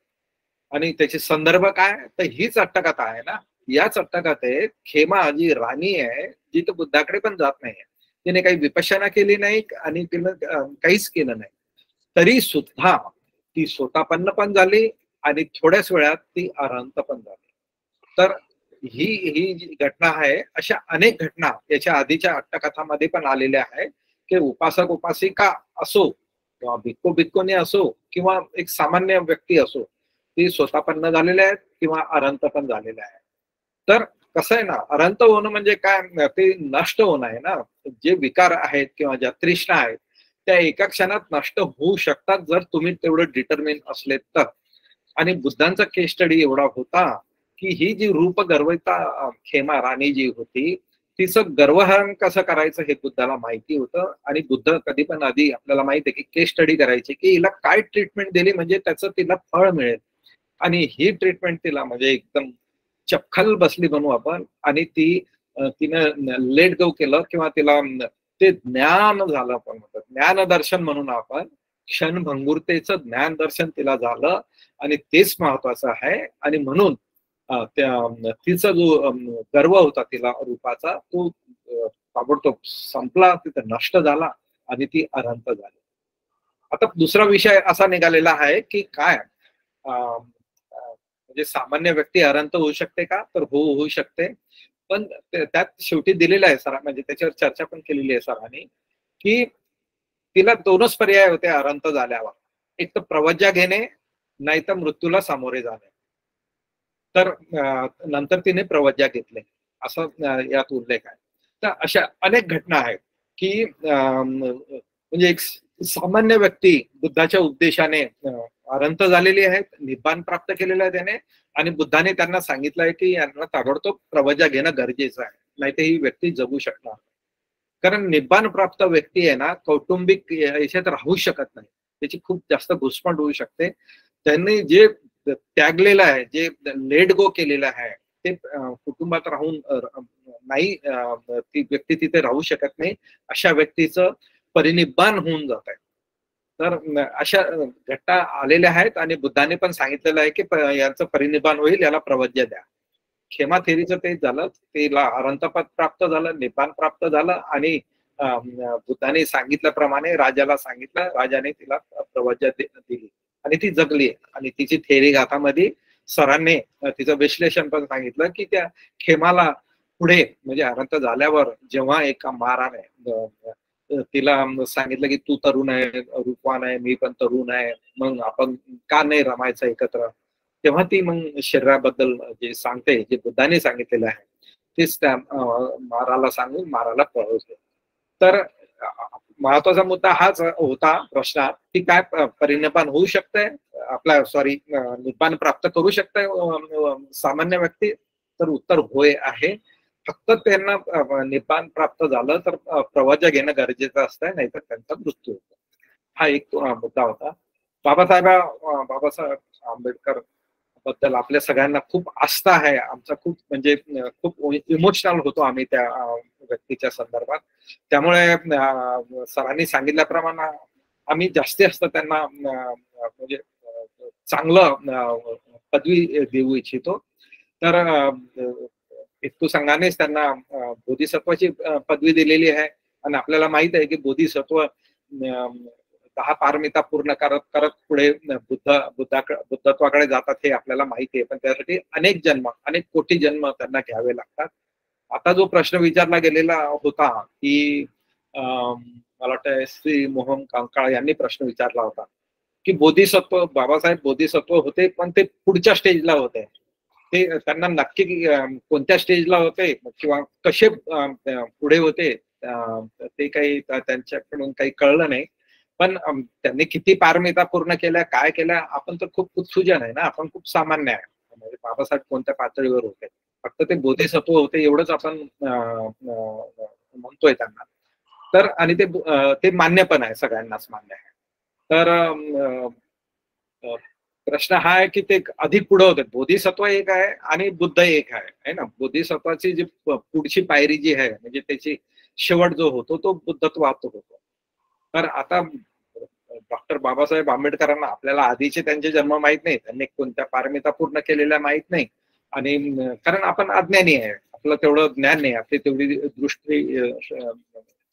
आणि त्याचे संदर्भ काय, तर हीच अट्टकथा आहे ना. याच अट्टकथेत खेमा जी राणी आहे जी तर बुद्धाकडे पण जात नाही, तिने काही विपश्यना केली नाही आणि तिने काहीच केलं नाही, तरी सुद्धा ती स्वतःपन्न पण झाली आणि थोड्याच वेळात ती अरहंत पण झाली. तर ही जी घटना आहे, अशा अनेक घटना याच्या आधीच्या अट्टकथामध्ये पण आलेल्या आहे की उपासक उपासिका असो किंवा भिक्खूनी असो किंवा एक सामान्य व्यक्ती असो, ती स्वतःपन्न झालेल्या आहेत किंवा अरहंत पण झालेल्या आहेत. तर कसं आहे ना, अरहंत होणं म्हणजे काय, ते नष्ट होणं आहे ना. जे विकार आहेत किंवा ज्या तृष्णा आहेत त्या एका क्षणात नष्ट होऊ शकतात जर तुम्ही तेवढं डिटरमिन असले तर. आणि बुद्धांचा केस स्टडी एवढा होता की ही जी रूप गर्विता खेमा राणी जी होती तिचं गर्वहरण कसं करायचं हे बुद्धाला माहिती होतं. आणि बुद्ध कधी पण आधी आपल्याला माहिती आहे की केस स्टडी करायची की हिला काय ट्रीटमेंट दिली म्हणजे त्याचं तिला फळ मिळेल. आणि ही ट्रीटमेंट तिला म्हणजे एकदम चपखल बसली म्हणू आपण. आणि तिनं लेट गो केलं किंवा तिला ते ज्ञान झालं, आपण म्हणतो ज्ञान दर्शन म्हणून आपण क्षणभंगुरतेचं ज्ञान दर्शन तिला झालं आणि तेच महत्वाचं आहे. आणि म्हणून तिचा जो गर्व होता तिला रूपाचा तो ताबडतोब संपला, तिथं नष्ट झाला आणि ती अनंत झाली. आता दुसरा विषय असा निघालेला आहे की काय म्हणजे सामान्य व्यक्ती अनंत होऊ शकते का? तर होऊ शकते, पण त्यात शेवटी दिलेलं आहे सर, म्हणजे त्याच्यावर चर्चा पण केलेली आहे सरांनी, की तिला दोनच पर्याय होते अनंत झाल्यावर, एक तर प्रवज्या घेणे, नाही तर मृत्यूला सामोरे जाणे. तर नंतर तिने प्रवज्या घेतले असं यात उल्लेख आहे. तर अशा अनेक घटना आहेत की म्हणजे एक सामान्य व्यक्ती बुद्धाच्या उपदेशाने अनंत झालेली आहेत, निब्बाण प्राप्त केलेलं आहे त्याने, आणि बुद्धाने त्यांना सांगितलंय की यांना ताबडतोब प्रवज्या घेणं गरजेचं आहे, नाही तर ही व्यक्ती जगू शकणार. कारण निब्बाण प्राप्त व्यक्ती आहे ना, कौटुंबिक याच्यात राहू शकत नाही, त्याची खूप जास्त घुसमट होऊ शकते. त्यांनी जे त्यागलेलं आहे, जे लेट गो केलेलं आहे, ते कुटुंबात राहून नाही, ती व्यक्ती तिथे राहू शकत नाही. अशा व्यक्तीचं परिनिब्बाण होऊन जात आहे. तर अशा घटना आलेल्या आहेत आणि बुद्धाने पण सांगितलेलं आहे की यांचं परिनिब्बाण होईल, याला प्रवज्या द्या. खेमा थेरीचं तेच झालं, तिला अनंतपद प्राप्त झालं, निब्बाण प्राप्त झालं आणि बुद्धाने सांगितल्याप्रमाणे राजाला सांगितलं, राजाने तिला प्रवज्या दिली आणि ती जगली. आणि तिची थेरी गाथामध्ये सरांनी तिचं विश्लेषण पण सांगितलं की त्या खेमाला पुढे म्हणजे अनंत झाल्यावर जेव्हा एका महाराने तिला सांगितलं की तू तरुण आहे, रूपवान आहे, मी पण तरुण आहे, मग आपण का नाही रमायचं एकत्र, तेव्हा ती मग शरीराबद्दल जे सांगते, जे बुद्धाने सांगितलेलं आहे तेच त्या महाराला सांगून महाराला पळवते. तर महत्वाचा मुद्दा हाच होता प्रश्नात की काय परिनिब्बाण होऊ शकतंय, आपला निब्बाण प्राप्त करू शकतंय सामान्य व्यक्ती? तर उत्तर होय आहे. फक्त त्यांना निब्बाण प्राप्त झालं तर प्रवज्या घेणं गरजेचं असतंय, नाहीतर त्यांचा मृत्यू होतो. हा एक मुद्दा होता. बाबासाहेब आंबेडकर बद्दल आपल्या सगळ्यांना खूप आस्था आहे. आमचा खूप म्हणजे खूप इमोशनल होतो आम्ही त्या व्यक्तीच्या संदर्भात. त्यामुळे सरांनी सांगितल्याप्रमाणे आम्ही जास्त त्यांना म्हणजे चांगलं पदवी देऊ इच्छितो. तर हिंदू संघानेच त्यांना बोधिसत्वाची पदवी दिलेली आहे आणि आपल्याला माहित आहे की बोधिसत्व 10 पारमिता पूर्ण करत करत पुढे बुद्धत्वाकडे जातात हे आपल्याला माहिती आहे. पण त्यासाठी अनेक कोटी जन्म त्यांना घ्यावे लागतात. आता जो प्रश्न विचारला गेलेला होता की मला वाटतं श्री मोहन कांकाळ यांनी प्रश्न विचारला होता की बोधिसत्व, बाबासाहेब बोधिसत्व होते पण ते पुढच्या स्टेजला होते, ते त्यांना नक्की कोणत्या स्टेजला होते किंवा कसे पुढे होते ते काही त्यांच्याकडून काही कळलं नाही. पण त्यांनी किती पारमिता पूर्ण केल्या, काय केल्या, आपण तर खूप उत्सुजन आहे ना, आपण खूप सामान्य आहे. म्हणजे बाबासाहेब कोणत्या पातळीवर होते, फक्त ते बोधिसत्व होते एवढंच आपण म्हणतोय त्यांना. तर आणि ते मान्य पण आहे, सगळ्यांनाच मान्य आहे. तर प्रश्न हा आहे की ते अधिक पुढे होते. बोधिसत्व एक आहे आणि बुद्ध एक आहे ना. बोधिसत्वाची जी पुढची पायरी जी आहे म्हणजे त्याची शेवट जो होतो तो बुद्धत्वात होतो. तर आता डॉक्टर बाबासाहेब आंबेडकरांना आपल्याला आधीचे त्यांचे जन्म माहित नाही, त्यांनी कोणत्या पारमिता पूर्ण केलेल्या माहित नाही, आणि कारण आपण अज्ञानी आहे, आपलं तेवढं ज्ञान नाही, आपली तेवढी दृष्टी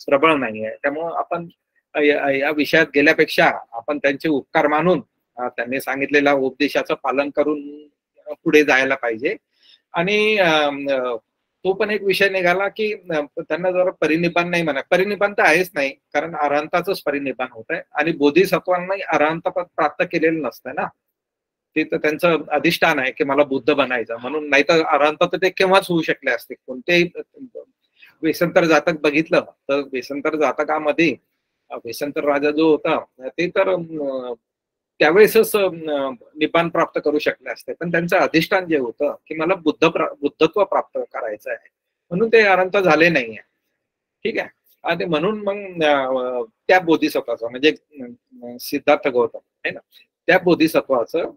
प्रबळ नाही आहे. त्यामुळं आपण या विषयात गेल्यापेक्षा आपण त्यांचे उपकार मानून त्यांनी सांगितलेल्या उपदेशाचं पालन करून पुढे जायला पाहिजे. आणि तो पण एक विषय निघाला की त्यांना जर परिनिब्बाण नाही म्हणा, परिनिब्बाण तर आहेच नाही, कारण अरहंताचंच परिनिब्बाण होत आहे आणि बोधिसत्वांनाही अरहंत पद प्राप्त केलेलं नसतंय ना. ते तर त्यांचं अधिष्ठान आहे की मला बुद्ध बनायचं म्हणून, नाही तर अरहंत तर ते केव्हाच होऊ शकले असते. कोणतेही वेसंतर जातक बघितलं तर वेसंतर जातकामध्ये वेसंतर राजा जो होता ते तर त्यावेळेसच निब्बाण प्राप्त करू शकले असते, पण त्यांचं अधिष्ठान जे होतं की मला बुद्धत्व प्राप्त करायचं आहे म्हणून ते अनंत झाले नाहीये. ठीक आहे. आणि म्हणून मग त्या बोधिसत्वाचं म्हणजे सिद्धार्थ गौतम आहे ना, त्या बोधिसत्वाचं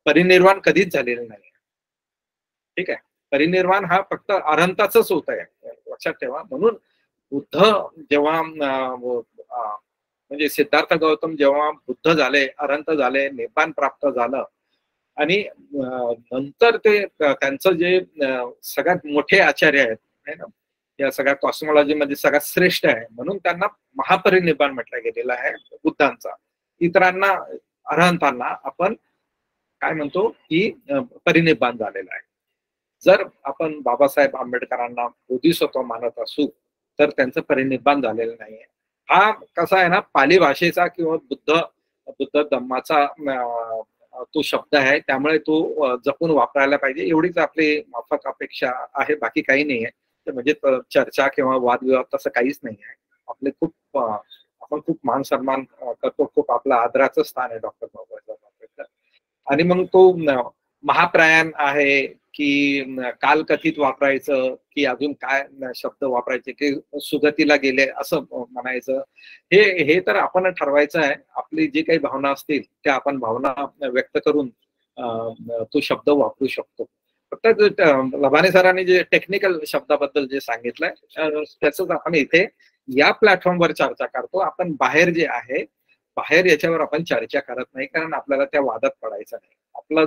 परिनिर्वाण कधीच झालेलं नाही. ठीक आहे. परिनिर्वाण हा फक्त अरहंताचंच होत आहे, लक्षात ठेवा. म्हणून बुद्ध जेव्हा म्हणजे सिद्धार्थ गौतम जेव्हा बुद्ध झाले, अरहंत झाले, निब्बाण प्राप्त झालं आणि नंतर ते त्यांचं जे सगळ्यात मोठे आचार्य आहेत है ना, या सगळ्या कॉस्मॉलॉजी मध्ये सगळ्यात श्रेष्ठ आहे म्हणून त्यांना महापरिनिब्बाण म्हटलं गेलेलं आहे बुद्धांचा. इतरांना अरहंतांना आपण काय म्हणतो की परिनिब्बाण झालेलं आहे. जर आपण बाबासाहेब आंबेडकरांना बोधिसत्व मानत असू तर त्यांचं परिनिब्बाण झालेलं नाहीये. हा कसा आहे ना, पाली भाषेचा किंवा बुद्ध धम्माचा तो शब्द आहे, त्यामुळे तो जपून वापरायला पाहिजे एवढीच आपली माफक अपेक्षा आहे, बाकी काही नाही आहे. म्हणजे चर्चा किंवा वादविवाद तसं काहीच नाही आहे. आपले आपण खूप मान सन्मान करतो, खूप आपलं आदराचं स्थान आहे डॉक्टर बाबासाहेब आंबेडकर. आणि मग तो महाप्रयाण आहे की कालकथित वापरायचं की अजून काय शब्द वापरायचे की सुगतीला गेले असं म्हणायचं, हे तर आपण ठरवायचं आहे. आपली जी काही भावना असतील त्या आपण भावना व्यक्त करून तो शब्द वापरू शकतो. फक्त लबाने सरांनी जे टेक्निकल शब्दाबद्दल जे सांगितलंय त्याच आपण इथे या प्लॅटफॉर्मवर चर्चा करतो. आपण बाहेर जे आहे बाहेर याच्यावर आपण चर्चा करत नाही, कारण आपल्याला त्या वादात पडायचा नाही. आपला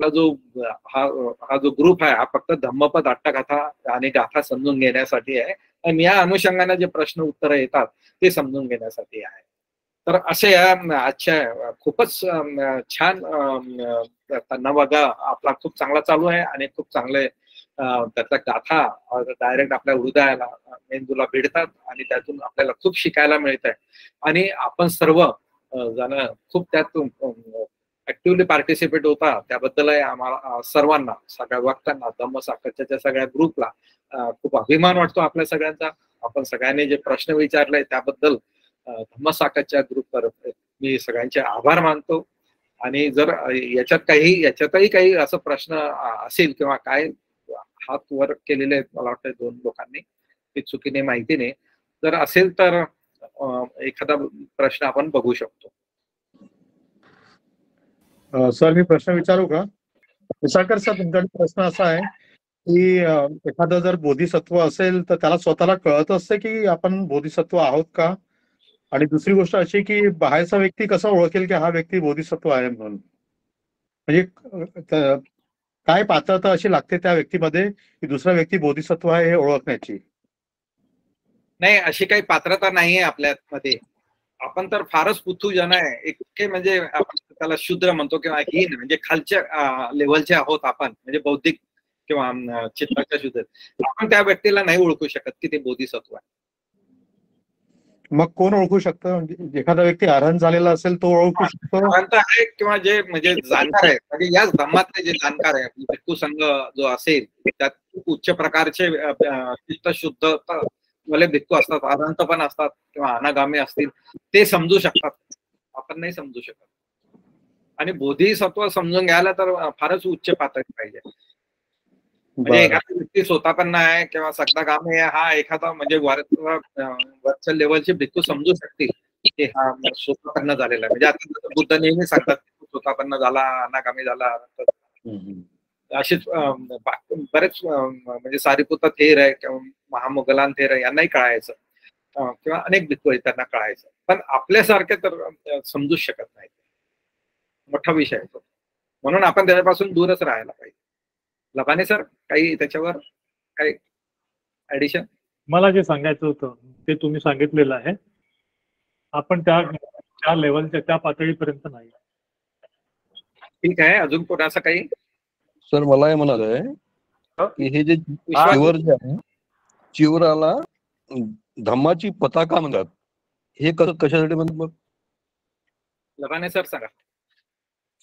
जो हा जो ग्रुप आहे हा फक्त धम्मपद अट्टकथा आणि गाथा समजून घेण्यासाठी आहे आणि या अनुषंगाने जे प्रश्न उत्तर येतात ते समजून घेण्यासाठी आहे. तर असे या आजच्या खूपच छान बघा आपला खूप चांगला चालू आहे आणि खूप चांगले त्यातल्या गाथा डायरेक्ट आपल्या हृदयाला मेंदूला भिडतात आणि त्यातून आपल्याला खूप शिकायला मिळत आहे. आणि आपण सर्व जण खूप त्यातून ऍक्टिव्हली पार्टिसिपेट होता, त्याबद्दल आम्हाला सर्वांना, सगळ्या वक्त्यांना, धम्मसाकच्याच्या सगळ्या ग्रुपला खूप अभिमान वाटतो आपल्या सगळ्यांचा. आपण सगळ्यांनी जे प्रश्न विचारले त्याबद्दल धम्मसाकच्या ग्रुपतर्फे मी सगळ्यांचे आभार मानतो. आणि जर याच्यातही काही असं प्रश्न असेल किंवा काय हात वर केलेले आहेत मला वाटतं 2 लोकांनी, ते चुकीने माहिती नाही, जर असेल तर एखादा प्रश्न आपण बघू शकतो. सर मी प्रश्न विचारू का? विशाळकर सर, तुमच्याकडे प्रश्न असा आहे की एखादं जर बोधिसत्व असेल तर त्याला स्वतःला कळत असते की आपण बोधिसत्व आहोत का? आणि दुसरी गोष्ट अशी की बाहेरचा व्यक्ती कसा ओळखेल की हा व्यक्ती बोधिसत्व आहे म्हणून? म्हणजे काय पात्रता अशी लागते त्या व्यक्तीमध्ये की दुसरा व्यक्ती बोधिसत्व आहे हे ओळखण्याची? नाही, अशी काही पात्रता नाहीये आपल्यामध्ये. आपण तर फारच पुथूजन आहे, इतके म्हणजे आपण त्याला शूद्र म्हणतो किंवा हीन म्हणजे खालच्या लेवलचे आहोत आपण, म्हणजे बौद्धिक किंवा चित्राच्या शूद्र. आपण त्या व्यक्तीला नाही ओळखू शकत की ते बोधिसत्व आहे. मग कोण ओळखू शकतं? म्हणजे एखादा व्यक्ती अरहंत झालेला असेल तो ओळखू शकतो? अरहंत आहे किंवा जे म्हणजे जाणकार आहे, म्हणजे याच धम्मातले जे जाणकार आहे, भिक्खू संघ जो असेल त्यात खूप उच्च प्रकारचे चित्तशुद्ध वाले भिक्खू असतात, अरहंत पण असतात किंवा अनागामी असतील, ते समजू शकतात, आपण नाही समजू शकत. आणि बोधिसत्व समजून घ्यायला तर फारच उच्च पातळी पाहिजे. म्हणजे एखादा व्यक्ती स्वतःपन्न आहे किंवा सगदागामी आहे, हा एखादा म्हणजे वरच्या लेवलचे भिक्खू समजू शकतील की हा स्वतःपन्न झालेला आहे. म्हणजे आता बुद्ध नेहमी सांगतात स्वतःपन्न झाला, अनागामी झाला. असेच बरेच म्हणजे सारीपुत्त थेर आहे किंवा महामोगलान थेर आहे, यांनाही कळायचं किंवा अनेक भिक्खू आहेत त्यांना कळायचं, पण आपल्यासारखे तर समजूच शकत नाही. मोठा विषय आहे तो, म्हणून आपण त्याच्यापासून दूरच राहायला पाहिजे. लबाने सर, काही त्याच्यावर काही ऍडिशन? मला जे सांगायचं होतं ते तुम्ही सांगितलेलं आहे. आपण त्या लेवलच्या त्या पातळीपर्यंत नाही. ठीक आहे, अजून कोणाचं काही? सर मला हे म्हणाल आहे की हे जे चिवर जे आहे, चिवराला धम्माची पताका म्हणतात, हे कशासाठी म्हणतात मग? लबाने सर सांगा.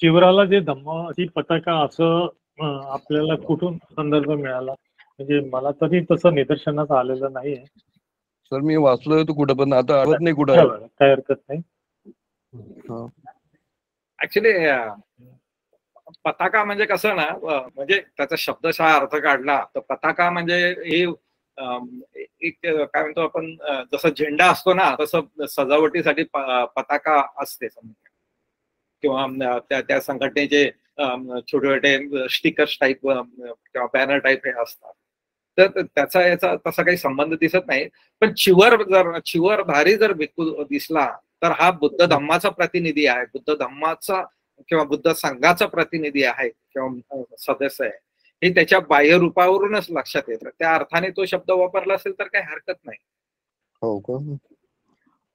चिवराला जे धम्माची पताका असं आपल्याला कुठून संदर्भ मिळाला? म्हणजे मला तरी तसं निदर्शनात आलेलं नाहीये. सर मी वाचलोय तो कुठं, पण आता आठवत नाही कुठं. काय हरकत नाही. ऍक्च्युली पताका म्हणजे कसं ना, म्हणजे त्याचा शब्दशः अर्थ काढला तर पताका म्हणजे हे एक काय म्हणतो आपण, जसं झेंडा असतो ना तसं सजावटीसाठी पताका असते किंवा त्या संघटनेचे छोटे छोटे स्टिकर्स टाईप किंवा बॅनर टाईप हे असतात. तर त्याचा याचा तसा काही संबंध दिसत नाही. पण चिवरधारी जर भिक्खू दिसला तर हा बुद्ध धम्माचा प्रतिनिधी आहे, बुद्ध धम्माचा किंवा बुद्ध संघाचा प्रतिनिधी आहे किंवा सदस्य आहे, हे त्याच्या बाह्य रूपावरूनच लक्षात येतं. त्या अर्थाने तो शब्द वापरला असेल तर काही हरकत नाही. हो का?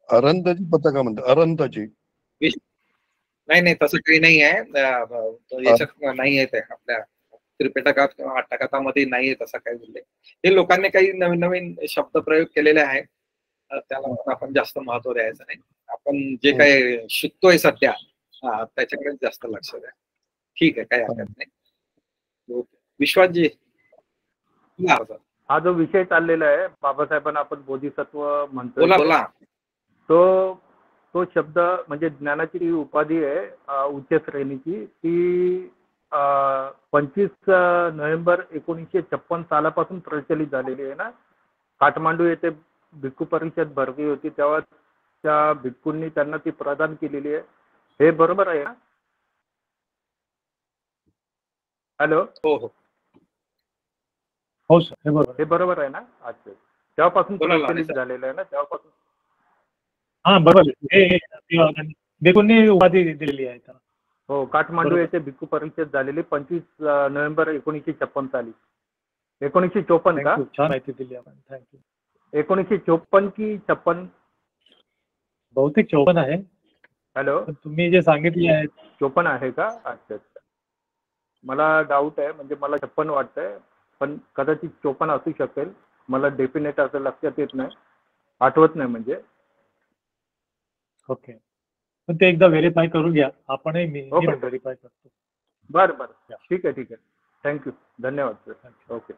अरंताची पताका म्हणतात, अरंताची. नाही तसं काही नाही आहे, याच्यात नाही आहे, ते आपल्या त्रिपिटकात किंवा अट्टकथामध्ये नाही आहे तसा काही उल्लेख. हे लोकांनी काही नवीन नवीन शब्द प्रयोग केलेले आहेत, त्याला आपण जास्त महत्व द्यायचं नाही. आपण जे काही शिकतोय सध्या त्याच्याकडे जास्त लक्ष द्या. ठीक आहे, काही हरकत नाही. विश्वासजी, हा जो विषय चाललेला आहे बाबासाहेबांना आपण बोधिसत्व म्हणतो, बोला. तो शब्द म्हणजे ज्ञानाची जी उपाधी आहे उच्च श्रेणीची, ती 25 नोव्हेंबर 1956 सालापासून प्रचलित झालेली आहे ना. काठमांडू येथे भिक्खू परिषद भरली होती, तेव्हा त्या भिक्खूंनी त्यांना ती प्रदान केलेली आहे. हे बरोबर आहे ना? हॅलो. हो सर, हे बरोबर आहे ना? अच्छा, तेव्हापासून प्रचलित झालेलं आहे ना, तेव्हापासून. हा बरोबर, भिक्खूंनी उपाधी दिलेली आहे. हो, काठमांडू येथे भिक्खू परिषद झालेली 25 नोव्हेंबर 1956 साली. 1954 का? छान माहिती दिली आपण, थँक्यू. 1954 की 56? बहुतेक 54 आहे. हॅलो, तुम्ही जे सांगितले आहे 54 आहे का? अच्छा, मला डाऊट आहे, म्हणजे मला 56 वाटतंय, पण कदाचित 54 असू शकेल. मला डेफिनेट असं लक्षात येत नाही, आठवत नाही म्हणजे. ओके, पण ते एकदा व्हेरीफाय करून घ्या आपणही. मी व्हेरीफाय करतो. बरं, ठीक आहे. थँक्यू, धन्यवाद sir. Okay.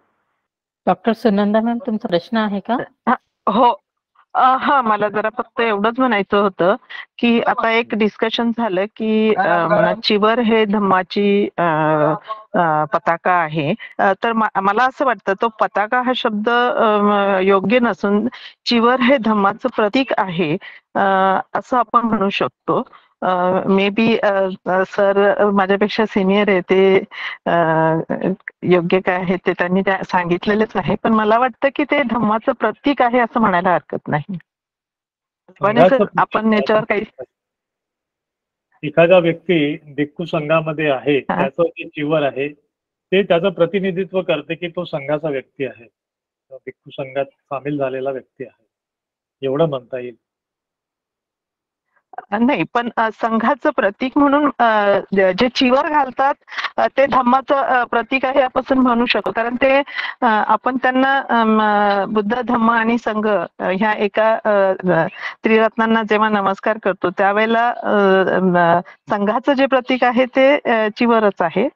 Doctor Sunanda ma'am, तुमचा प्रश्न आहे का? हो, हा, मला जरा फक्त एवढंच म्हणायचं होतं की आता एक डिस्कशन झालं की चिवर हे धम्माची पताका आहे. तर मला असं वाटतं तो पताका हा शब्द योग्य नसून चिवर हे धम्माचं प्रतीक आहे असं आपण म्हणू शकतो. मे बी सर माझ्यापेक्षा सिनियर आहे, ते योग्य काय आहे ते त्यांनी सांगितलेलंच आहे, पण मला वाटतं की ते धम्माचं प्रतीक आहे असं म्हणायला हरकत नाही. पण सर आपण याच्यावर काही, एखादा व्यक्ती भिक्खू संघामध्ये आहे, त्याचं जे चिवर आहे ते त्याचं प्रतिनिधित्व करते की तो संघाचा व्यक्ती आहे, भिक्खू संघात सामील झालेला व्यक्ती आहे, एवढं म्हणता येईल. नाही, पण संघाचं प्रतीक म्हणून जे चिवर घालतात ते धम्माचं प्रतीक आहे आपण म्हणू शकतो. कारण ते आपण त्यांना बुद्ध, धम्म आणि संघ ह्या एका त्रिरत्नांना जेव्हा नमस्कार करतो त्यावेळेला संघाचं जे प्रतीक आहे ते चिवरच आहे.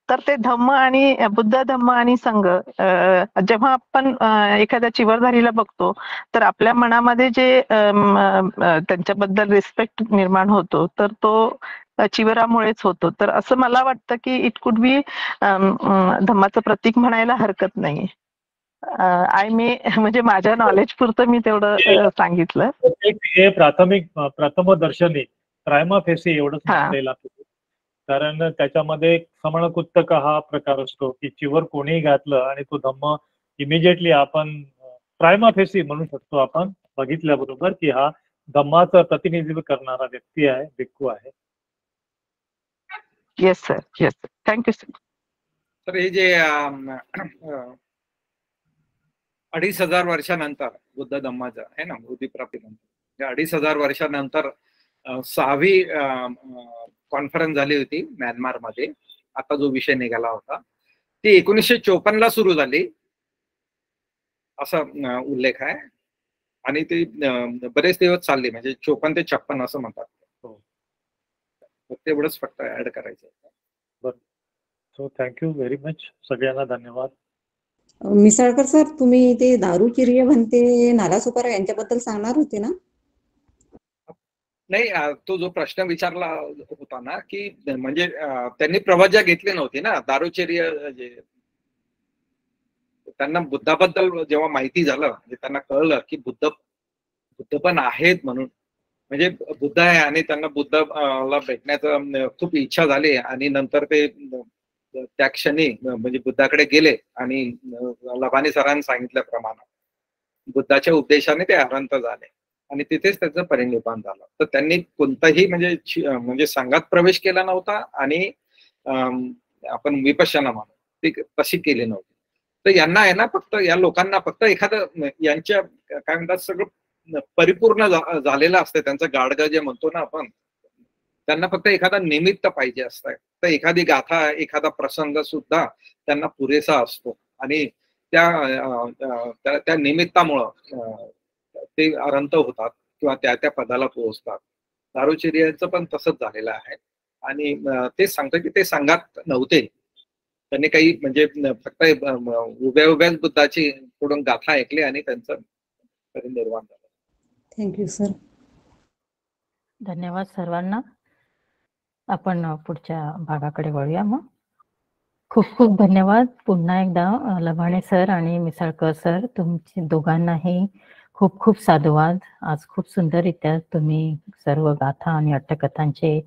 तर ते धम्म आणि बुद्ध, धम्म आणि संघ जेव्हा आपण एखाद्या चिवरधारीला बघतो तर आपल्या मनामध्ये जे त्यांच्याबद्दल रिस्पेक्ट निर्माण होतो तर तो चिवरामुळेच होतो. तर असं मला वाटतं की इट कुड बी धम्माचं प्रतीक म्हणायला हरकत नाही. आय मे म्हणजे माझ्या नॉलेज पुरतं मी तेवढं सांगितलं. हे प्रथमदर्शनी प्रायमा फेसी एवढंच म्हणता, कारण त्याच्यामध्ये समणकुत्तक हा प्रकार असतो की चिवर कोणीही घातलं आणि तो धम्म इमिजिएटली आपण प्रायमा फेसी म्हणू शकतो, आपण बघितल्याबरोबर की हा धम्माचं प्रतिनिधित्व करणारा व्यक्ती आहे, भिक्खू आहे. Yes sir, yes sir, thank you sir. तर हे जे 2500 वर्षानंतर बुद्ध धम्माचं आहे ना, बोधिप्राप्तीनंतर 2500 वर्षानंतर 6वी कॉन्फरन्स झाली होती म्यानमार मध्ये. आता जो विषय निघाला होता ती 1954 सुरू झाली असा उल्लेख आहे आणि ती बरेच दिवस चालली, म्हणजे 54 ते 56 असं म्हणतात. तेवढंच फक्त ऍड करायचं. बरं, सो थँक्यू व्हेरी मच, सगळ्यांना धन्यवाद. मिसाळकर सर, तुम्ही ते दारूचिर्य म्हणते नालासोपारा यांच्याबद्दल सांगणार होते ना? नाही, तो जो प्रश्न विचारला होता ना की म्हणजे त्यांनी प्रवज्ञा घेतली नव्हती ना, दारूचर्य जे त्यांना बुद्धाबद्दल जेव्हा माहिती झालं, म्हणजे त्यांना कळलं की बुद्ध पण आहेत म्हणून, म्हणजे बुद्ध आहे आणि त्यांना बुद्धाला भेटण्याचं खूप इच्छा झाली आणि नंतर ते त्या क्षणी म्हणजे बुद्धाकडे गेले आणि लबानी सरांनी सांगितल्याप्रमाणे बुद्धाच्या उपदेशाने ते अनंत झाले आणि तिथेच त्याचं परिनिर्वाण झालं. तर त्यांनी कोणताही म्हणजे संघात प्रवेश केला नव्हता आणि आपण विपश्यना म्हणू ती तशी केली नव्हती. तर यांना आहे ना फक्त या लोकांना फक्त एखादं यांच्या काय म्हणतात सगळं परिपूर्ण झालेलं असतं त्यांचं गाडगं जे म्हणतो ना आपण, त्यांना फक्त एखादा निमित्त पाहिजे असतं. तर एखादी गाथा एखादा प्रसंग सुद्धा त्यांना पुरेसा असतो आणि त्या निमित्तामुळं ते अनंत होतात किंवा त्या पदाला पोहोचतात. दारुचिरियांचं पण तसंच झालेलं आहे आणि ते सांगतं की ते संघात नव्हते. त्यांनी काही म्हणजे फक्त उभ्याच बुद्धाची पुढून गाथा ऐकली आणि त्यांचं परिनिर्वाण झालं. Thank you sir. धन्यवाद सर्वांना. आपण पुढच्या भागाकडे वळूया मग. खूप खूप धन्यवाद पुन्हा एकदा लभाणे सर आणि मिसाळकर सर, तुमचे दोघांनाही खूप खूप साधुवाद. आज खूप सुंदररित्या तुम्ही सर्व गाथा आणि अट्टकथांचे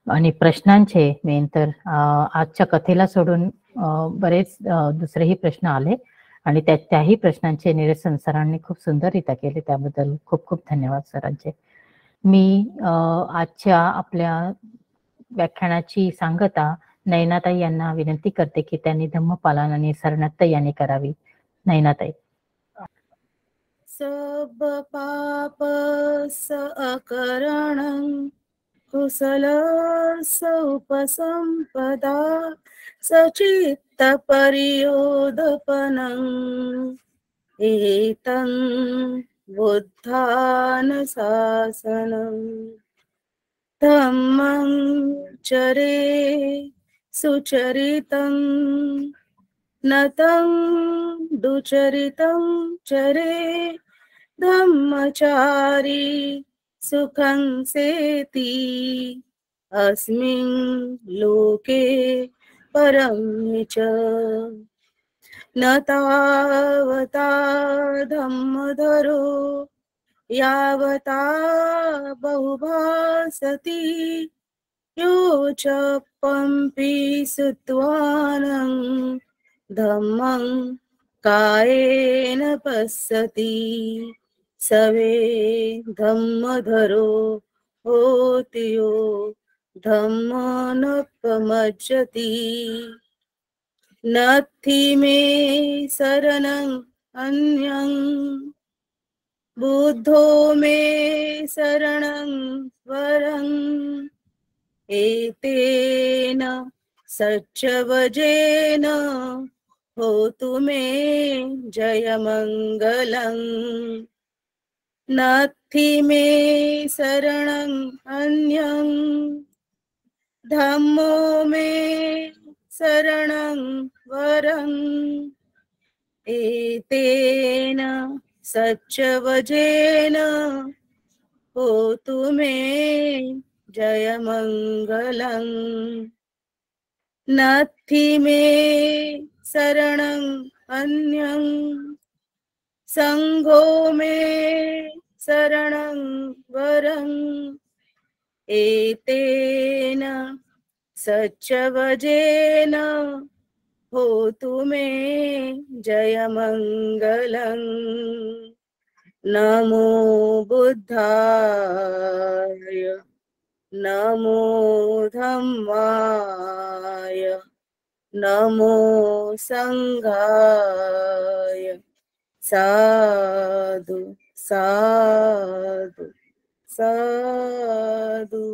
आणि प्रश्नांचे, मेन तर आजच्या कथेला सोडून बरेच दुसरेही प्रश्न आले आणि त्याही प्रश्नांचे निरसन सरांनी खूप सुंदररित्या केले. त्याबद्दल खूप खूप धन्यवाद सरांचे. मी आजच्या आपल्या व्याख्यानाची सांगता नयनाताई यांना विनंती करते की त्यांनी धम्मपालन आणि शरणागत यांनी करावी. नयनाताई. सब पाप स अकरणं कुशल स उपसंपदा सचित्त परियोदपनं एतं बुद्धान शासनं धम्मं चरे सुचरितं नतं दुचरितं चरे धम्मचारी सुखं सेति अस्मिन् लोके परं च न तावता धम्मधरो यावता बहुभासति यो च पंपि सुत्वानं धम्मं कायेन पश्यति सवे धम्मधरो होति यो धम्मोनुपमज्जति नत्थि मे शरणं अन्यं बुद्धो मे शरणं वरं एतेन सच्चवजेन होतु मे जयमङ्गलं नत्थि मे शरणं अन्यं धम्मो मे शरणं वरं एतेन सच्चवजेन होतु मे जयमङ्गलं नत्थि मे शरणं अन्यं संघो मे शरणं वरं एतेन सच्चवजेन होतु मे जयमङ्गलं नमो बुद्धाय नमो धम्माय नमो संघाय साधु साधु साधु.